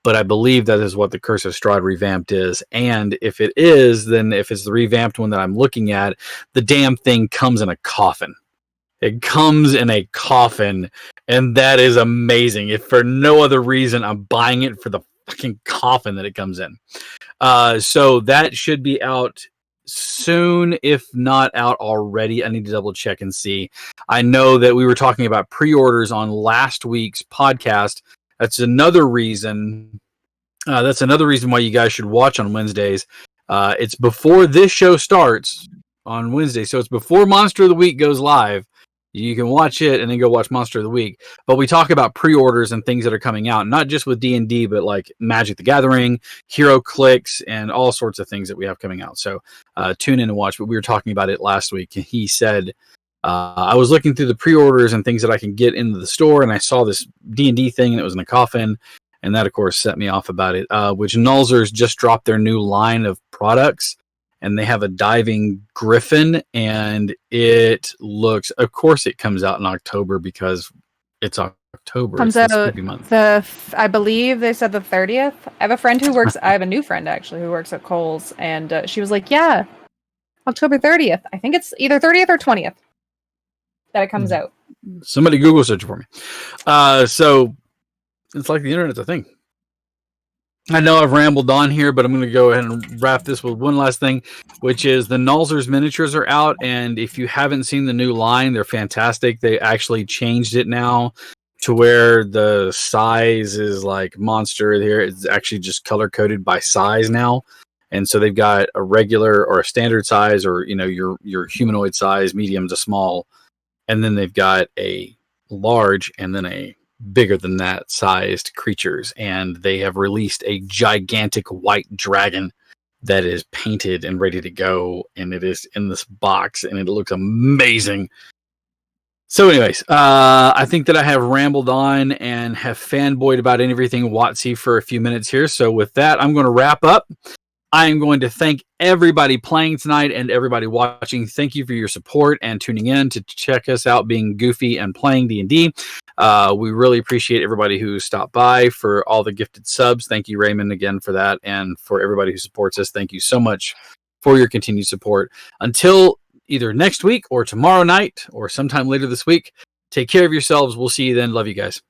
but I believe that is what the Curse of Strahd revamped is. And if it is, then if it's the revamped one that I'm looking at, the damn thing comes in a coffin. It comes in a coffin, and that is amazing. If for no other reason, I'm buying it for the fucking coffin that it comes in. So that should be out soon, if not out already. I need to double check and see. I know that we were talking about pre-orders on last week's podcast. That's another reason why you guys should watch on Wednesdays. It's before this show starts on Wednesday, so it's before Monster of the Week goes live. You can watch it and then go watch Monster of the Week. But we talk about pre-orders and things that are coming out, not just with D&D, but like Magic the Gathering, Hero Clicks, and all sorts of things that we have coming out. So tune in and watch. But we were talking about it last week. He said, I was looking through the pre-orders and things that I can get into the store, and I saw this D&D thing, and it was in a coffin. And that, of course, set me off about it, which Nulzer's just dropped their new line of products. and they have a diving griffin, and it looks. Of course, it comes out in October because it's October. Comes it's the out spooky month. I believe they said the 30th. I have a friend who works. I have a new friend actually who works at Kohl's, and she was like, "Yeah, October 30th. I think it's either 30th or 20th that it comes out." Somebody Google search for me. So it's like the internet's a thing. I know I've rambled on here, but I'm going to go ahead and wrap this with one last thing, which is the Nalzer's miniatures are out, and if you haven't seen the new line, they're fantastic. They actually changed it now to where the size is like monster here. It's actually just color coded by size now, and so they've got a regular or a standard size, or your humanoid size, medium to small, and then they've got a large, and then a bigger than that sized creatures, and they have released a gigantic white dragon that is painted and ready to go, and it is in this box, and it looks amazing. So anyways, I think that I have rambled on and have fanboyed about everything WotC for a few minutes here. So with that, I'm going to wrap up. I am going to thank everybody playing tonight and everybody watching. Thank you for your support and tuning in to check us out being goofy and playing D&D. We really appreciate everybody who stopped by, for all the gifted subs. Thank you, Raymond, again for that. And for everybody who supports us, thank you so much for your continued support. Until either next week or tomorrow night or sometime later this week, take care of yourselves. We'll see you then. Love you guys.